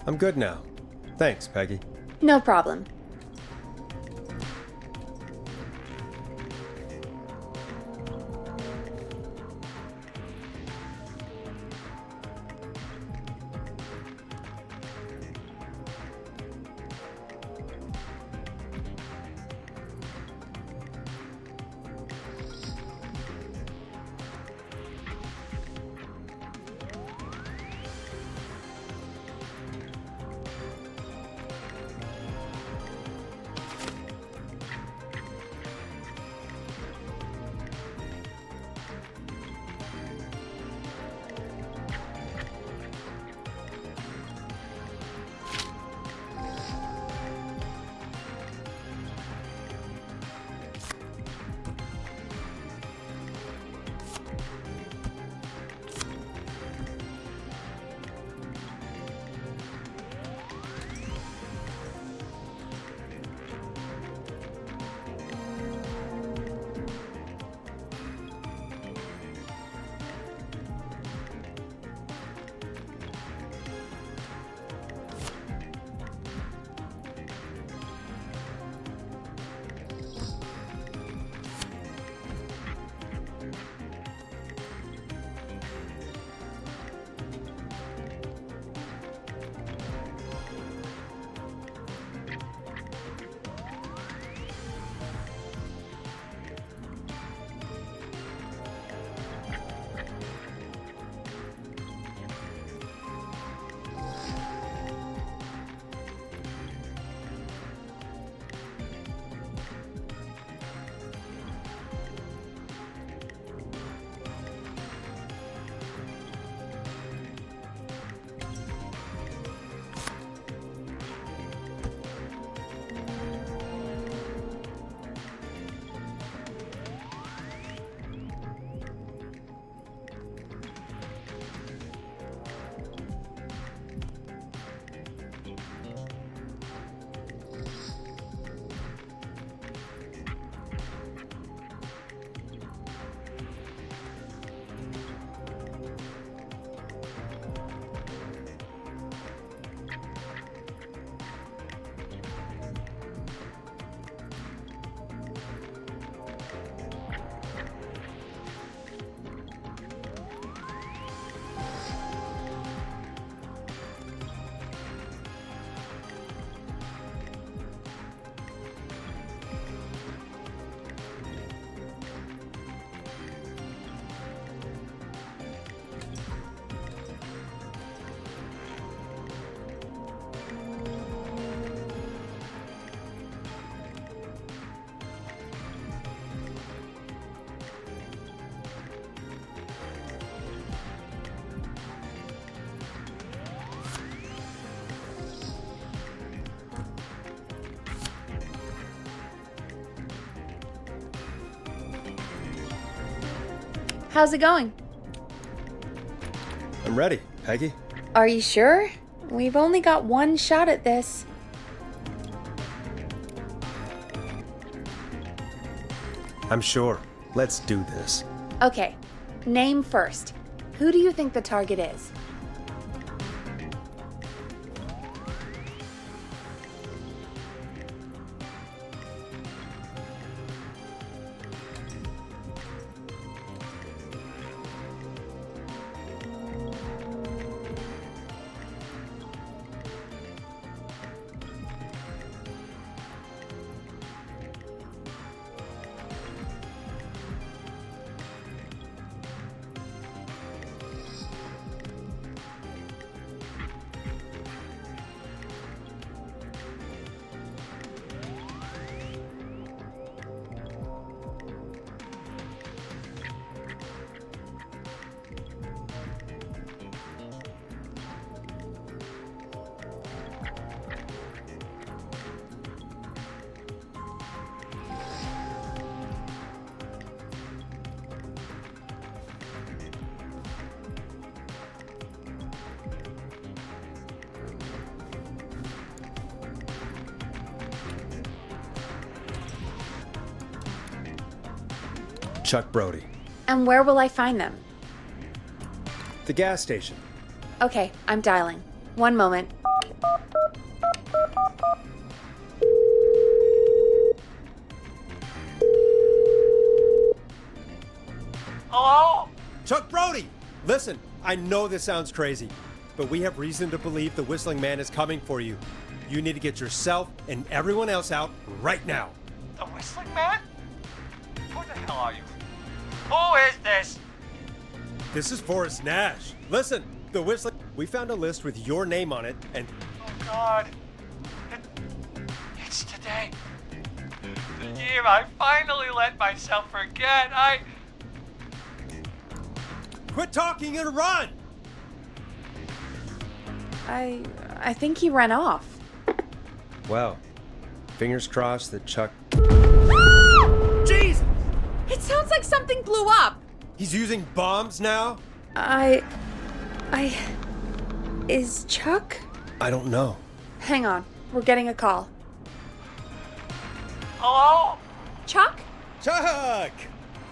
I'm good now. Thanks, Peggy. No problem. How's it going? I'm ready, Peggy. Are you sure? We've only got one shot at this. I'm sure. Let's do this. Okay, name first. Who do you think the target is? Chuck Brody. And where will I find them? The gas station. Okay, I'm dialing. One moment. Hello? Chuck Brody! Listen, I know this sounds crazy, but we have reason to believe the Whistling Man is coming for you. You need to get yourself and everyone else out right now. The Whistling Man? Who the hell are you? Who is this? This is Forrest Nash. Listen, the Whistling... We found a list with your name on it, and... Oh, God. It's today. The year I finally let myself forget. Quit talking and run! I think he ran off. Well, fingers crossed that Chuck... Jesus! It sounds like something blew up! He's using bombs now? Is Chuck? I don't know. Hang on, we're getting a call. Hello? Chuck? Chuck!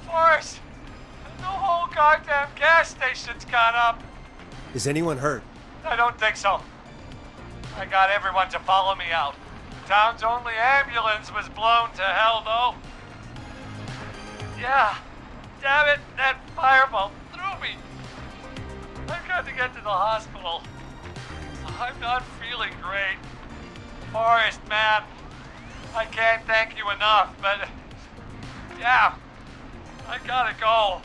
Forrest! The whole goddamn gas station's gone up. Is anyone hurt? I don't think so. I got everyone to follow me out. Town's only ambulance was blown to hell, though. Yeah. Damn it, that fireball threw me. I've got to get to the hospital. I'm not feeling great. Forrest, man, I can't thank you enough, but... yeah, I gotta go.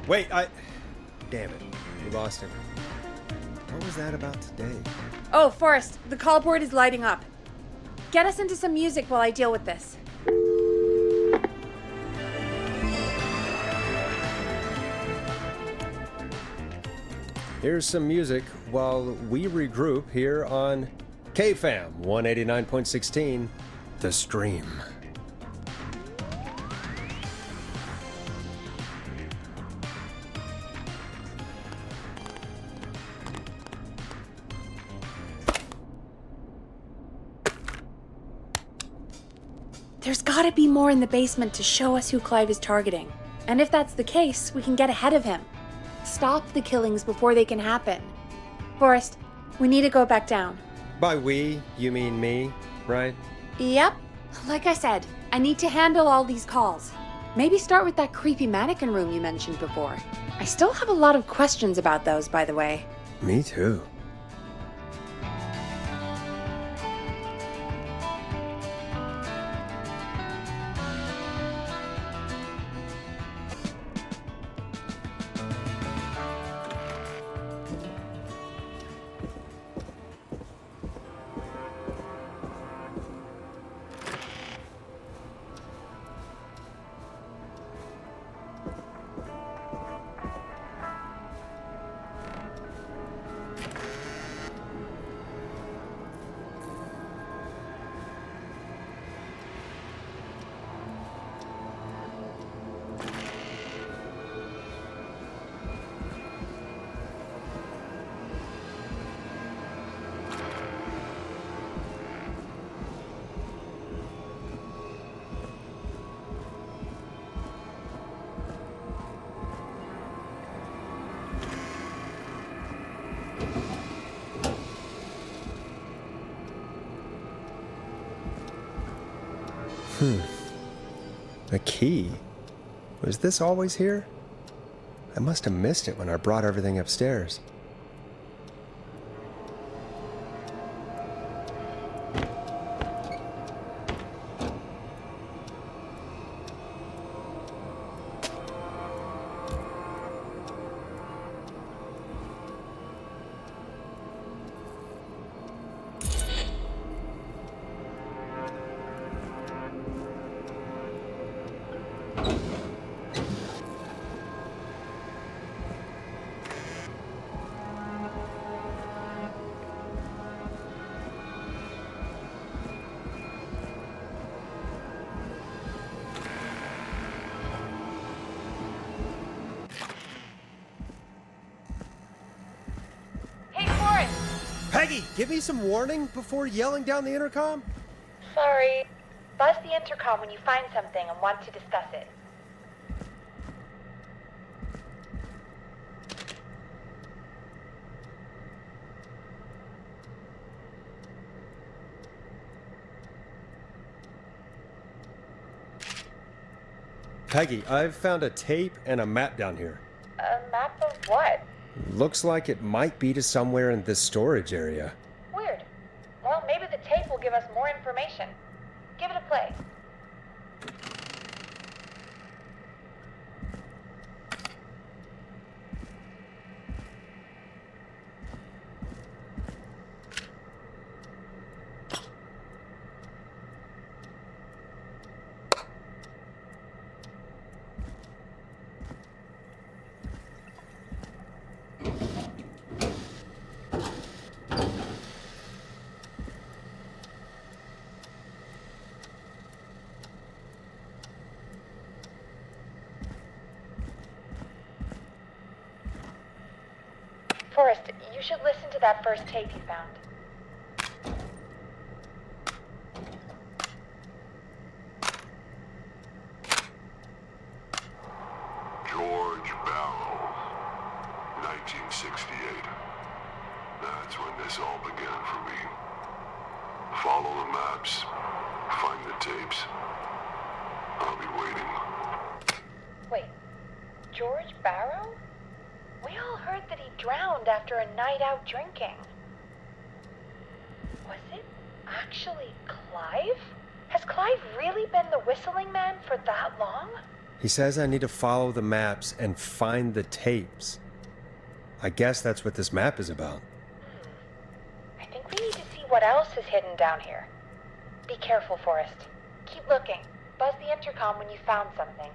Wait, Damn it. We lost him. What was that about today? Oh, Forrest, the call board is lighting up. Get us into some music while I deal with this. Here's some music while we regroup here on KFAM 189.16, The Stream. There's gotta be more in the basement to show us who Clive is targeting. And if that's the case, we can get ahead of him. Stop the killings before they can happen. Forrest, we need to go back down. By we, you mean me, right? Yep. Like I said, I need to handle all these calls. Maybe start with that creepy mannequin room you mentioned before. I still have a lot of questions about those, by the way. Me too. A key? Was this always here? I must have missed it when I brought everything upstairs. Peggy, give me some warning before yelling down the intercom. Sorry. Buzz the intercom when you find something and want to discuss it. Peggy, I've found a tape and a map down here. A map of what? Looks like it might be to somewhere in this storage area. Weird. Well, maybe the tape will give us more information. Give it a play. Forrest, you should listen to that first tape you found. George Barrow, 1968. That's when this all began for me. Follow the maps, find the tapes. I'll be waiting. Wait, George Barrow? We all heard that he drowned after a night out drinking. Was it actually Clive? Has Clive really been the whistling man for that long? He says I need to follow the maps and find the tapes. I guess that's what this map is about. I think we need to see what else is hidden down here. Be careful, Forrest. Keep looking. Buzz the intercom when you found something.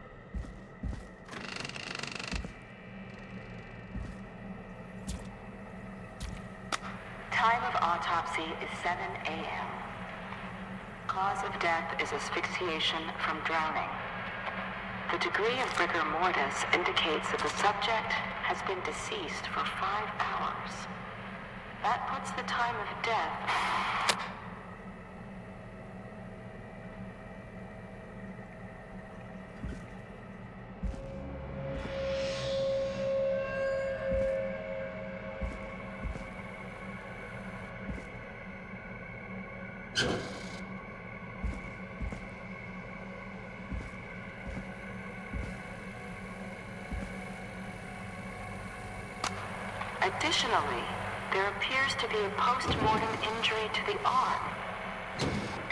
Time of autopsy is 7 a.m. Cause of death is asphyxiation from drowning. The degree of rigor mortis indicates that the subject has been deceased for 5 hours. That puts the time of death... Additionally, there appears to be a post-mortem injury to the arm.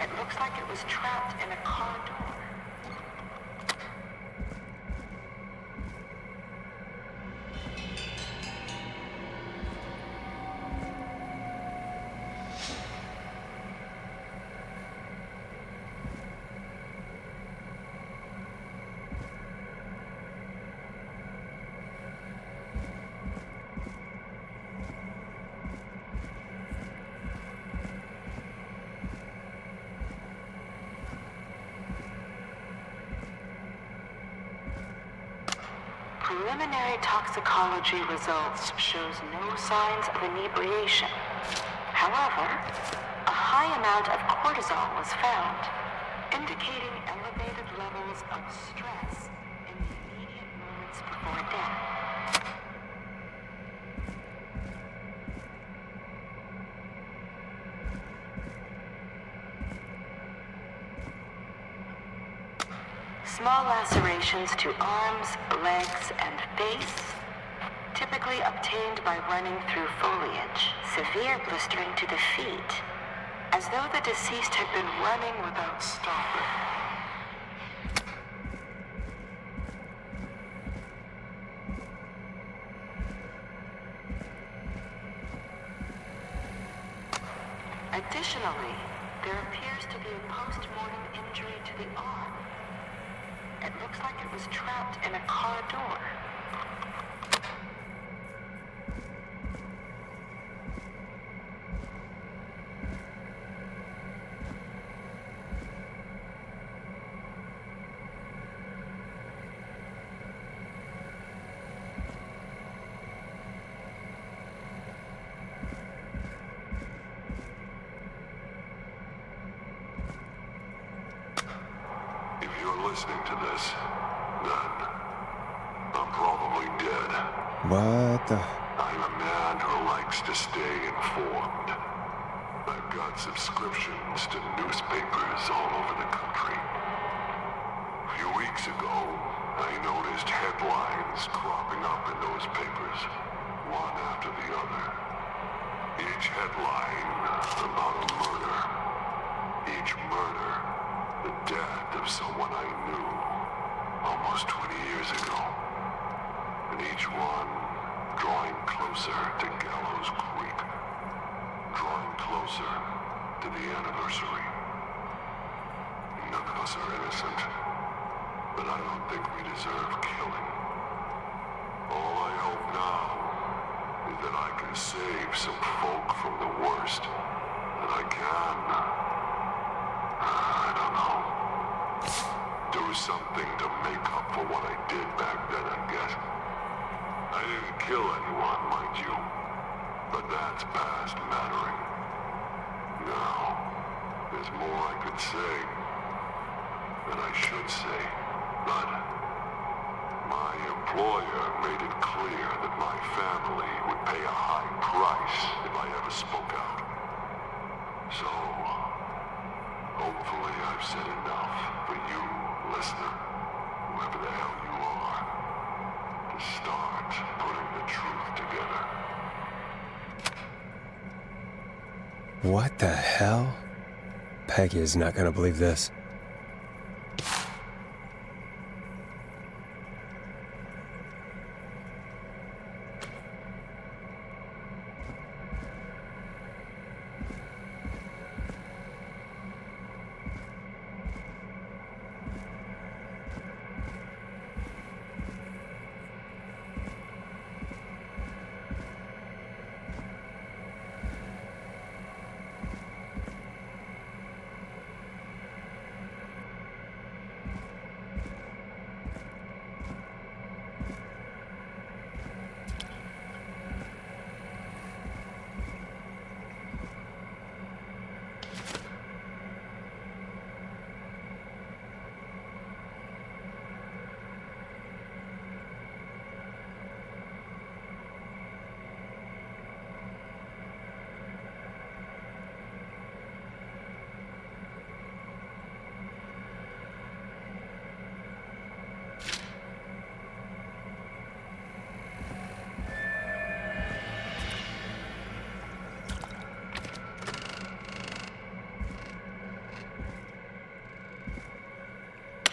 It looks like it was trapped in a car door. Preliminary toxicology results shows no signs of inebriation. However, a high amount of cortisol was found, indicating elevated levels of stress in the immediate moments before death. Small lacerations to arms, legs, and face, typically obtained by running through foliage. Severe blistering to the feet, as though the deceased had been running without stopping. Additionally, there appears to be a post-mortem injury to the arm. It looks like it was trapped in a car door. Listening to this, then I'm probably dead. What the? I'm a man who likes to stay informed. I've got subscriptions to newspapers all over the country. A few weeks ago, I noticed headlines cropping up in those papers, one after the other. Each headline about a murder. Each murder, the death of someone I knew almost 20 years ago. And each one drawing closer to Gallows Creek. Drawing closer to the anniversary. None of us are innocent, but I don't think we deserve killing. All I hope now is that I can save some folk from the worst. That I can. I don't know. Do something to make up for what I did back then, I guess. I didn't kill anyone, mind you. But that's past mattering. Now, there's more I could say. That I should say. But my employer made it clear that my family would pay a high price if I ever spoke out. So, hopefully I've said enough for you, listener, whoever the hell you are, to start putting the truth together. What the hell? Peggy is not gonna believe this.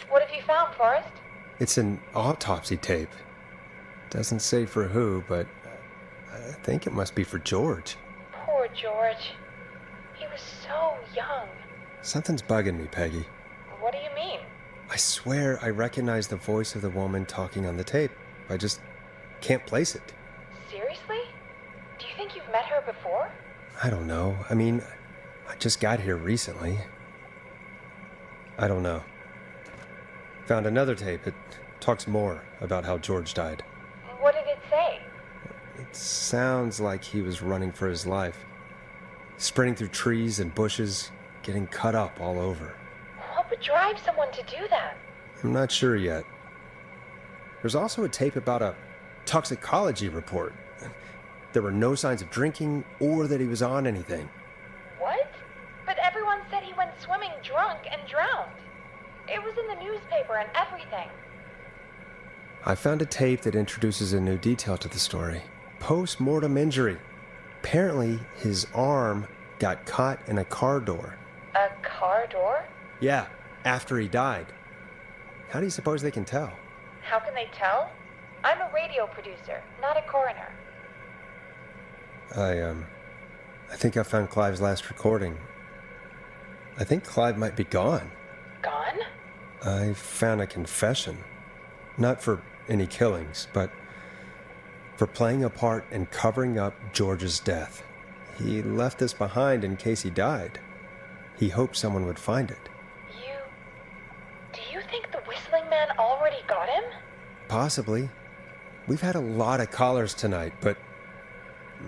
What have you found, Forrest? It's an autopsy tape. Doesn't say for who, but I think it must be for George. Poor George. He was so young. Something's bugging me, Peggy. What do you mean? I swear I recognize the voice of the woman talking on the tape. I just can't place it. Seriously? Do you think you've met her before? I don't know. I mean, I just got here recently. I don't know. Found another tape. It talks more about how George died. What did it say? It sounds like he was running for his life. Sprinting through trees and bushes, getting cut up all over. What would drive someone to do that? I'm not sure yet. There's also a tape about a toxicology report. There were no signs of drinking or that he was on anything. What? But everyone said he went swimming drunk and drowned. It was in the newspaper and everything. I found a tape that introduces a new detail to the story. Post-mortem injury. Apparently, his arm got caught in a car door. A car door? Yeah, after he died. How do you suppose they can tell? How can they tell? I'm a radio producer, not a coroner. I think I found Clive's last recording. I think Clive might be gone. Gone? I found a confession. Not for any killings, but for playing a part in covering up George's death. He left this behind in case he died. He hoped someone would find it. Do you think the whistling man already got him? Possibly. We've had a lot of callers tonight, but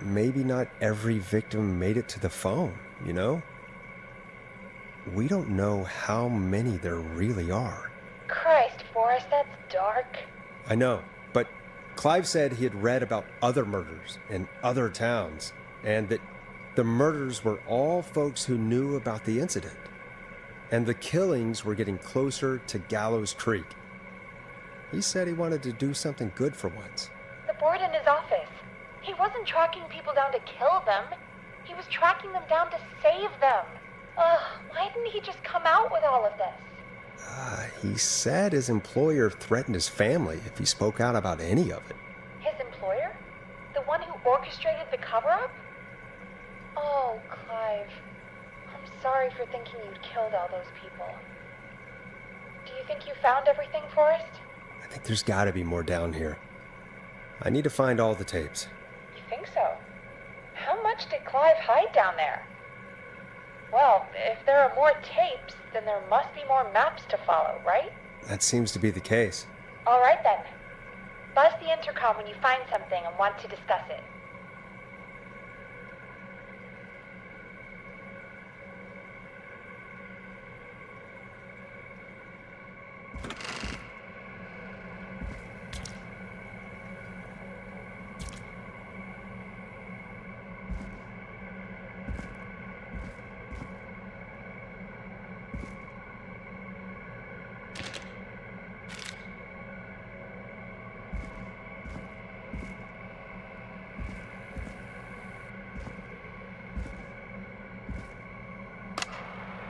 maybe not every victim made it to the phone, you know? We don't know how many there really are. Christ, Forrest, that's dark. I know, but Clive said he had read about other murders in other towns, and that the murders were all folks who knew about the incident. And the killings were getting closer to Gallows Creek. He said he wanted to do something good for once. The board in his office. He wasn't tracking people down to kill them. He was tracking them down to save them. Ugh, why didn't he just come out with all of this? He said his employer threatened his family if he spoke out about any of it. His employer? The one who orchestrated the cover-up? Oh, Clive. I'm sorry for thinking you'd killed all those people. Do you think you found everything, Forrest? I think there's gotta be more down here. I need to find all the tapes. You think so? How much did Clive hide down there? Well, if there are more tapes, then there must be more maps to follow, right? That seems to be the case. All right then. Buzz the intercom when you find something and want to discuss it.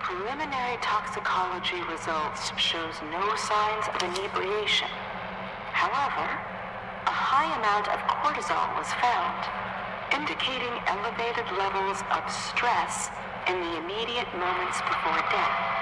Preliminary toxicology results shows no signs of inebriation. However, a high amount of cortisol was found, indicating elevated levels of stress in the immediate moments before death.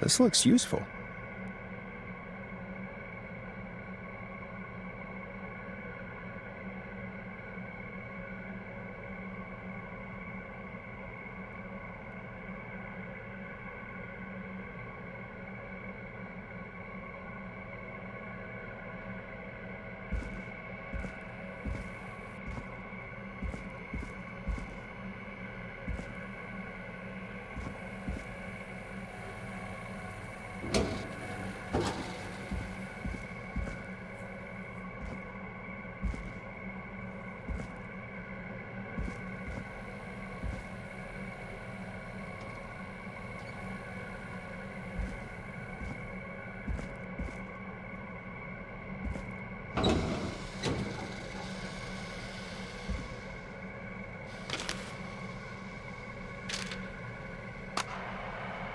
This looks useful.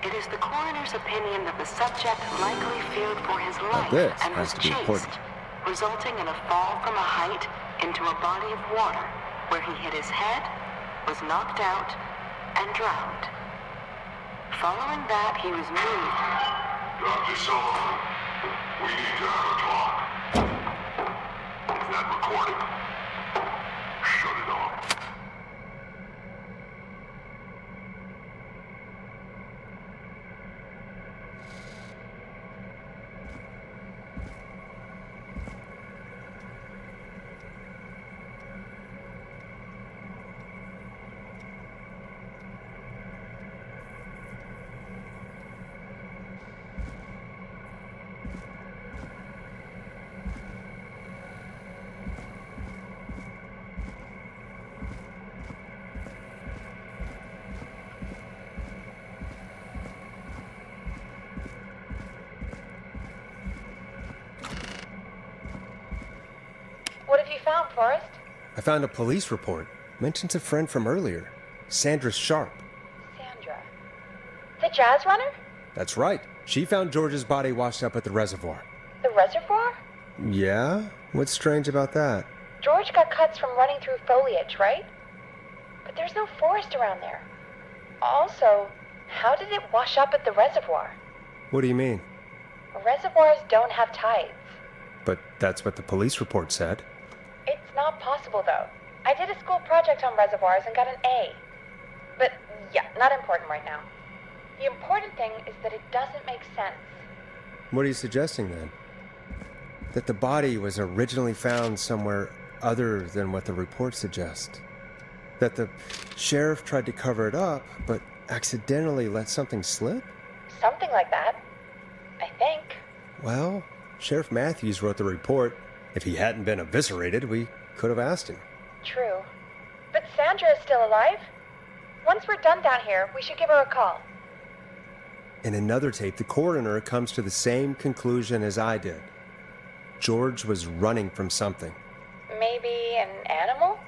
It is the coroner's opinion that the subject likely feared for his life this and was has to be chased, important. resulting in a fall from a height into a body of water where he hit his head, was knocked out, and drowned. Following that, he was moved. Dr. Sullivan, we need to have a talk. Is that recording? Shut it off. found, Forrest? I found a police report. Mentions a friend from earlier, Sandra Sharp. Sandra. The jazz runner? That's right. She found George's body washed up at the reservoir. The reservoir? Yeah? What's strange about that? George got cuts from running through foliage, right? But there's no forest around there. Also, how did it wash up at the reservoir? What do you mean? Reservoirs don't have tides. But that's what the police report said. It's not possible, though. I did a school project on reservoirs and got an A. But, yeah, not important right now. The important thing is that it doesn't make sense. What are you suggesting, then? That the body was originally found somewhere other than what the report suggests? That the sheriff tried to cover it up, but accidentally let something slip? Something like that. I think. Well, Sheriff Matthews wrote the report. If he hadn't been eviscerated, we could have asked him. True. But Sandra is still alive. Once we're done down here, we should give her a call. In another tape, the coroner comes to the same conclusion as I did. George was running from something. Maybe an animal?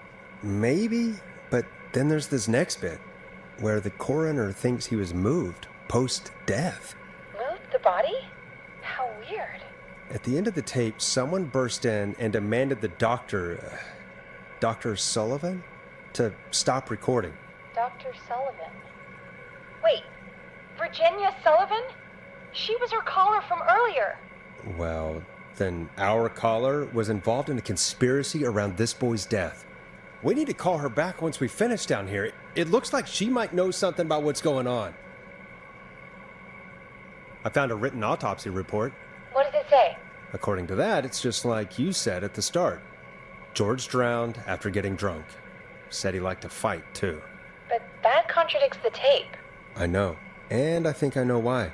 Maybe, but then there's this next bit, where the coroner thinks he was moved post-death. Moved the body? How weird. At the end of the tape, someone burst in and demanded the doctor, Dr. Sullivan, to stop recording. Dr. Sullivan. Wait, Virginia Sullivan? She was her caller from earlier. Well, then our caller was involved in a conspiracy around this boy's death. We need to call her back once we finish down here. It looks like she might know something about what's going on. I found a written autopsy report. What does it say? According to that, it's just like you said at the start. George drowned after getting drunk. Said he liked to fight, too. But that contradicts the tape. I know. And I think I know why.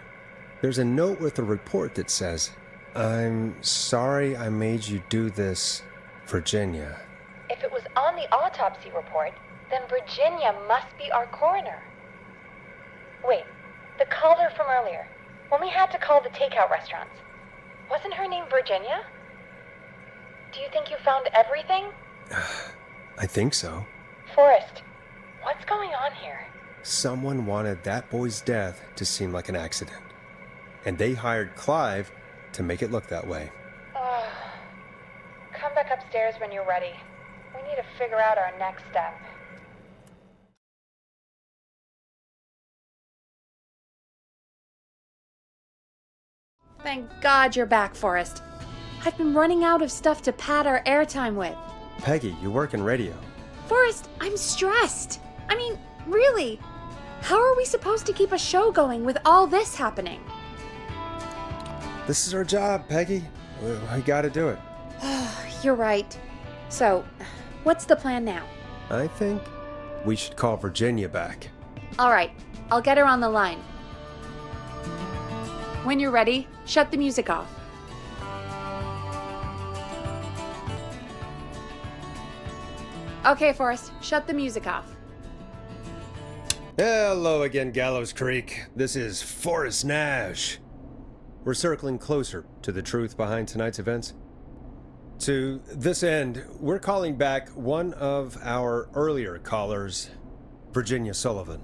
There's a note with the report that says, "I'm sorry I made you do this, Virginia." If it was on the autopsy report, then Virginia must be our coroner. Wait, the caller from earlier, when we had to call the takeout restaurants, wasn't her name Virginia? Do you think you found everything? I think so. Forrest, what's going on here? Someone wanted that boy's death to seem like an accident. And they hired Clive to make it look that way. Come back upstairs when you're ready. We need to figure out our next step. Thank God you're back, Forrest. I've been running out of stuff to pad our airtime with. Peggy, you work in radio. Forrest, I'm stressed. I mean, really, how are we supposed to keep a show going with all this happening? This is our job, Peggy. We gotta do it. You're right. So, what's the plan now? I think we should call Virginia back. All right, I'll get her on the line. When you're ready, shut the music off. Okay, Forrest, shut the music off. Hello again, Gallows Creek. This is Forrest Nash. We're circling closer to the truth behind tonight's events. To this end, we're calling back one of our earlier callers, Virginia Sullivan.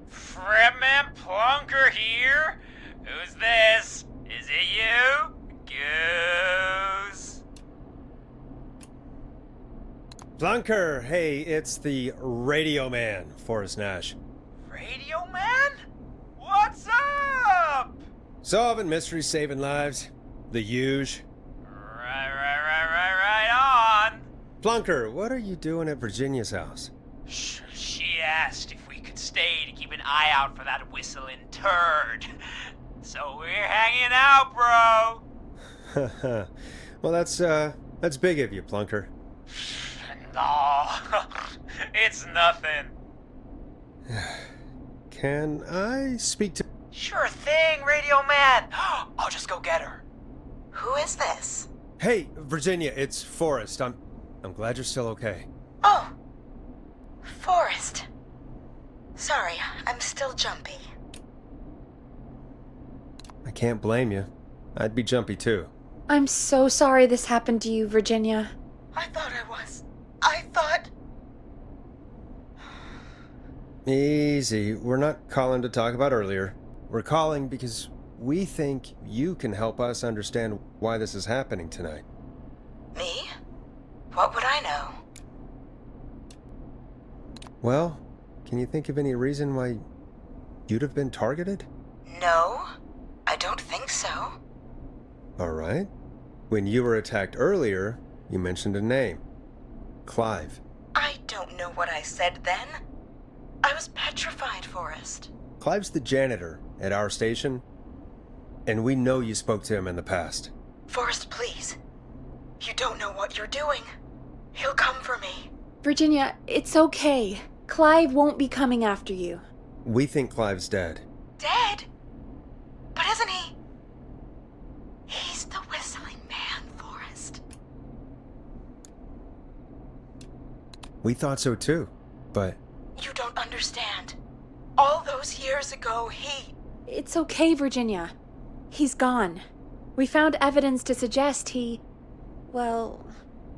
Fredman Plunker here? Who's this? Is it you? Goose? Plunker, hey, it's the Radio Man, Forrest Nash. Radio Man? What's up? Solving mysteries, saving lives. The huge. Right on. Plunker, what are you doing at Virginia's house? She asked if we could stay to keep an eye out for that whistling turd. So we're hanging out, bro. Well, that's big of you, Plunker. No, it's nothing. Can I speak to... Sure thing, Radio Man. I'll just go get her. Who is this? Hey, Virginia, it's Forrest. I'm glad you're still okay. Oh, Forrest. Sorry, I'm still jumpy. I can't blame you. I'd be jumpy too. I'm so sorry this happened to you, Virginia. I thought I was. I thought... Easy. We're not calling to talk about earlier. We're calling because we think you can help us understand why this is happening tonight. Me? What would I know? Well, can you think of any reason why you'd have been targeted? No, I don't think so. All right. When you were attacked earlier, you mentioned a name. Clive. I don't know what I said then. I was petrified, Forrest. Clive's the janitor at our station, and we know you spoke to him in the past. Forrest, please. You don't know what you're doing. He'll come for me. Virginia, it's okay. Clive won't be coming after you. We think Clive's dead. Dead? But isn't he? He's the whistling man, Forrest. We thought so too, but... You don't understand. All those years ago, he... It's okay, Virginia. He's gone. We found evidence to suggest he... well...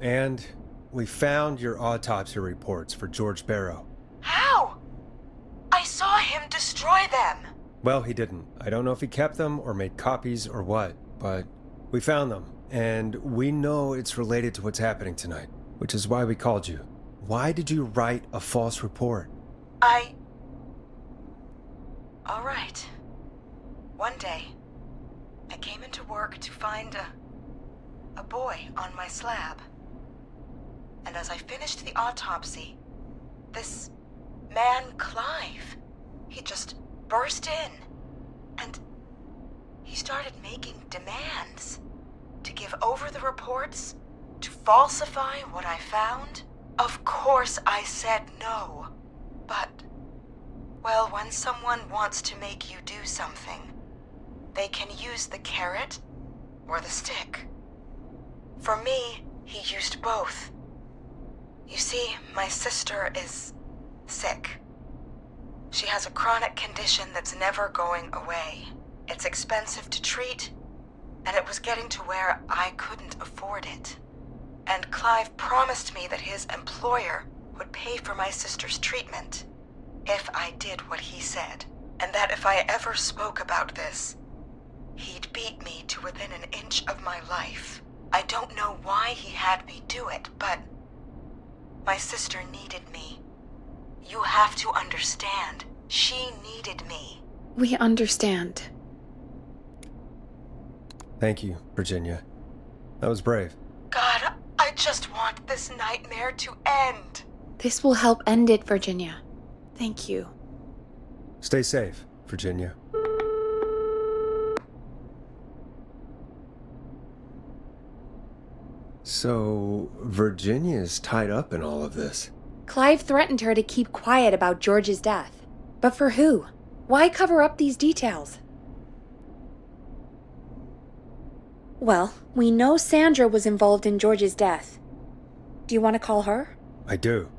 And we found your autopsy reports for George Barrow. How? I saw him destroy them. Well, he didn't. I don't know if he kept them or made copies or what, but we found them, and we know it's related to what's happening tonight, which is why we called you. Why did you write a false report? All right. One day, I came into work to find a boy on my slab. And as I finished the autopsy, this man, Clive, he just burst in. And he started making demands to give over the reports, to falsify what I found. Of course I said no. But, well, when someone wants to make you do something, they can use the carrot or the stick. For me, he used both. You see, my sister is sick. She has a chronic condition that's never going away. It's expensive to treat, and it was getting to where I couldn't afford it. And Clive promised me that his employer would pay for my sister's treatment if I did what he said, and that if I ever spoke about this, he'd beat me to within an inch of my life. I don't know why he had me do it, but my sister needed me. You have to understand, she needed me. We understand. Thank you, Virginia. That was brave. God, I just want this nightmare to end. This will help end it, Virginia. Thank you. Stay safe, Virginia. So, Virginia's tied up in all of this. Clive threatened her to keep quiet about George's death. But for who? Why cover up these details? Well, we know Sandra was involved in George's death. Do you want to call her? I do.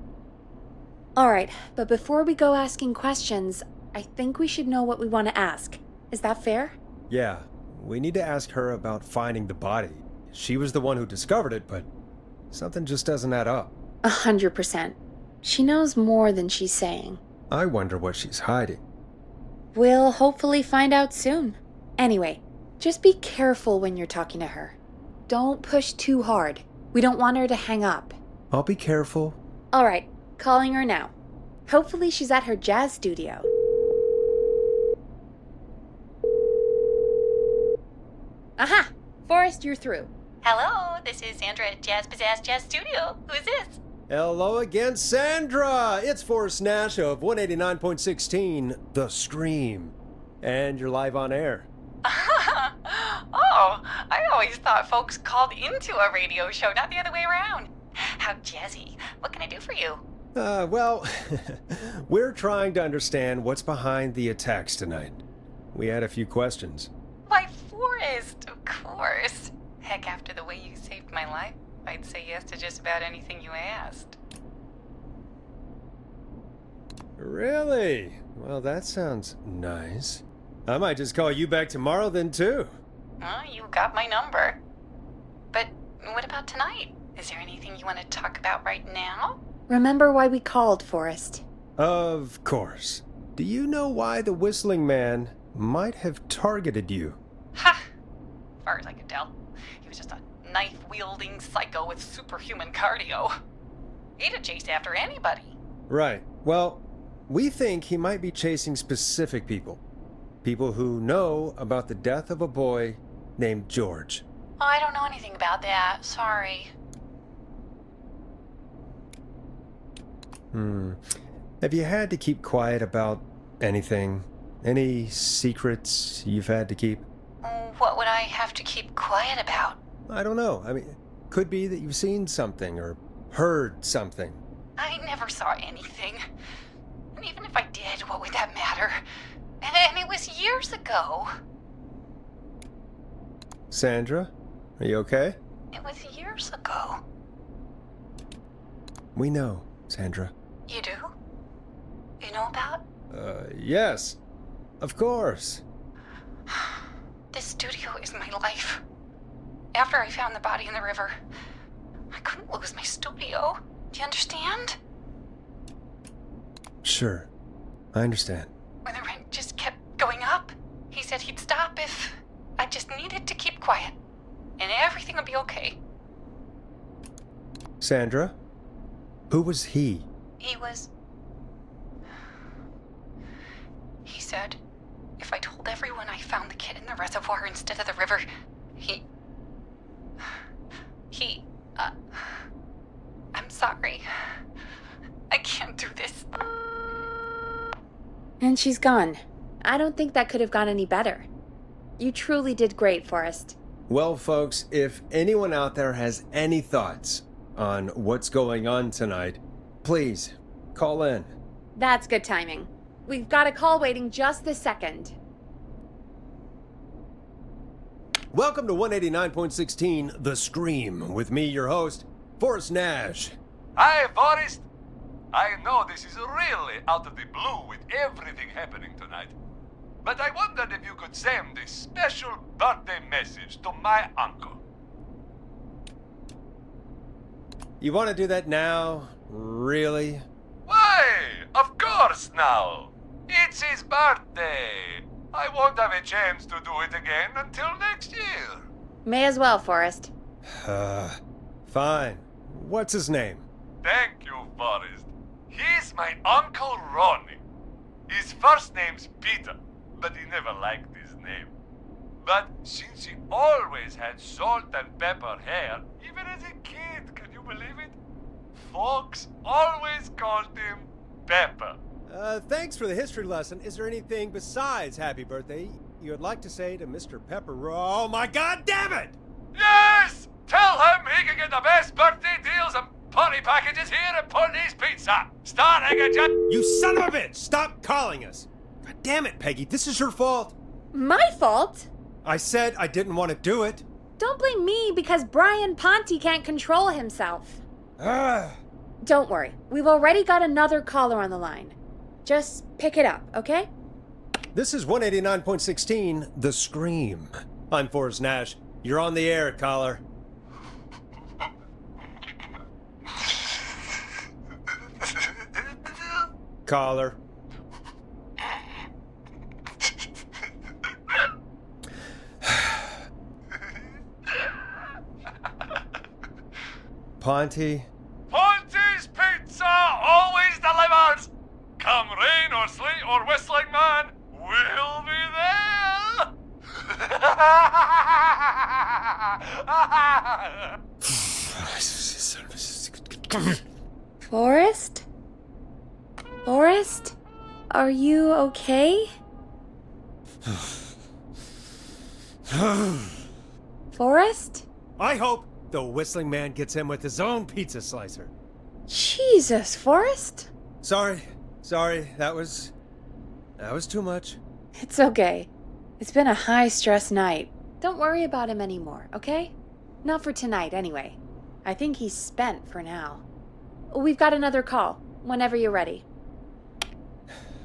Alright, but before we go asking questions, I think we should know what we want to ask. Is that fair? Yeah, we need to ask her about finding the body. She was the one who discovered it, but something just doesn't add up. 100%. She knows more than she's saying. I wonder what she's hiding. We'll hopefully find out soon. Anyway, just be careful when you're talking to her. Don't push too hard. We don't want her to hang up. I'll be careful. Alright, calling her now. Hopefully she's at her jazz studio. Aha! Forrest, you're through. Hello, this is Sandra at Jazz Pizzazz Jazz Studio. Who is this? Hello again, Sandra! It's Forrest Nash of 189.16, The Scream. And you're live on air. Oh, I always thought folks called into a radio show, not the other way around. How jazzy. What can I do for you? Well, we're trying to understand what's behind the attacks tonight. We had a few questions. Why, Forrest, of course. Heck, after the way you saved my life, I'd say yes to just about anything you asked. Really? Well, that sounds nice. I might just call you back tomorrow then, too. You got my number. But what about tonight? Is there anything you want to talk about right now? Remember why we called, Forrest? Of course. Do you know why the Whistling Man might have targeted you? Ha! As far as I could tell, he was just a knife-wielding psycho with superhuman cardio. He'd have chased after anybody. Right. Well, we think he might be chasing specific people. People who know about the death of a boy named George. Oh, I don't know anything about that. Sorry. Have you had to keep quiet about anything? Any secrets you've had to keep? What would I have to keep quiet about? I don't know. I mean, could be that you've seen something or heard something. I never saw anything. And even if I did, what would that matter? And it was years ago. Sandra, are you okay? It was years ago. We know, Sandra. You do? You know about? Yes. Of course. This studio is my life. After I found the body in the river, I couldn't lose my studio. Do you understand? Sure. I understand. When the rent just kept going up, he said he'd stop if I just needed to keep quiet. And everything would be okay. Sandra? Who was he? He said if I told everyone I found the kid in the reservoir instead of the river, I'm sorry. I can't do this. And she's gone. I don't think that could have gone any better. You truly did great, Forrest. Well, folks, if anyone out there has any thoughts on what's going on tonight, please call in. That's good timing. We've got a call waiting just this second. Welcome to 189.16 The Scream, with me, your host, Forrest Nash. Hi, Forrest. I know this is really out of the blue with everything happening tonight, but I wondered if you could send a special birthday message to my uncle. You want to do that now? Really? Why? Of course now. It's his birthday. I won't have a chance to do it again until next year. May as well, Forrest. Fine. What's his name? Thank you, Forrest. He's my Uncle Ronnie. His first name's Peter, but he never liked his name. But since he always had salt and pepper hair, even as a kid, can you believe it? Folks always called him Pepper. Thanks for the history lesson. Is there anything besides happy birthday you would like to say to Mr. Pepper? Oh my god damn it! Yes! Tell him he can get the best birthday deals and party packages here at Ponty's Pizza. Starting at You son of a bitch! Stop calling us! God damn it, Peggy, this is your fault. My fault? I said I didn't want to do it. Don't blame me because Brian Ponty can't control himself. Don't worry, we've already got another caller on the line. Just pick it up, okay? This is 189.16 The Scream. I'm Forrest Nash. You're on the air, caller. Caller. Ponty? Ponty's Pizza always delivers! Come rain or sleet or whistling man, we'll be there! Forrest? Forrest? Are you okay? Forrest? I hope the Whistling Man gets him with his own pizza slicer. Jesus, Forrest? Sorry, that was too much. It's okay. It's been a high-stress night. Don't worry about him anymore, okay? Not for tonight, anyway. I think he's spent for now. We've got another call, whenever you're ready.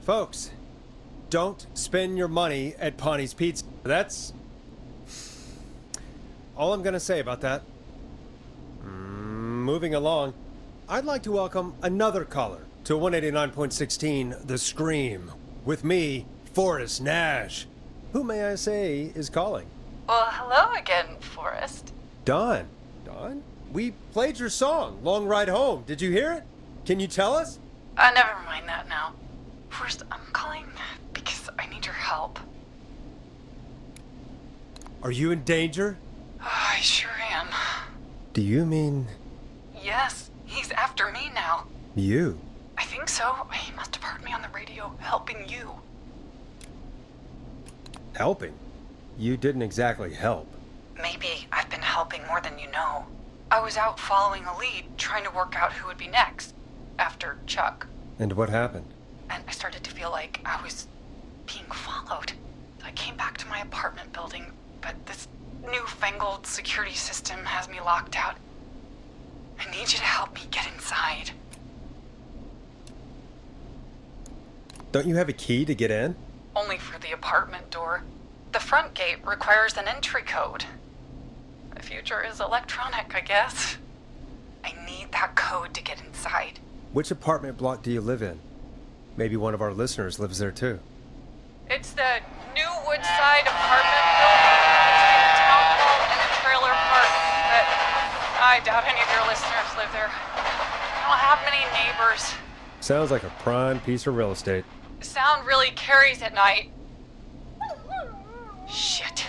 Folks, don't spend your money at Ponty's Pizza. That's all I'm gonna say about that. Moving along, I'd like to welcome another caller to 189.16 The Scream. With me, Forrest Nash. Who, may I say, is calling? Well, hello again, Forrest. Don. Don? We played your song, Long Ride Home. Did you hear it? Can you tell us? Never mind that now. Forrest, I'm calling because I need your help. Are you in danger? I sure am. Do you mean... Yes, he's after me now. you? I think so. He must have heard me on the radio helping you. Helping? You didn't exactly help. Maybe I've been helping more than you know. I was out following a lead, trying to work out who would be next, after Chuck. And what happened? And I started to feel like I was being followed. I came back to my apartment building, but this newfangled security system has me locked out. I need you to help me get inside. Don't you have a key to get in? Only for the apartment door. The front gate requires an entry code. The future is electronic, I guess. I need that code to get inside. Which apartment block do you live in? Maybe one of our listeners lives there too. It's the new Woodside apartment building between the town hall and the trailer park. But I doubt any of your listeners live there. I don't have many neighbors. Sounds like a prime piece of real estate. Sound really carries at night. Shit.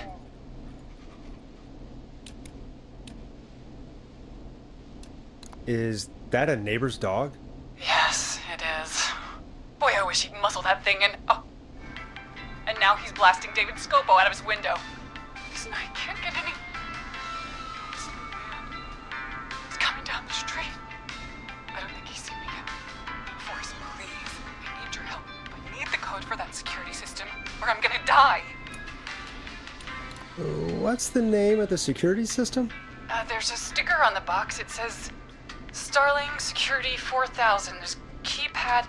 Is that a neighbor's dog? Yes, it is. Boy, I wish he'd muzzle that thing and... Oh. And now he's blasting David Scopo out of his window. Listen, I can't get any... Listen, man. He's coming down the street. I don't think he's seen me yet. Forrest, please. I need your help. I need the code for that security system, or I'm gonna die. What's the name of the security system? There's a sticker on the box. It says... Starling Security 4000. There's a keypad,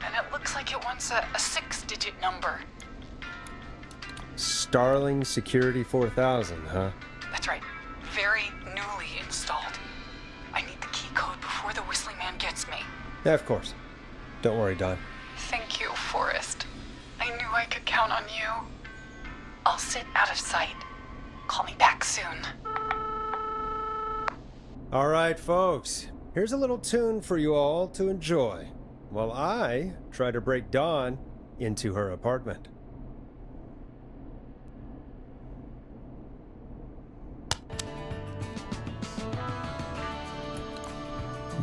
and it looks like it wants a 6-digit number. Starling Security 4000, huh? That's right. Very newly installed. I need the key code before the Whistling Man gets me. Yeah, of course. Don't worry, Don. Thank you, Forrest. I knew I could count on you. I'll sit out of sight. Call me back soon. All right, folks. Here's a little tune for you all to enjoy while I try to break Dawn into her apartment.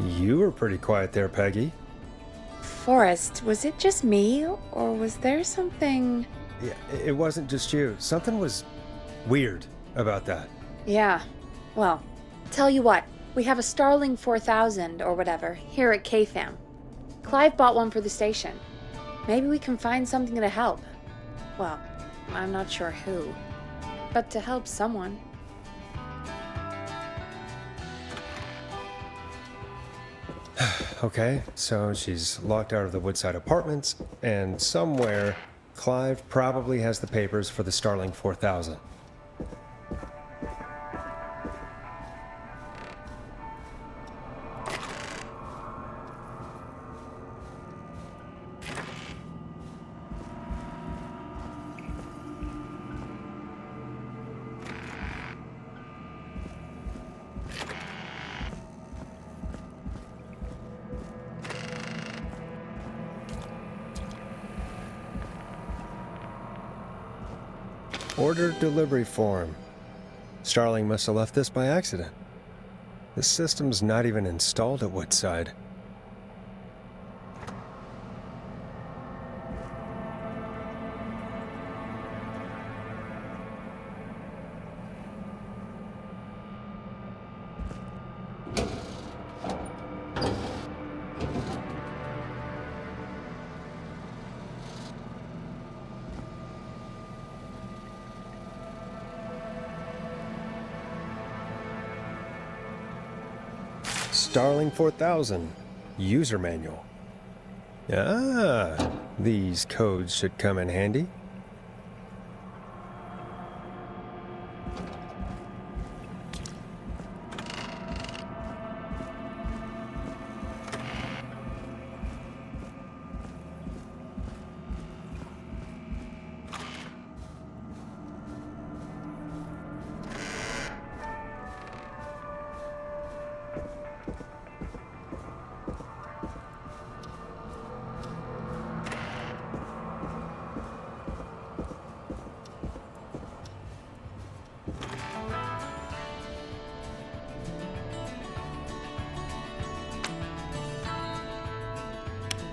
You were pretty quiet there, Peggy. Forrest, was it just me, or was there something... Yeah, it wasn't just you. Something was weird about that. Yeah, well, tell you what, we have a Starling 4000 or whatever here at KFAM. Clive bought one for the station. Maybe we can find something to help. Well, I'm not sure who, but to help someone. Okay, so she's locked out of the Woodside Apartments, and somewhere Clive probably has the papers for the Starling 4000. Order delivery form. Starling must have left this by accident. The system's not even installed at Woodside. Starling 4000 user manual. Ah, these codes should come in handy.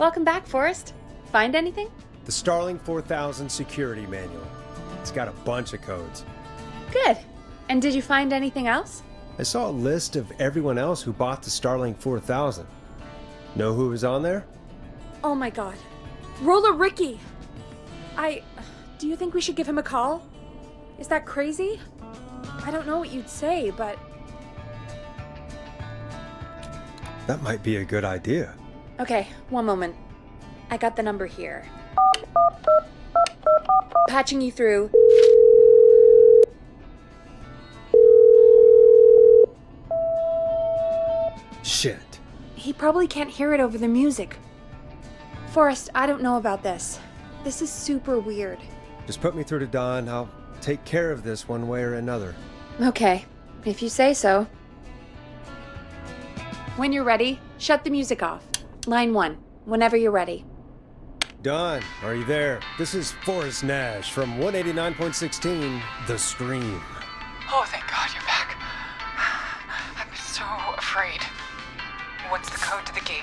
Welcome back, Forrest. Find anything? The Starling 4000 security manual. It's got a bunch of codes. Good. And did you find anything else? I saw a list of everyone else who bought the Starling 4000. Know who was on there? Oh my god. Roller Ricky! Do you think we should give him a call? Is that crazy? I don't know what you'd say, but... That might be a good idea. Okay, one moment. I got the number here. Patching you through. Shit. He probably can't hear it over the music. Forrest, I don't know about this. This is super weird. Just put me through to Don. I'll take care of this one way or another. Okay, if you say so. When you're ready, shut the music off. Line 1, whenever you're ready. Don, are you there? This is Forrest Nash from 189.16, The Scream. Oh, thank God you're back. I'm so afraid. What's the code to the gate?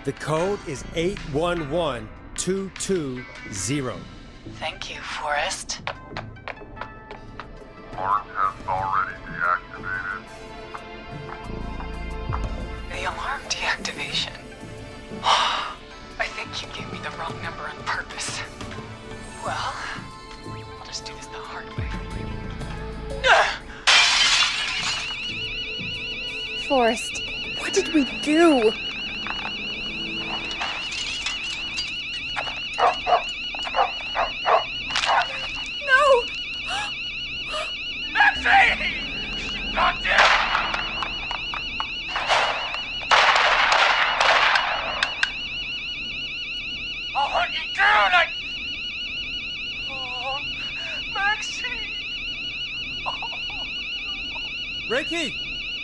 The code is 811220. Thank you, Forrest. Alarm test already deactivated. The alarm deactivation. I think you gave me the wrong number on purpose. Well, I'll just do this the hard way. Forrest, what did we do? Ricky!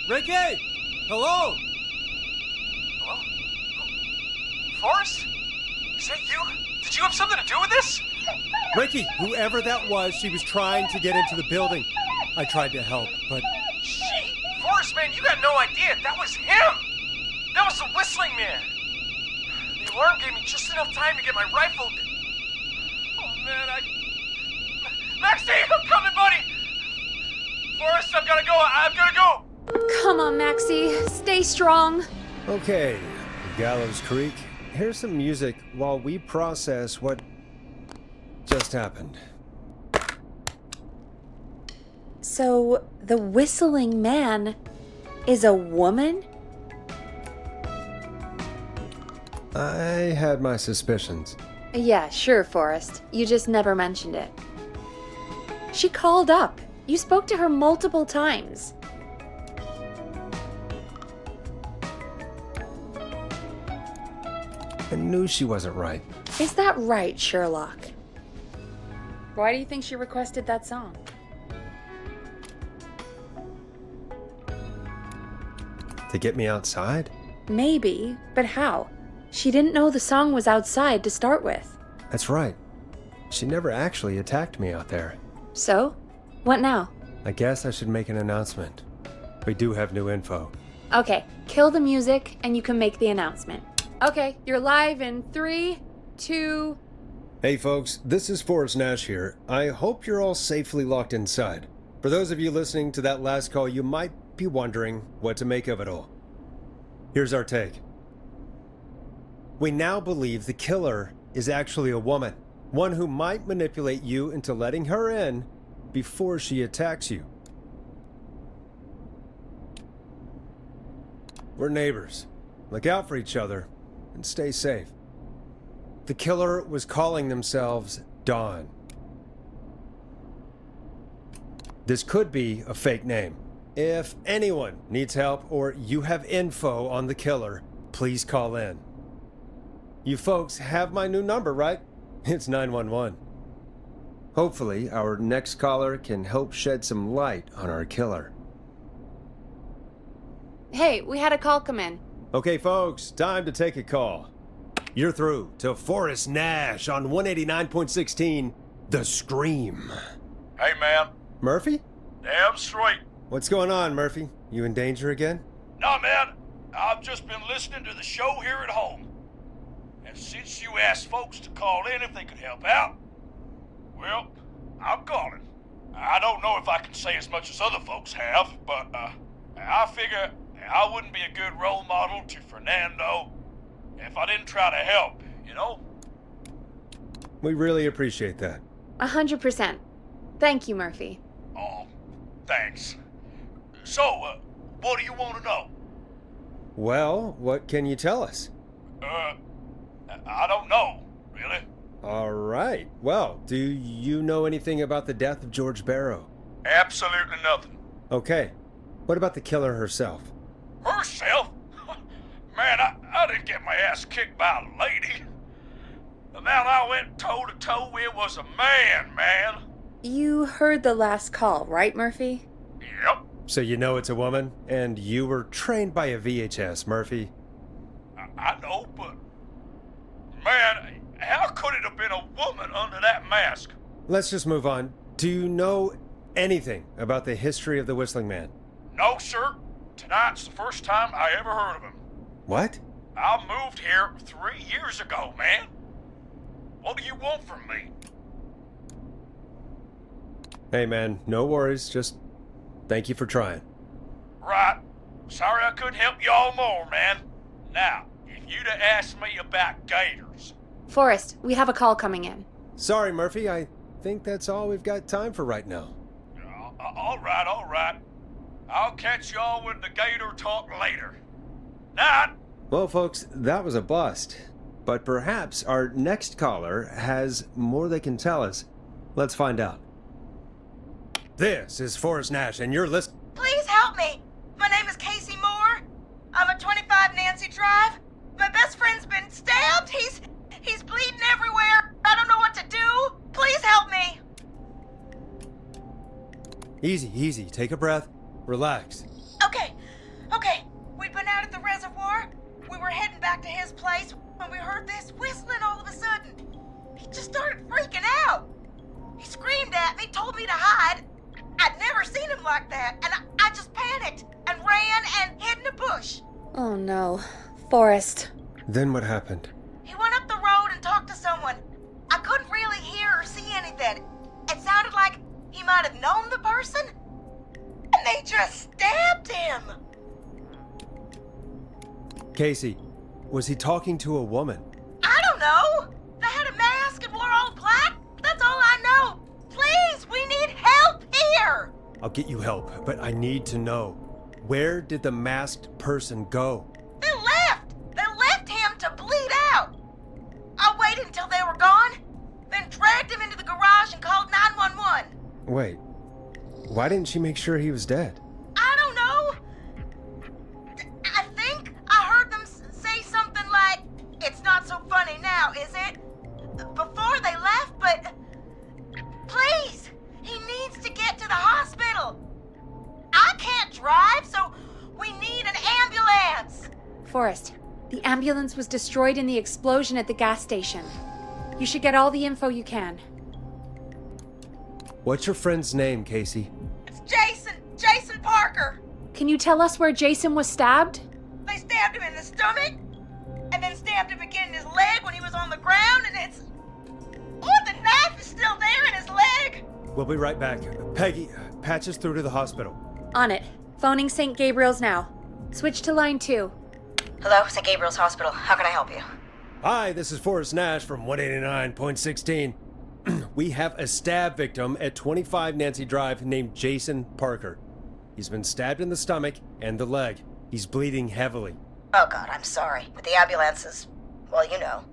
Ricky! Hello? Hello? Forrest? Is that you? Did you have something to do with this? Ricky, whoever that was, she was trying to get into the building. I tried to help, but... She? Forrest, man, you got no idea. That was him! That was the whistling man! The alarm gave me just enough time to get my rifle... Oh, man, Maxie, I'm coming, buddy! Forrest, I've gotta go. I've gotta go! Come on, Maxie. Stay strong. Okay, Gallows Creek, here's some music while we process what just happened. So, the whistling man is a woman? I had my suspicions. Yeah, sure, Forrest. You just never mentioned it. She called up. You spoke to her multiple times. I knew she wasn't right. Is that right, Sherlock? Why do you think she requested that song? To get me outside? Maybe, but how? She didn't know the song was outside to start with. That's right. She never actually attacked me out there. So? What now? I guess I should make an announcement. We do have new info. Okay, kill the music and you can make the announcement. Okay, you're live in 3, 2... Hey folks, this is Forrest Nash here. I hope you're all safely locked inside. For those of you listening to that last call, you might be wondering what to make of it all. Here's our take. We now believe the killer is actually a woman. One who might manipulate you into letting her in before she attacks you. We're neighbors. Look out for each other and stay safe. The killer was calling themselves Dawn. This could be a fake name. If anyone needs help or you have info on the killer, please call in. You folks have my new number, right? It's 911. Hopefully, our next caller can help shed some light on our killer. Hey, we had a call come in. Okay, folks, time to take a call. You're through to Forrest Nash on 189.16, The Scream. Hey, man. Murphy? Damn straight. What's going on, Murphy? You in danger again? Nah, man. I've just been listening to the show here at home. And since you asked folks to call in if they could help out, well, I'm calling. I don't know if I can say as much as other folks have, but I figure I wouldn't be a good role model to Fernando if I didn't try to help, you know? We really appreciate that. 100%. Thank you, Murphy. Oh, thanks. So, what do you want to know? Well, what can you tell us? I don't know, really. All right. Well, do you know anything about the death of George Barrow? Absolutely nothing. Okay. What about the killer herself? Herself? Man, I didn't get my ass kicked by a lady. The man I went toe-to-toe with was a man. You heard the last call, right, Murphy? Yep. So you know it's a woman, and you were trained by a VHS, Murphy. I know, but... Man, how could it have been a woman under that mask? Let's just move on. Do you know anything about the history of the Whistling Man? No, sir. Tonight's the first time I ever heard of him. What? I moved here 3 years ago, man. What do you want from me? Hey, man, no worries. Just thank you for trying. Right. Sorry I couldn't help you all more, man. Now, if you'd have asked me about gators... Forrest, we have a call coming in. Sorry, Murphy. I think that's all we've got time for right now. All right. I'll catch y'all with the gator talk later. Night. Well, folks, that was a bust. But perhaps our next caller has more they can tell us. Let's find out. This is Forrest Nash, and you're listening. Please help me. My name is Casey Moore. I'm at 25 Nancy Drive. My best friend's been stabbed. He's bleeding everywhere. I don't know what to do. Please help me. Easy. Take a breath. Relax. Okay. We'd been out at the reservoir. We were heading back to his place when we heard this whistling all of a sudden. He just started freaking out. He screamed at me, told me to hide. I'd never seen him like that, and I just panicked and ran and hid in a bush. Oh no. Forrest. Then what happened? He went up the road and talked to someone. I couldn't really hear or see anything. It sounded like he might have known the person, and they just stabbed him. Casey, was he talking to a woman? I don't know. They had a mask and wore all black. That's all I know. Please, we need help here. I'll get you help, but I need to know. Where did the masked person go? They left him to bleed out. I waited until they were gone, then dragged him into the garage and called 911. Wait, why didn't she make sure he was dead? I don't know. I think I heard them say something like, "It's not so funny now, is it?" before they left, but please, he needs to get to the hospital. I can't drive, so we need an ambulance. Forrest, the ambulance was destroyed in the explosion at the gas station. You should get all the info you can. What's your friend's name, Casey? It's Jason Parker. Can you tell us where Jason was stabbed? They stabbed him in the stomach, and then stabbed him again in his leg when he was on the ground, and it's... Oh, the knife is still there in his leg. We'll be right back. Peggy, patch us through to the hospital. On it. Phoning St. Gabriel's now. Switch to line 2. Hello, St. Gabriel's Hospital. How can I help you? Hi, this is Forrest Nash from 189.16. We have a stab victim at 25 Nancy Drive named Jason Parker. He's been stabbed in the stomach and the leg. He's bleeding heavily. Oh, God, I'm sorry. With the ambulances, well, you know.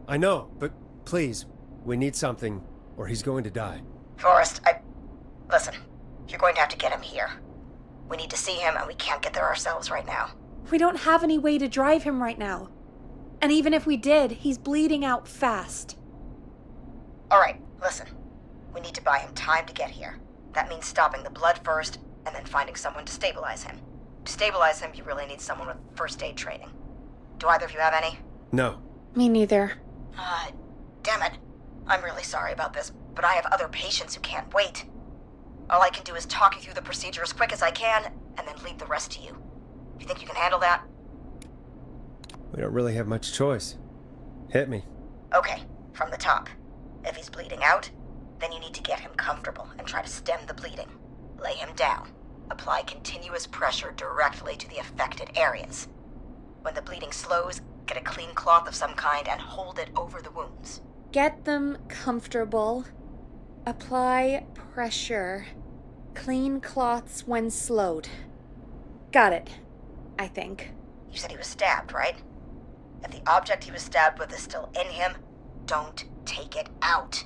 I know, but please, we need something, or he's going to die. Forrest, Listen, you're going to have to get him here. We need to see him, and we can't get there ourselves right now. We don't have any way to drive him right now. And even if we did, he's bleeding out fast. All right, listen. We need to buy him time to get here. That means stopping the blood first, and then finding someone to stabilize him. To stabilize him, you really need someone with first aid training. Do either of you have any? No. Me neither. Damn it. I'm really sorry about this, but I have other patients who can't wait. All I can do is talk you through the procedure as quick as I can, and then leave the rest to you. You think you can handle that? We don't really have much choice. Hit me. Okay, from the top. If he's bleeding out, then you need to get him comfortable and try to stem the bleeding. Lay him down. Apply continuous pressure directly to the affected areas. When the bleeding slows, get a clean cloth of some kind and hold it over the wounds. Get them comfortable. Apply pressure. Clean cloths when slowed. Got it, I think. You said he was stabbed, right? If the object he was stabbed with is still in him, don't take it out.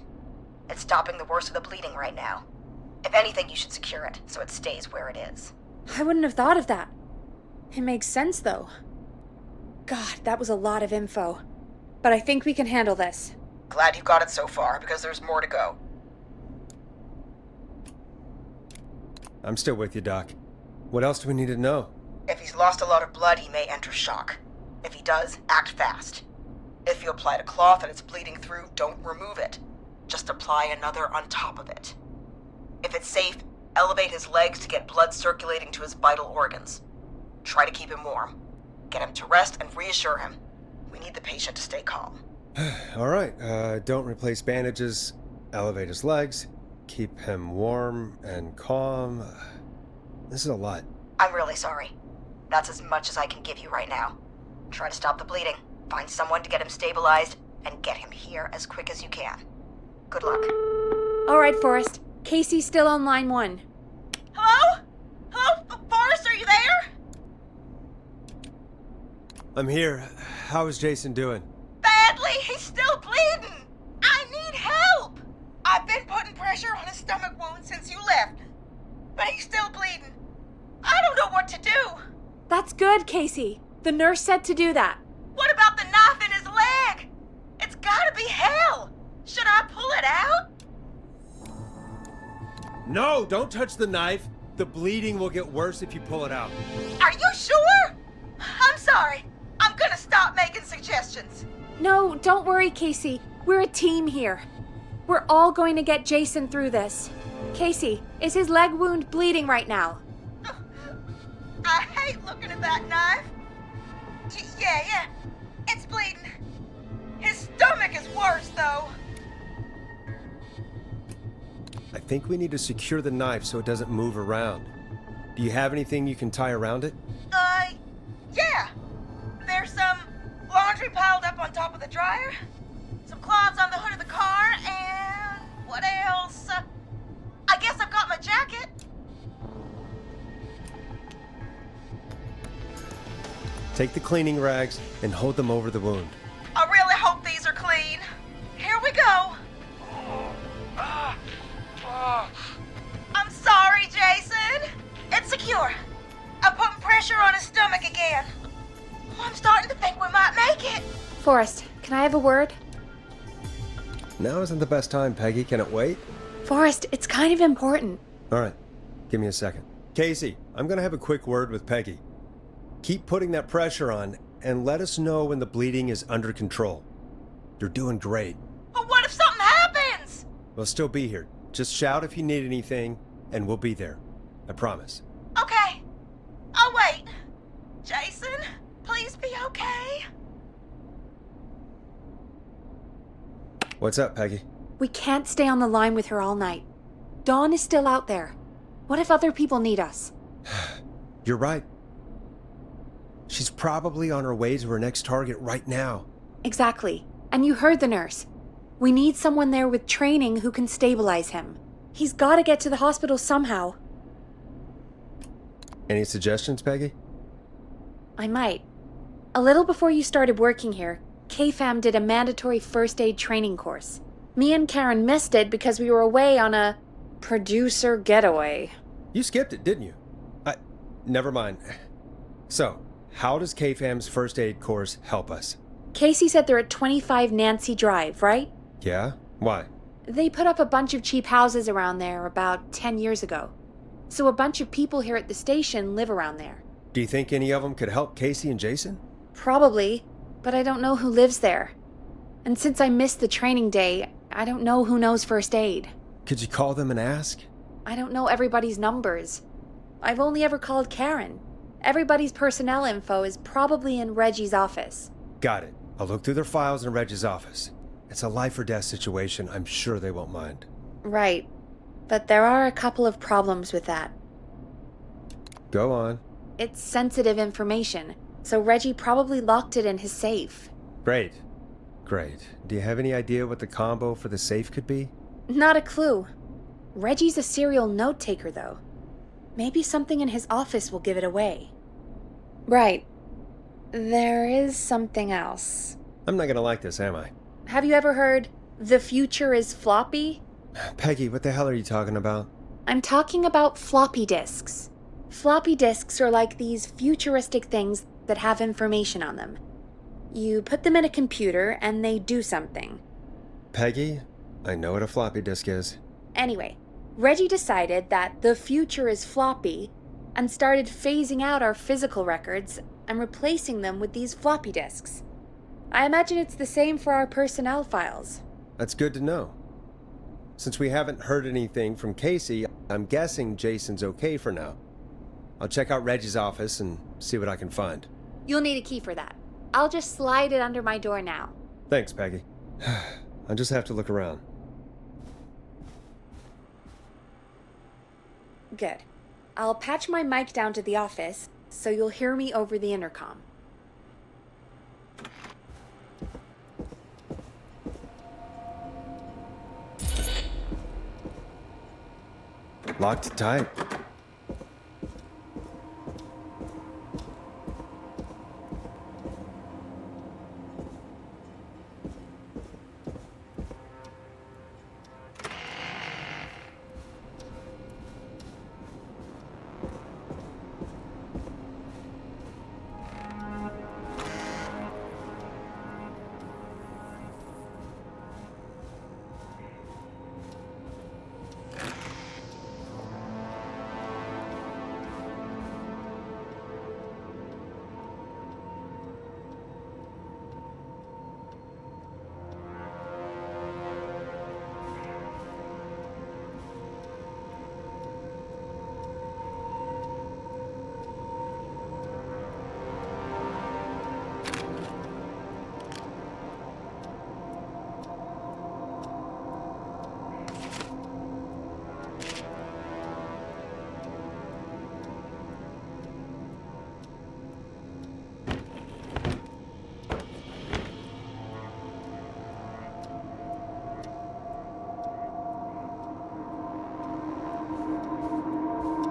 It's stopping the worst of the bleeding right now. If anything, you should secure it so it stays where it is. I wouldn't have thought of that. It makes sense, though. God, that was a lot of info. But I think we can handle this. Glad you got it so far, because there's more to go. I'm still with you, Doc. What else do we need to know? If he's lost a lot of blood, he may enter shock. If he does, act fast. If you applied a cloth and it's bleeding through, don't remove it. Just apply another on top of it. If it's safe, elevate his legs to get blood circulating to his vital organs. Try to keep him warm. Get him to rest and reassure him. We need the patient to stay calm. All right, don't replace bandages. Elevate his legs. Keep him warm and calm. This is a lot. I'm really sorry. That's as much as I can give you right now. Try to stop the bleeding. Find someone to get him stabilized, and get him here as quick as you can. Good luck. All right, Forrest. Casey's still on line 1. Hello? Hello? Forrest, are you there? I'm here. How is Jason doing? Badly. He's still bleeding. I need help. I've been putting pressure on his stomach wound since you left, but he's still bleeding. I don't know what to do. That's good, Casey. The nurse said to do that. What about the knife in his leg? It's gotta be hell. Should I pull it out? No, don't touch the knife. The bleeding will get worse if you pull it out. Are you sure? I'm sorry. I'm gonna stop making suggestions. No, don't worry, Casey. We're a team here. We're all going to get Jason through this. Casey, is his leg wound bleeding right now? I hate looking at that knife. Yeah. It's bleeding. His stomach is worse, though. I think we need to secure the knife so it doesn't move around. Do you have anything you can tie around it? Yeah. There's some laundry piled up on top of the dryer, some cloths on the hood of the car, and what else? I guess I've got my jacket. Take the cleaning rags and hold them over the wound. I really hope these are clean. Here we go. I'm sorry, Jason. It's secure. I'm putting pressure on his stomach again. I'm starting to think we might make it. Forrest, can I have a word? Now isn't the best time, Peggy. Can it wait? Forrest, it's kind of important. All right. Give me a second. Casey, I'm going to have a quick word with Peggy. Keep putting that pressure on and let us know when the bleeding is under control. You're doing great. But what if something happens? We'll still be here. Just shout if you need anything, and we'll be there. I promise. Okay. I'll wait. Jason, please be okay. What's up, Peggy? We can't stay on the line with her all night. Dawn is still out there. What if other people need us? You're right. She's probably on her way to her next target right now. Exactly. And you heard the nurse. We need someone there with training who can stabilize him. He's got to get to the hospital somehow. Any suggestions, Peggy? I might. A little before you started working here, KFAM did a mandatory first aid training course. Me and Karen missed it because we were away on a producer getaway. You skipped it, didn't you? Never mind. So, how does KFAM's first aid course help us? Casey said they're at 25 Nancy Drive, right? Yeah? Why? They put up a bunch of cheap houses around there about 10 years ago. So a bunch of people here at the station live around there. Do you think any of them could help Casey and Jason? Probably, but I don't know who lives there. And since I missed the training day, I don't know who knows first aid. Could you call them and ask? I don't know everybody's numbers. I've only ever called Karen. Everybody's personnel info is probably in Reggie's office. Got it. I'll look through their files in Reggie's office. It's a life or death situation. I'm sure they won't mind. Right. But there are a couple of problems with that. Go on. It's sensitive information, so Reggie probably locked it in his safe. Great. Great. Do you have any idea what the combo for the safe could be? Not a clue. Reggie's a serial note-taker, though. Maybe something in his office will give it away. Right. There is something else. I'm not gonna like this, am I? Have you ever heard, "The future is floppy"? Peggy, what the hell are you talking about? I'm talking about floppy disks. Floppy disks are like these futuristic things that have information on them. You put them in a computer and they do something. Peggy, I know what a floppy disk is. Anyway, Reggie decided that the future is floppy and started phasing out our physical records and replacing them with these floppy disks. I imagine it's the same for our personnel files. That's good to know. Since we haven't heard anything from Casey, I'm guessing Jason's okay for now. I'll check out Reggie's office and see what I can find. You'll need a key for that. I'll just slide it under my door now. Thanks, Peggy. I'll just have to look around. Good. I'll patch my mic down to the office, so you'll hear me over the intercom. Locked tight.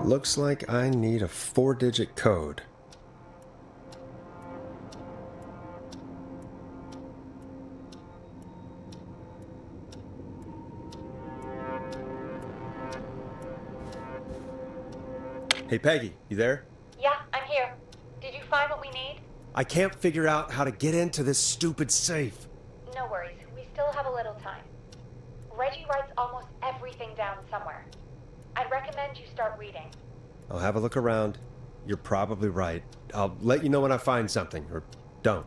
Looks like I need a 4-digit code. Hey Peggy, you there? Yeah, I'm here. Did you find what we need? I can't figure out how to get into this stupid safe. No worries. We still have a little time. Reggie writes almost everything down somewhere. I'd recommend you start reading. I'll have a look around. You're probably right. I'll let you know when I find something, or don't.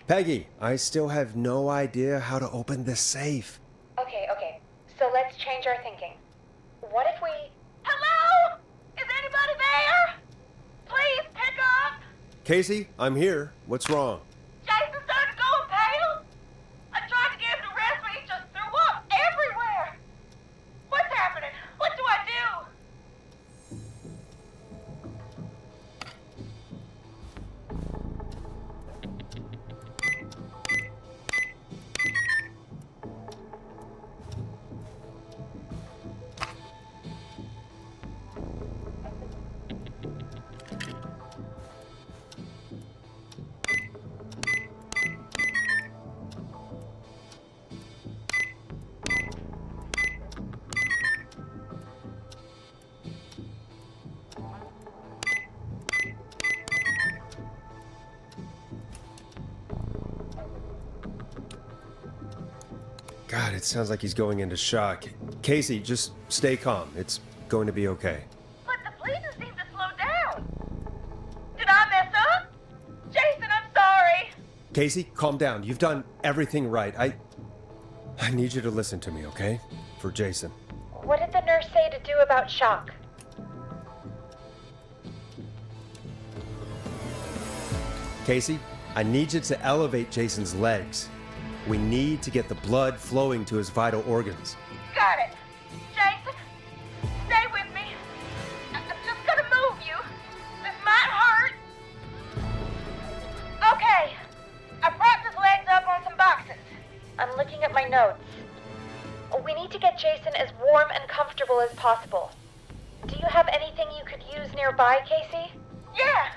Peggy, I still have no idea how to open this safe. Okay. So let's change our thinking. What if we... Hello? Is anybody there? Please pick up. Casey, I'm here. What's wrong? Jason started going pale. I tried to get him to rest, but he just threw up everywhere. What's happening? What do I do? God, it sounds like he's going into shock. Casey, just stay calm. It's going to be okay. But the breathing seemed to slow down. Did I mess up? Jason, I'm sorry. Casey, calm down. You've done everything right. I need you to listen to me, okay? For Jason. What did the nurse say to do about shock? Casey, I need you to elevate Jason's legs. We need to get the blood flowing to his vital organs. Got it. Jason, stay with me. I'm just gonna move you. This might hurt. Okay. I propped his legs up on some boxes. I'm looking at my notes. We need to get Jason as warm and comfortable as possible. Do you have anything you could use nearby, Casey? Yeah.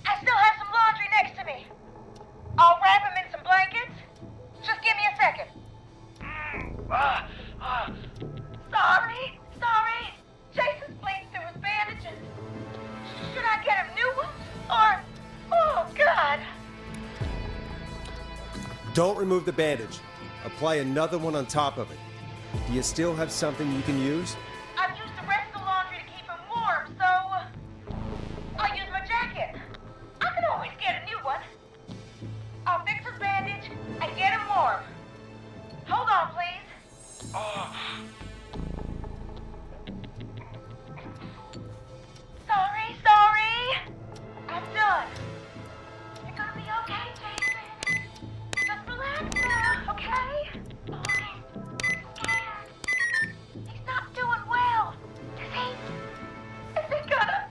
I still have some laundry next to me. I'll wrap him in some blankets. Just give me a second. Sorry. Jason's bleeding through his bandages. Should I get him new ones? Or, oh God. Don't remove the bandage. Apply another one on top of it. Do you still have something you can use? I've used the rest of the laundry to keep him warm, so I'll use my jacket. I can always get a new one. I'll fix his bandage and get him warm. Hold on, please. Sorry. I'm done. You're gonna be okay, Jason. Just relax now, okay? He's scared. He's not doing well. Is he gonna...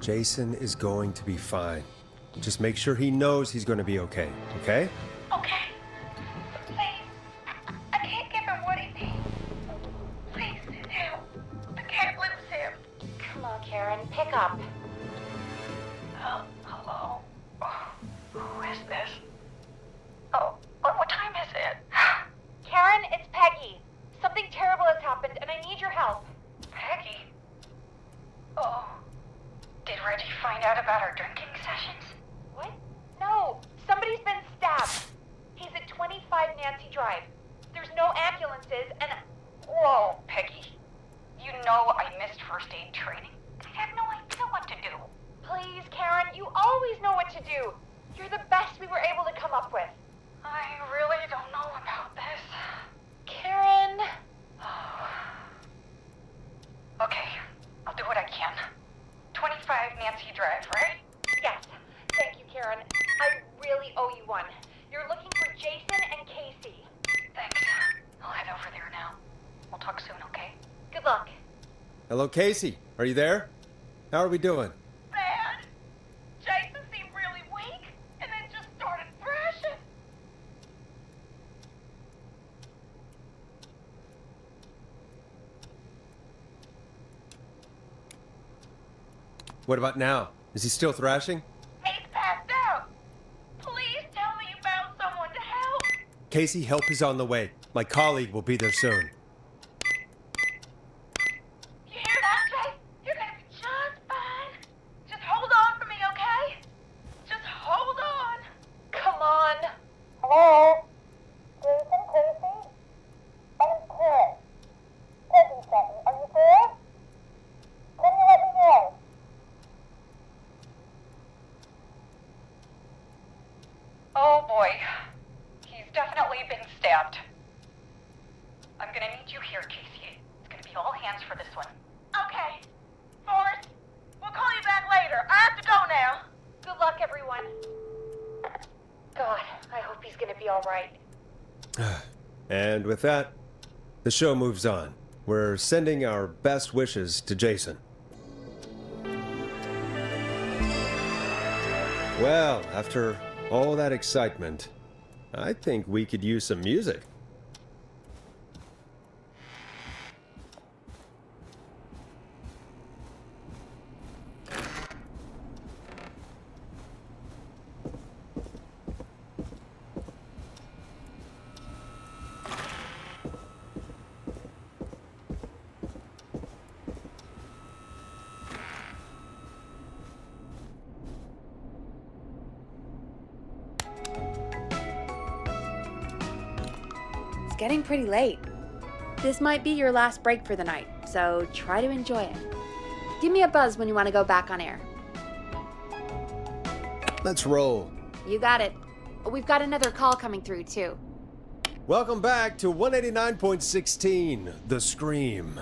Jason is going to be fine. Just make sure he knows he's going to be okay, okay? Okay. Please. I can't give him what he needs. Please sit down. I can't lose him. Come on, Karen, pick up. Hello? Who is this? Oh, what time is it? Karen, it's Peggy. Something terrible has happened, and I need your help. Peggy? Oh. Did Reggie find out about our drinking sessions? What? No, somebody's been stabbed. He's at 25 Nancy Drive. There's no ambulances, and... Whoa, Peggy. You know I missed first aid training. I have no idea what to do. Please, Karen, you always know what to do. You're the best we were able to come up with. I really don't know about this. Karen... Okay, I'll do what I can. 25 Nancy Drive, right? Yes. Thank you, Karen. I really owe you one. You're looking for Jason and Casey. Thanks. I'll head over there now. We'll talk soon, okay? Good luck. Hello, Casey. Are you there? How are we doing? Bad. Jason seemed really weak, and then just started thrashing. What about now? Is he still thrashing? He's passed out. Please tell me you found someone to help. Casey, help is on the way. My colleague will be there soon. You hear that, Jay? You're gonna be just fine. Just hold on for me, okay? Just hold on. Come on. Hello? Jason, Casey? I'm Karen. Peggy sent me. Are you there? Can you let me know? You hear, Casey? It's gonna be all hands for this one. Okay. Forrest, we'll call you back later. I have to go now. Good luck, everyone. God, I hope he's gonna be all right. And with that, the show moves on. We're sending our best wishes to Jason. Well, after all that excitement, I think we could use some music. Getting pretty late. This might be your last break for the night, so try to enjoy it. Give me a buzz when you want to go back on air. Let's roll. You got it. We've got another call coming through, too. Welcome back to 189.16, The Scream.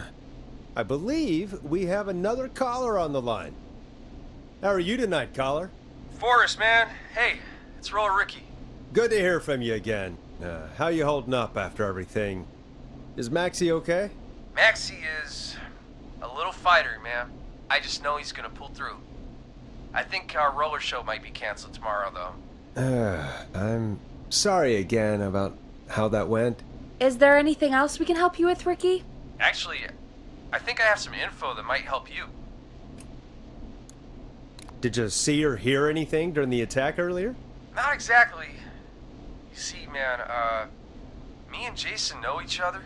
I believe we have another caller on the line. How are you tonight, caller? Forrest, man. Hey, it's Roller Ricky. Good to hear from you again. How you holding up after everything? Is Maxie okay? Maxie is a little fighter, man. I just know he's gonna pull through. I think our roller show might be canceled tomorrow, though. I'm sorry again about how that went. Is there anything else we can help you with, Ricky? Actually, I think I have some info that might help you. Did you see or hear anything during the attack earlier? Not exactly. You see, man, me and Jason know each other.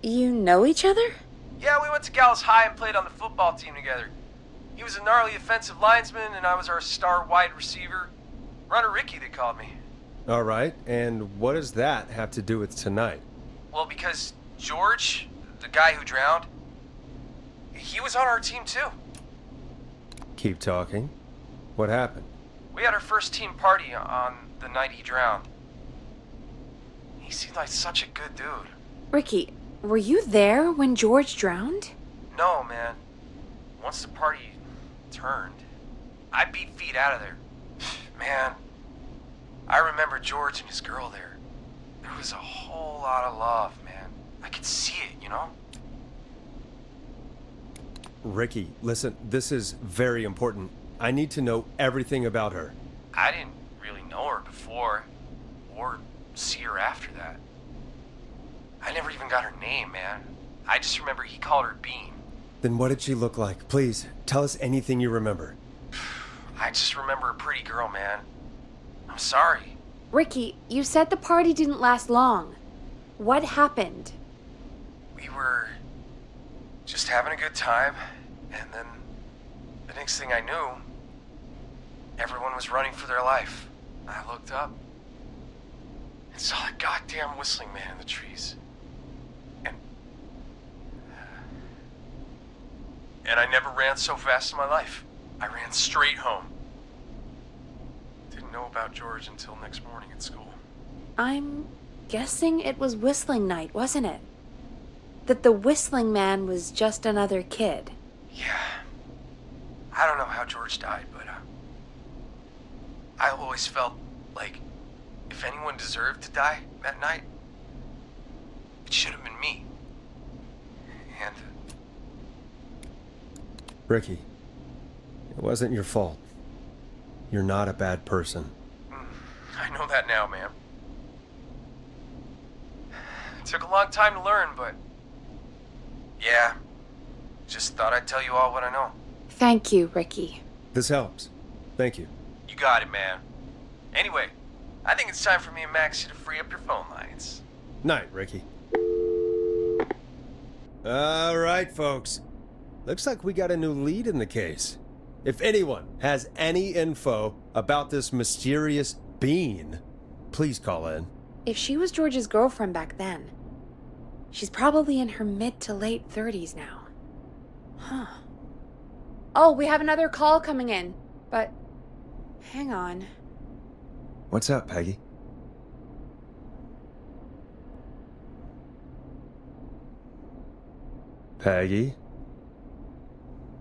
You know each other? Yeah, we went to Gallows High and played on the football team together. He was a gnarly offensive linesman, and I was our star wide receiver. Runner Ricky, they called me. All right, and what does that have to do with tonight? Well, because George, the guy who drowned, he was on our team too. Keep talking. What happened? We had our first team party on the night he drowned. He seemed like such a good dude. Ricky, were you there when George drowned? No, man. Once the party turned, I beat feet out of there. Man, I remember George and his girl there. There was a whole lot of love, man. I could see it, you know? Ricky, listen, this is very important. I need to know everything about her. I didn't really know her before, or see her after that. I never even got her name, man. I just remember he called her Bean. Then what did she look like? Please, tell us anything you remember. I just remember a pretty girl, man. I'm sorry. Ricky, you said the party didn't last long. What happened? We were just having a good time, and then the next thing I knew, everyone was running for their life. I looked up and saw that goddamn whistling man in the trees. And I never ran so fast in my life. I ran straight home. Didn't know about George until next morning at school. I'm guessing it was whistling night, wasn't it? That the whistling man was just another kid. Yeah. I don't know how George died, but I always felt like if anyone deserved to die that night, it should have been me. And Ricky, it wasn't your fault. You're not a bad person. I know that now, man. It took a long time to learn, but yeah, just thought I'd tell you all what I know. Thank you, Ricky. This helps. Thank you. You got it, man. Anyway, I think it's time for me and Maxie to free up your phone lines. Night, Ricky. All right, folks. Looks like we got a new lead in the case. If anyone has any info about this mysterious being, please call in. If she was George's girlfriend back then, she's probably in her mid to late 30s now. Huh. Oh, we have another call coming in, but hang on. What's up, Peggy? Peggy?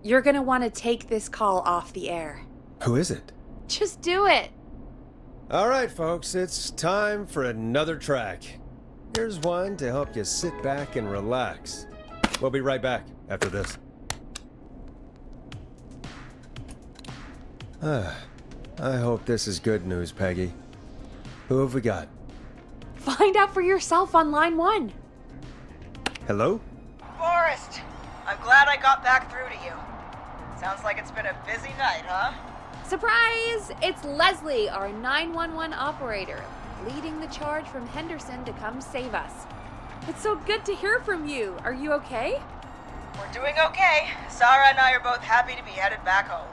You're gonna want to take this call off the air. Who is it? Just do it. All right, folks, it's time for another track. Here's one to help you sit back and relax. We'll be right back after this. I hope this is good news, Peggy. Who have we got? Find out for yourself on line 1. Hello? Forrest, I'm glad I got back through to you. Sounds like it's been a busy night, huh? Surprise! It's Leslie, our 911 operator, leading the charge from Henderson to come save us. It's so good to hear from you. Are you okay? We're doing okay. Sarah and I are both happy to be headed back home.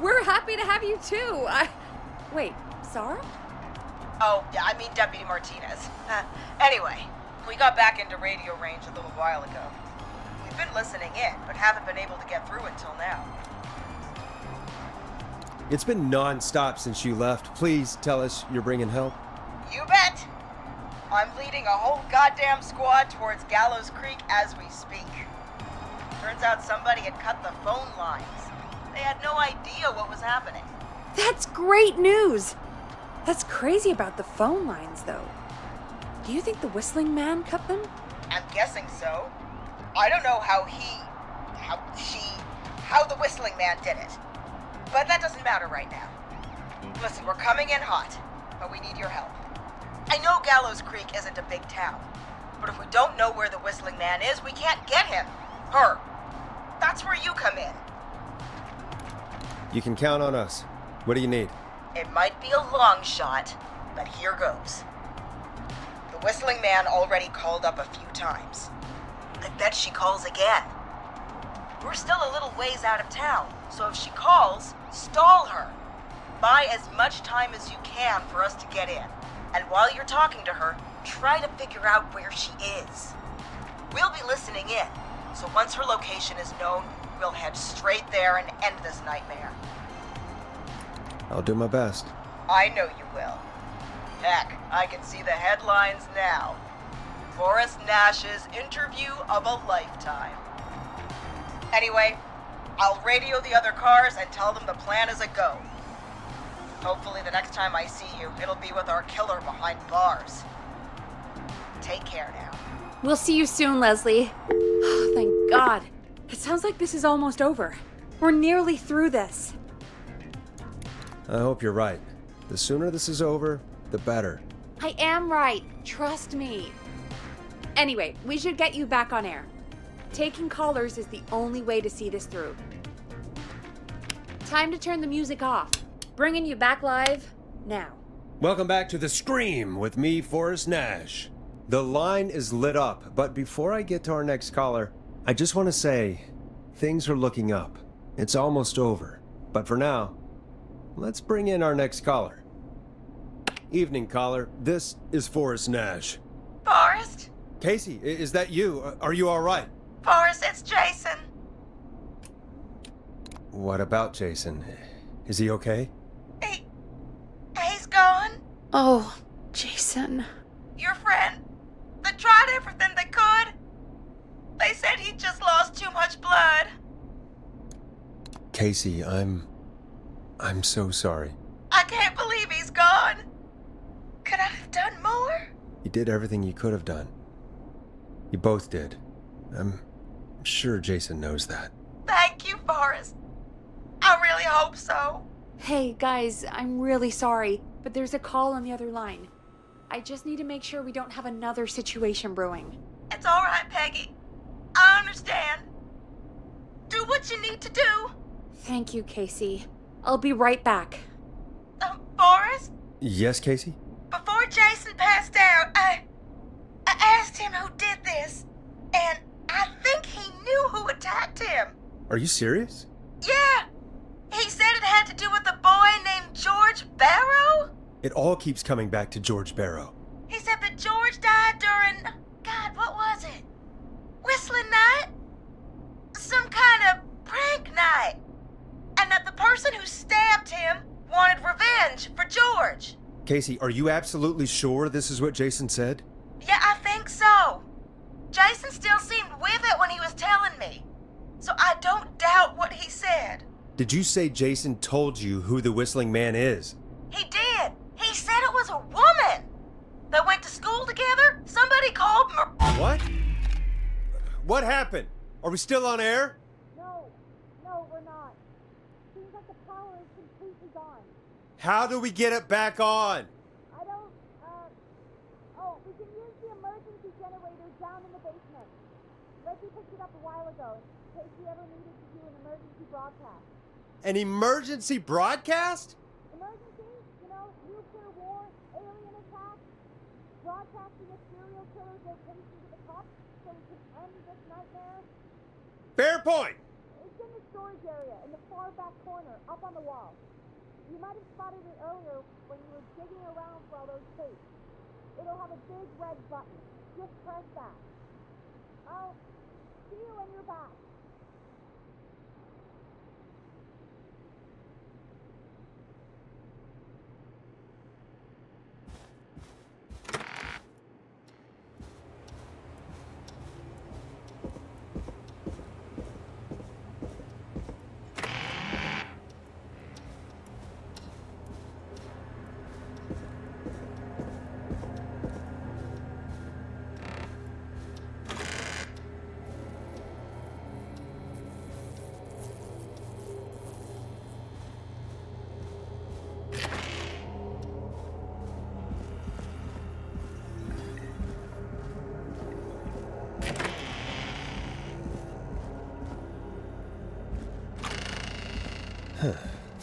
We're happy to have you too. Wait, Sarah? Oh, yeah, I mean Deputy Martinez. Anyway, we got back into radio range a little while ago. We've been listening in, but haven't been able to get through until now. It's been non-stop since you left. Please tell us you're bringing help. You bet! I'm leading a whole goddamn squad towards Gallows Creek as we speak. Turns out somebody had cut the phone lines. They had no idea what was happening. That's great news. That's crazy about the phone lines, though. Do you think the Whistling Man cut them? I'm guessing so. I don't know how the Whistling Man did it. But that doesn't matter right now. Listen, we're coming in hot, but we need your help. I know Gallows Creek isn't a big town, but if we don't know where the Whistling Man is, we can't get him. Her. That's where you come in. You can count on us. What do you need? It might be a long shot, but here goes. The Whistling Man already called up a few times. I bet she calls again. We're still a little ways out of town, so if she calls, stall her. Buy as much time as you can for us to get in. And while you're talking to her, try to figure out where she is. We'll be listening in, so once her location is known, we'll head straight there and end this nightmare. I'll do my best. I know you will. Heck, I can see the headlines now. Forrest Nash's interview of a lifetime. Anyway, I'll radio the other cars and tell them the plan is a go. Hopefully the next time I see you, it'll be with our killer behind bars. Take care now. We'll see you soon, Leslie. Oh, thank God. It sounds like this is almost over. We're nearly through this. I hope you're right. The sooner this is over, the better. I am right. Trust me. Anyway, we should get you back on air. Taking callers is the only way to see this through. Time to turn the music off. Bringing you back live now. Welcome back to The Scream with me, Forrest Nash. The line is lit up, but before I get to our next caller, I just want to say, things are looking up. It's almost over. But for now, let's bring in our next caller. Evening, caller. This is Forrest Nash. Forrest? Casey, is that you? Are you all right? Forrest, it's Jason. What about Jason? Is he okay? He's gone. Oh, Jason. Your friend. They tried everything they could. They said he just lost too much blood. Casey, I'm so sorry. I can't believe he's gone. Could I have done more? You did everything you could have done. You both did. I'm sure Jason knows that. Thank you, Forrest. I really hope so. Hey, guys, I'm really sorry, but there's a call on the other line. I just need to make sure we don't have another situation brewing. It's all right, Peggy. I understand. Do what you need to do. Thank you, Casey. I'll be right back. Forrest? Yes, Casey? Before Jason passed out, I asked him who did this, and I think he knew who attacked him. Are you serious? Yeah. He said it had to do with a boy named George Barrow? It all keeps coming back to George Barrow. He said that George died during... God, what was it? Whistling night? Some kind of prank night. And that the person who stabbed him wanted revenge for George. Casey, are you absolutely sure this is what Jason said? Yeah, I think so. Jason still still seemed with it when he was telling me. So I don't doubt what he said. Did you say Jason told you who the Whistling Man is? He did. He said it was a woman. They went to school together. Somebody called What? What happened? Are we still on air? No, we're not. Seems like the power is completely gone. How do we get it back on? I don't, we can use the emergency generator down in the basement. Reggie picked it up a while ago in case we ever needed to do an emergency broadcast. An emergency broadcast? Emergency? You know, nuclear war, alien attack, broadcasting a serial killer's location to the cops so we can end this nightmare. Fair point. It's in the storage area in the far back corner, up on the wall. You might have spotted it earlier when you were digging around for all those tapes. It'll have a big red button. Just press that. I'll see you when you're back.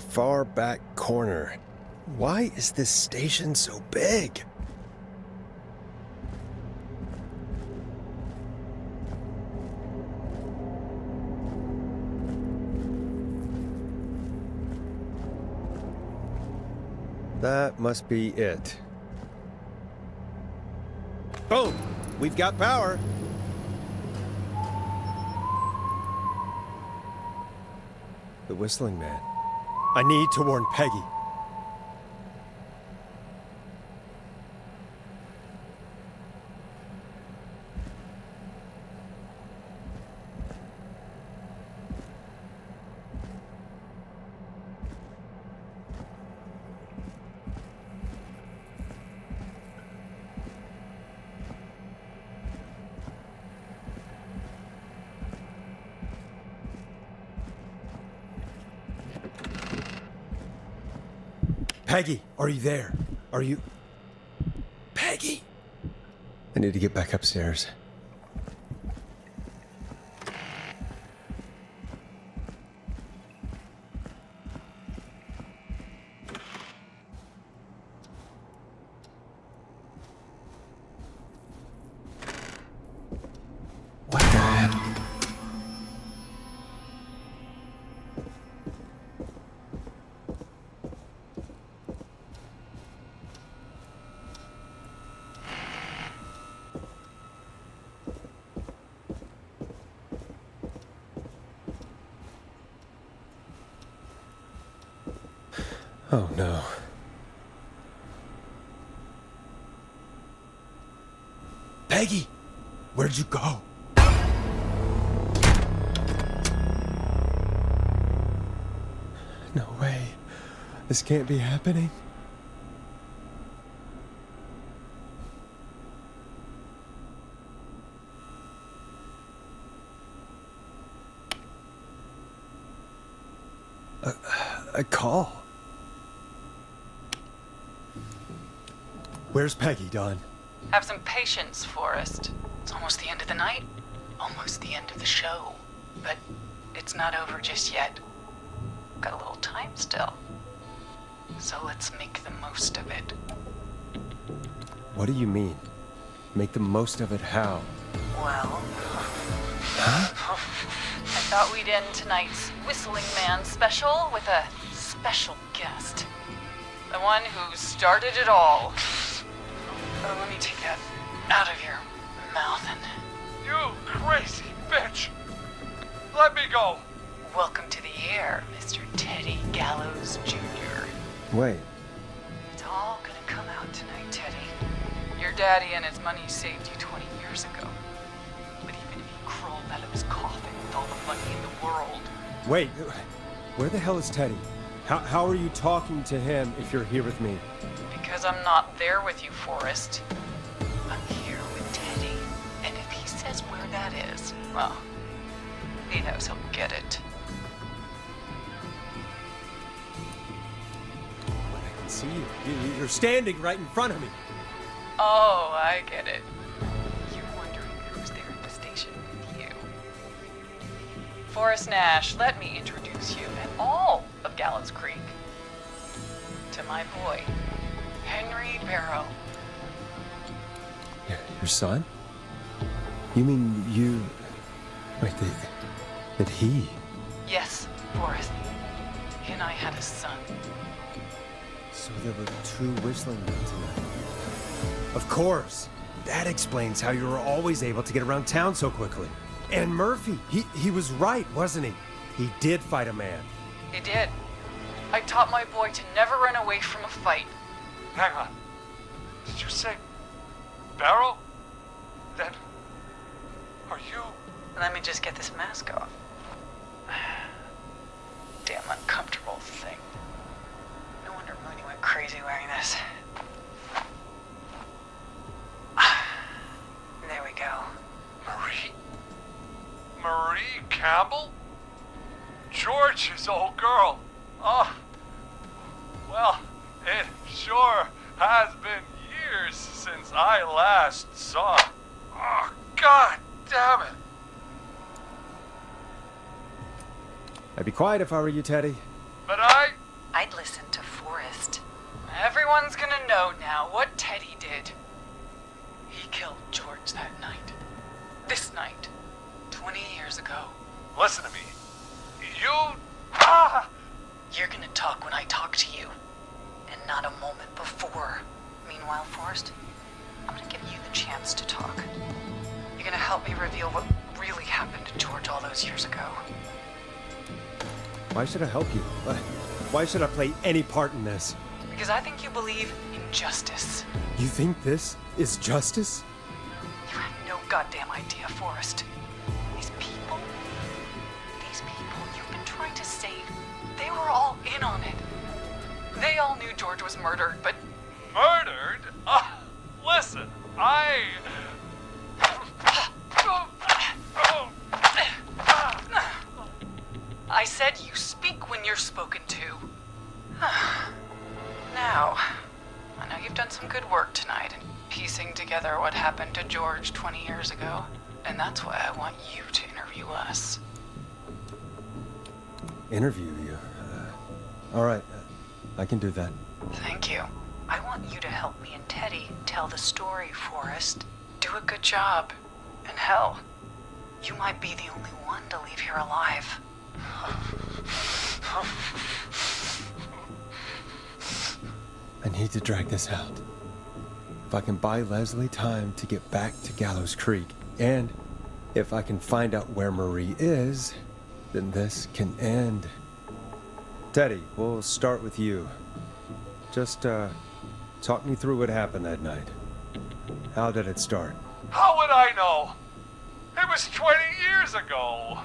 Far back corner. Why is this station so big? That must be it. Boom! We've got power. The Whistling Man. I need to warn Peggy. Peggy, are you there? Are you... Peggy? I need to get back upstairs. What the hell? Oh no. Peggy! Where'd you go? No way. This can't be happening. A call. Where's Peggy, Don? Have some patience, Forrest. It's almost the end of the night, almost the end of the show. But it's not over just yet. Got a little time still. So let's make the most of it. What do you mean? Make the most of it how? Well... Huh? I thought we'd end tonight's Whistling Man special with a special guest. The one who started it all. Let me take that out of your mouth and... You crazy bitch! Let me go! Welcome to the air, Mr. Teddy Gallows Jr. Wait. It's all gonna come out tonight, Teddy. Your daddy and his money saved you 20 years ago. But even Wait, where the hell is Teddy? How are you talking to him if you're here with me? Because I'm not there with you, Forrest. I'm here with Teddy. And if he says where that is, well, he knows he'll get it. I can see you. You're standing right in front of me. Oh, I get it. You're wondering who's there at the station with you. Forrest Nash, let me introduce you and all of Gallows Creek to my boy, Henry Barrow. Your son? You mean you... Wait, that he... Yes, Forrest. He and I had a son. So there were 2 whistling men tonight. Of course. That explains how you were always able to get around town so quickly. And Murphy, he was right, wasn't he? He did fight a man. He did. I taught my boy to never run away from a fight. Hang on. Did you say Barrow? Then, are you... Let me just get this mask off. Damn uncomfortable thing. No wonder Mooney went crazy wearing this. There we go. Marie Campbell? George's old girl. Oh, well, it sure has been years since I last saw her. Oh, God damn it. I'd be quiet if I were you, Teddy. But I'd listen to Forrest. Everyone's gonna know now what Teddy did. He killed George that night. This night. 20 years ago. Listen to me. You're gonna talk when I talk to you. And not a moment before. Meanwhile, Forrest, I'm gonna give you the chance to talk. You're gonna help me reveal what really happened to George all those years ago. Why should I help you? Why should I play any part in this? Because I think you believe in justice. You think this is justice? You have no goddamn idea, Forrest. These people you've been trying to save, they were all in on it. They all knew George was murdered, but... Murdered? Listen, I said you speak when you're spoken to. Now, I know you've done some good work tonight in piecing together what happened to George 20 years ago, and that's why I want you to interview us. Interview you? All right, I can do that. Thank you. I want you to help me and Teddy tell the story, Forrest. Do a good job. And hell, you might be the only one to leave here alive. I need to drag this out. If I can buy Leslie time to get back to Gallows Creek, and if I can find out where Marie is, then this can end. Teddy, we'll start with you. Just, talk me through what happened that night. How did it start? how would I know? It was 20 years ago.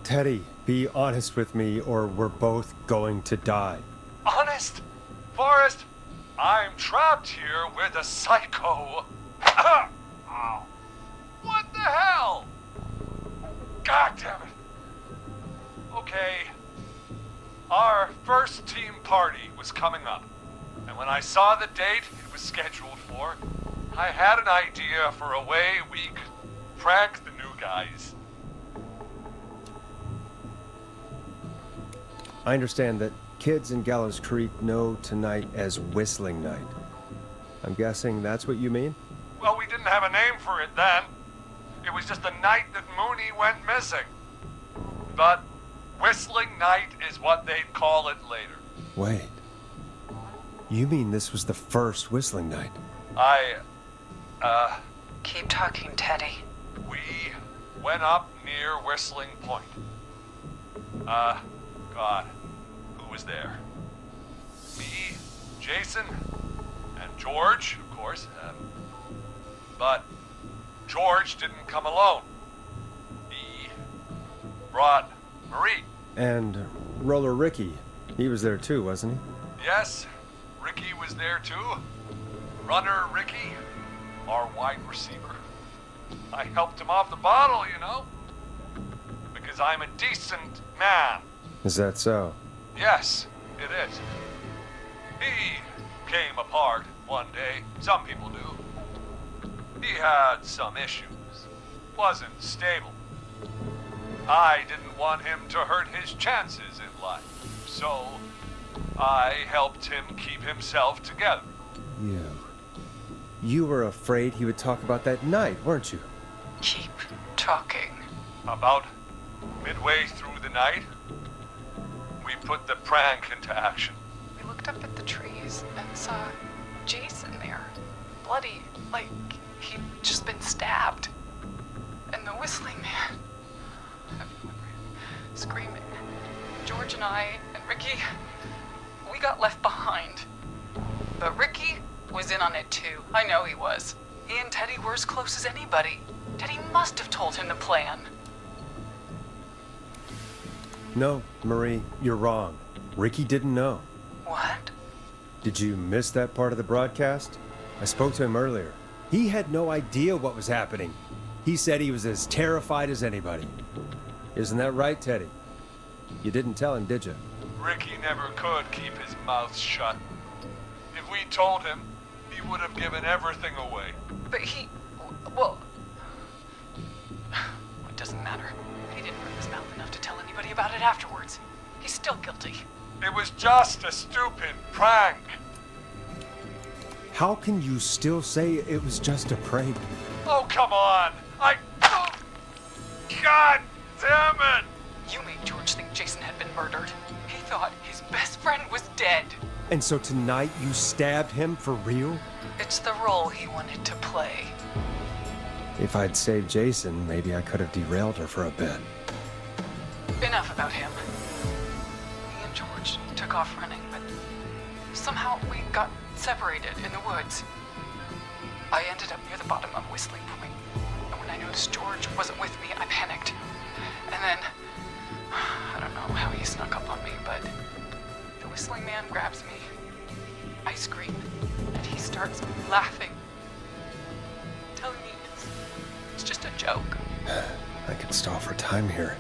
Teddy, be honest with me or we're both going to die. Honest? Forrest, I'm trapped here with a psycho. Ow. What the hell? God damn it. Okay. Our first team party was coming up. And when I saw the date it was scheduled for, I had an idea for a way we could prank the new guys. I understand that kids in Gallows Creek know tonight as Whistling Night. I'm guessing that's what you mean? Well, we didn't have a name for it then. It was just the night that Mooney went missing. But Whistling Night is what they'd call it later. Wait. You mean this was the first Whistling Night? Keep talking, Teddy. We went up near Whistling Point. God, who was there? Me, Jason, and George, of course. But George didn't come alone. He brought Marie. And Roller Ricky. He was there too, wasn't he? Yes, Ricky was there too. Runner Ricky, our wide receiver. I helped him off the bottle, you know. Because I'm a decent man. Is that so? Yes, it is. He came apart one day. Some people do. He had some issues. Wasn't stable. I didn't want him to hurt his chances in life. So, I helped him keep himself together. You were afraid he would talk about that night, weren't you? Keep talking. About midway through the night, we put the prank into action. We looked up at the trees and saw Jason there, bloody, like he'd just been stabbed. And the whistling man, screaming. George and I and Ricky, we got left behind. But Ricky was in on it too. I know he was. He and Teddy were as close as anybody. Teddy must have told him the plan. No, Marie, you're wrong. Ricky didn't know. What? Did you miss that part of the broadcast? I spoke to him earlier. He had no idea what was happening. He said he was as terrified as anybody. Isn't that right, Teddy? You didn't tell him, did you? Ricky never could keep his mouth shut. If we told him, he would have given everything away. But well, it doesn't matter. He didn't rip his mouth enough to tell anybody about it afterwards. He's still guilty. It was just a stupid prank. How can you still say it was just a prank? Oh, come on. God damn it! You made George think Jason had been murdered. He thought his best friend was dead. And so tonight you stabbed him for real? It's the role he wanted to play. If I'd saved Jason, maybe I could have derailed her for a bit. Enough about him. Me and George took off running, but somehow we got separated in the woods. I ended up near the bottom of Whistling Point, and when I noticed George wasn't with me, I panicked. And then, I don't know how he snuck up on me, but the whistling man grabs me. I scream, and he starts laughing, telling me it's just a joke. I could stall for time here.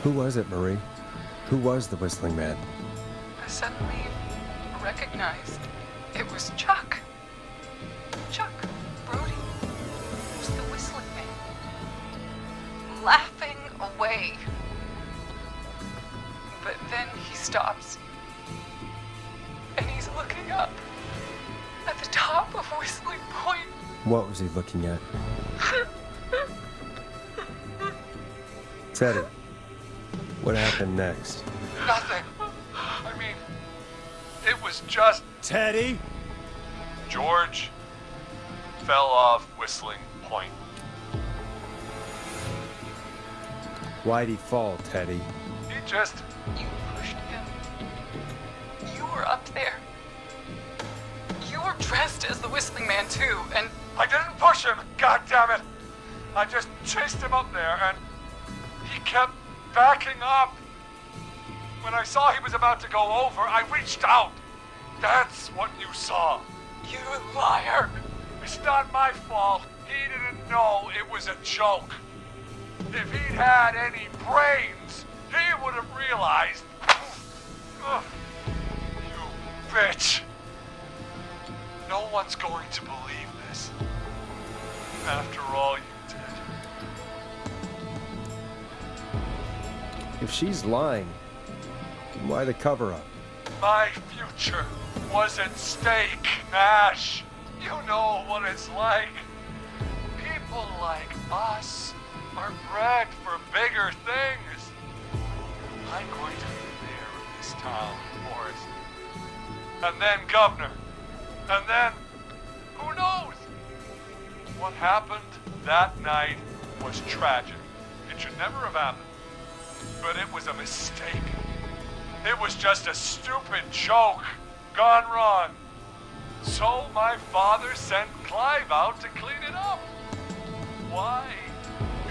Who was it, Marie? Who was the whistling man? I suddenly recognized it was Chuck. Chuck Brody was the whistling man, laughing away. But then he stops, and he's looking up at the top of Whistling Point. What was he looking at? Teddy, what happened next? Nothing. I mean, it was just... Teddy? George fell off Whistling Point. Why'd he fall, Teddy? He just... You pushed him. You were up there. You were dressed as the whistling man too, and... I didn't push him, God damn it! I just chased him up there, and he kept backing up. When I saw he was about to go over, I reached out. That's what you saw. You liar! It's not my fault. He didn't know it was a joke. If he'd had any brains, he would have realized. Ugh, you bitch. No one's going to believe this. After all you did. If she's lying, then why the cover-up? My future was at stake, Nash. You know what it's like. People like us are bred for bigger things. I'm going to be mayor of this town, Morris. And then governor. And then, who knows? What happened that night was tragic. It should never have happened. But it was a mistake. It was just a stupid joke gone wrong. So my father sent Clive out to clean it up. Why?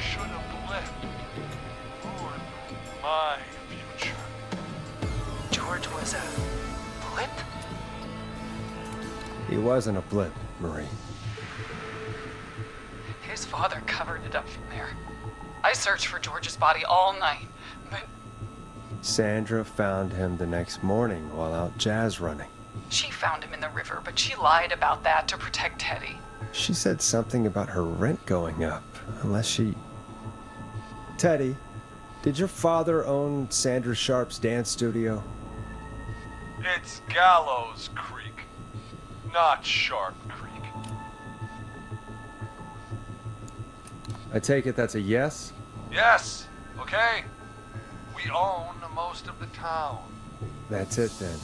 should have left. Ruined my future. George was a blip? He wasn't a blip, Marie. His father covered it up from there. I searched for George's body all night, but Sandra found him the next morning while out jazz running. she found him in the river, but she lied about that to protect Teddy. She said something about her rent going up, unless she... Teddy, did your father own Sandra Sharp's dance studio? It's Gallows Creek, not Sharp Creek. I take it that's a yes? Yes, okay. We own most of the town. That's it then.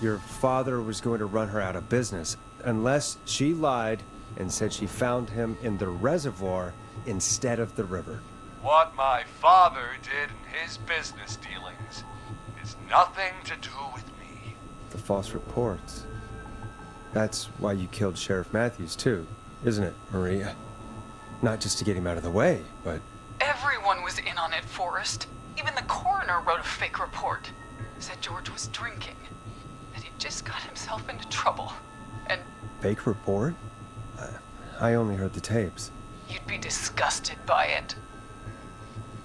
Your father was going to run her out of business, unless she lied and said she found him in the reservoir instead of the river. What my father did in his business dealings is nothing to do with me. The false reports. That's why you killed Sheriff Matthews too, isn't it, Maria? Not just to get him out of the way, but... Everyone was in on it, Forrest. Even the coroner wrote a fake report. Said George was drinking. That he just got himself into trouble. And Fake report? I only heard the tapes. you'd be disgusted by it.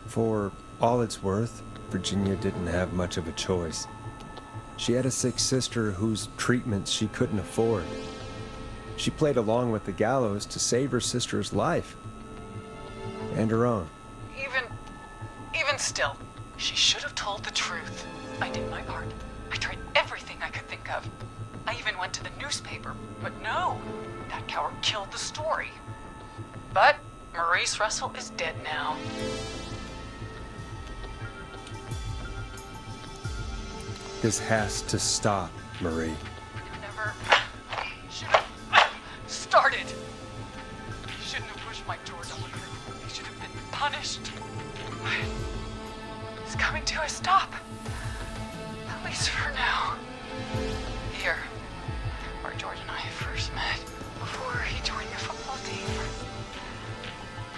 For all it's worth, Virginia didn't have much of a choice. She had a sick sister whose treatments she couldn't afford. She played along with the gallows to save her sister's life. And her own. Even still, she should have told the truth. I did my part. I tried everything I could think of. I even went to the newspaper, but no, that coward killed the story. But Maurice Russell is dead now. This has to stop, Marie. Never should have started. Shouldn't have pushed my George on the crew. He should have been punished. It's coming to a stop. At least for now. Here, where George and I first met, before he joined the football team,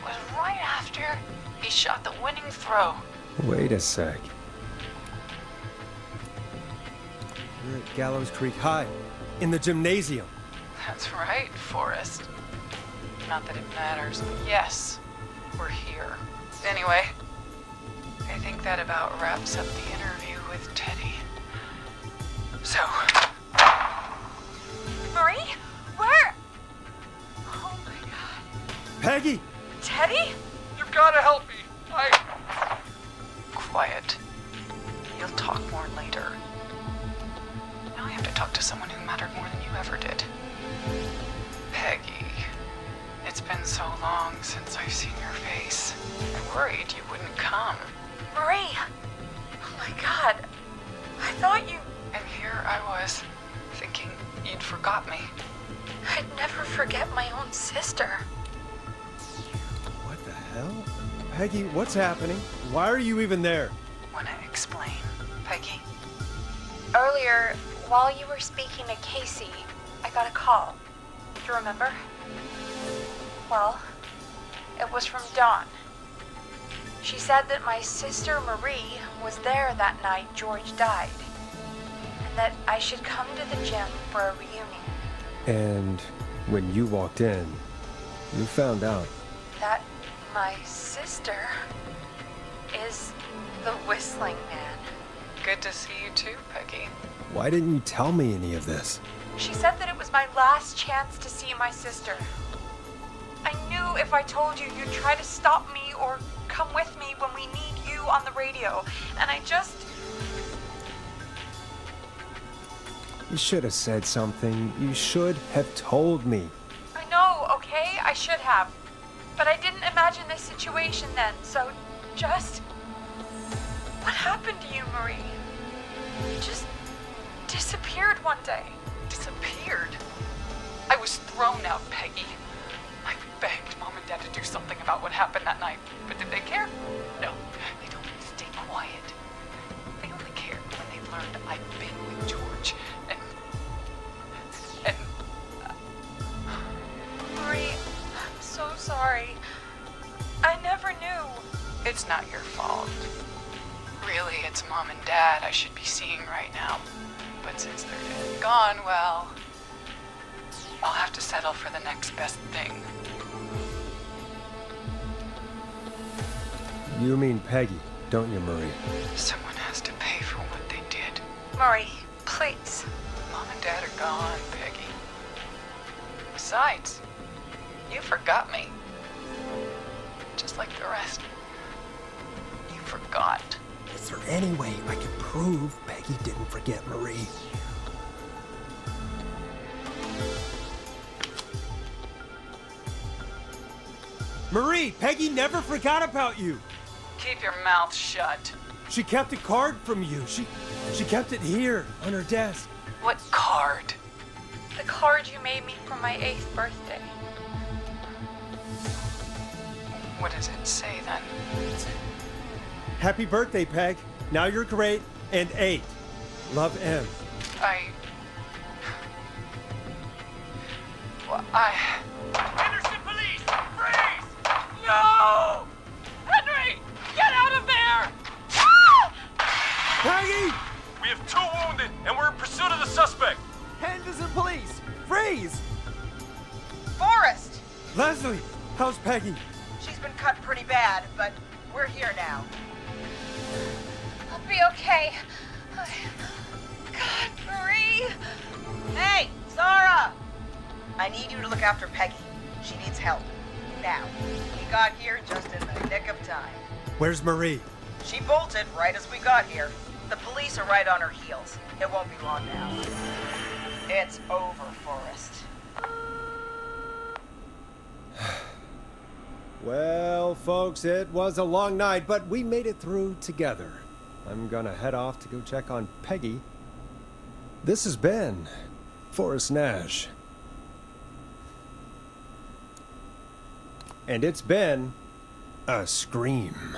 was right after he shot the winning throw. Wait a sec. We're at Gallows Creek High, in the gymnasium. That's right, Forrest. Not that it matters. Yes, we're here. Anyway, I think that about wraps up the interview with Teddy. So... Marie? Where? Oh my god. Peggy! Teddy? You've got to help me. Quiet. You'll talk more later. Now I have to talk to someone who mattered more than you ever did. Peggy. It's been so long since I've seen your face. I worried you wouldn't come. Marie! Oh my god. I thought you... And here I was, thinking you'd forgot me. I'd never forget my own sister. What the hell? Peggy, what's happening? Why are you even there? Wanna explain, Peggy? Earlier, while you were speaking to Casey, I got a call. Do you remember? Well, it was from Dawn. She said that my sister Marie was there that night George died, and that I should come to the gym for a reunion. And when you walked in, you found out. That my sister is the Whistling Man. Good to see you too, Peggy. Why didn't you tell me any of this? She said that it was my last chance to see my sister. I knew if I told you, you'd try to stop me or come with me when we need you on the radio. And I just... You should have said something. You should have told me. I know, okay? I should have. But I didn't imagine this situation then, so just... What happened to you, Marie? You just disappeared one day. Disappeared? I was thrown out, Peggy. I begged Mom and Dad to do something about what happened that night, but did they care? No, they told me to stay quiet. They only cared when they learned I'd been with George, and... Marie, I'm so sorry. I never knew. It's not your fault. Really, it's Mom and Dad I should be seeing right now. But since they're dead and gone, well, I'll have to settle for the next best thing. You mean Peggy, don't you, Marie? Someone has to pay for what they did. Marie, please. Mom and Dad are gone, Peggy. Besides, you forgot me. Just like the rest. You forgot. Is there any way I can prove Peggy didn't forget Marie? Marie, Peggy never forgot about you. Keep your mouth shut. She kept a card from you. She kept it here on her desk. What card? The card you made me for my 8th birthday. What does it say then? Happy birthday, Peg. Now you're great and 8. Love, M. Henderson police! Freeze! No! Henry! Get out of there! Peggy! We have 2 wounded, and we're in pursuit of the suspect. Henderson police! Freeze! Forrest! Leslie, how's Peggy? She's been cut pretty bad, but we're here now. I'll be okay. God, Marie! Hey, Zara! I need you to look after Peggy. She needs help. Now. We got here just in the nick of time. Where's Marie? She bolted right as we got here. The police are right on her heels. It won't be long now. It's over, Forrest. Well, folks, it was a long night, but we made it through together. I'm gonna head off to go check on Peggy. This has been Forrest Nash. And it's been a scream.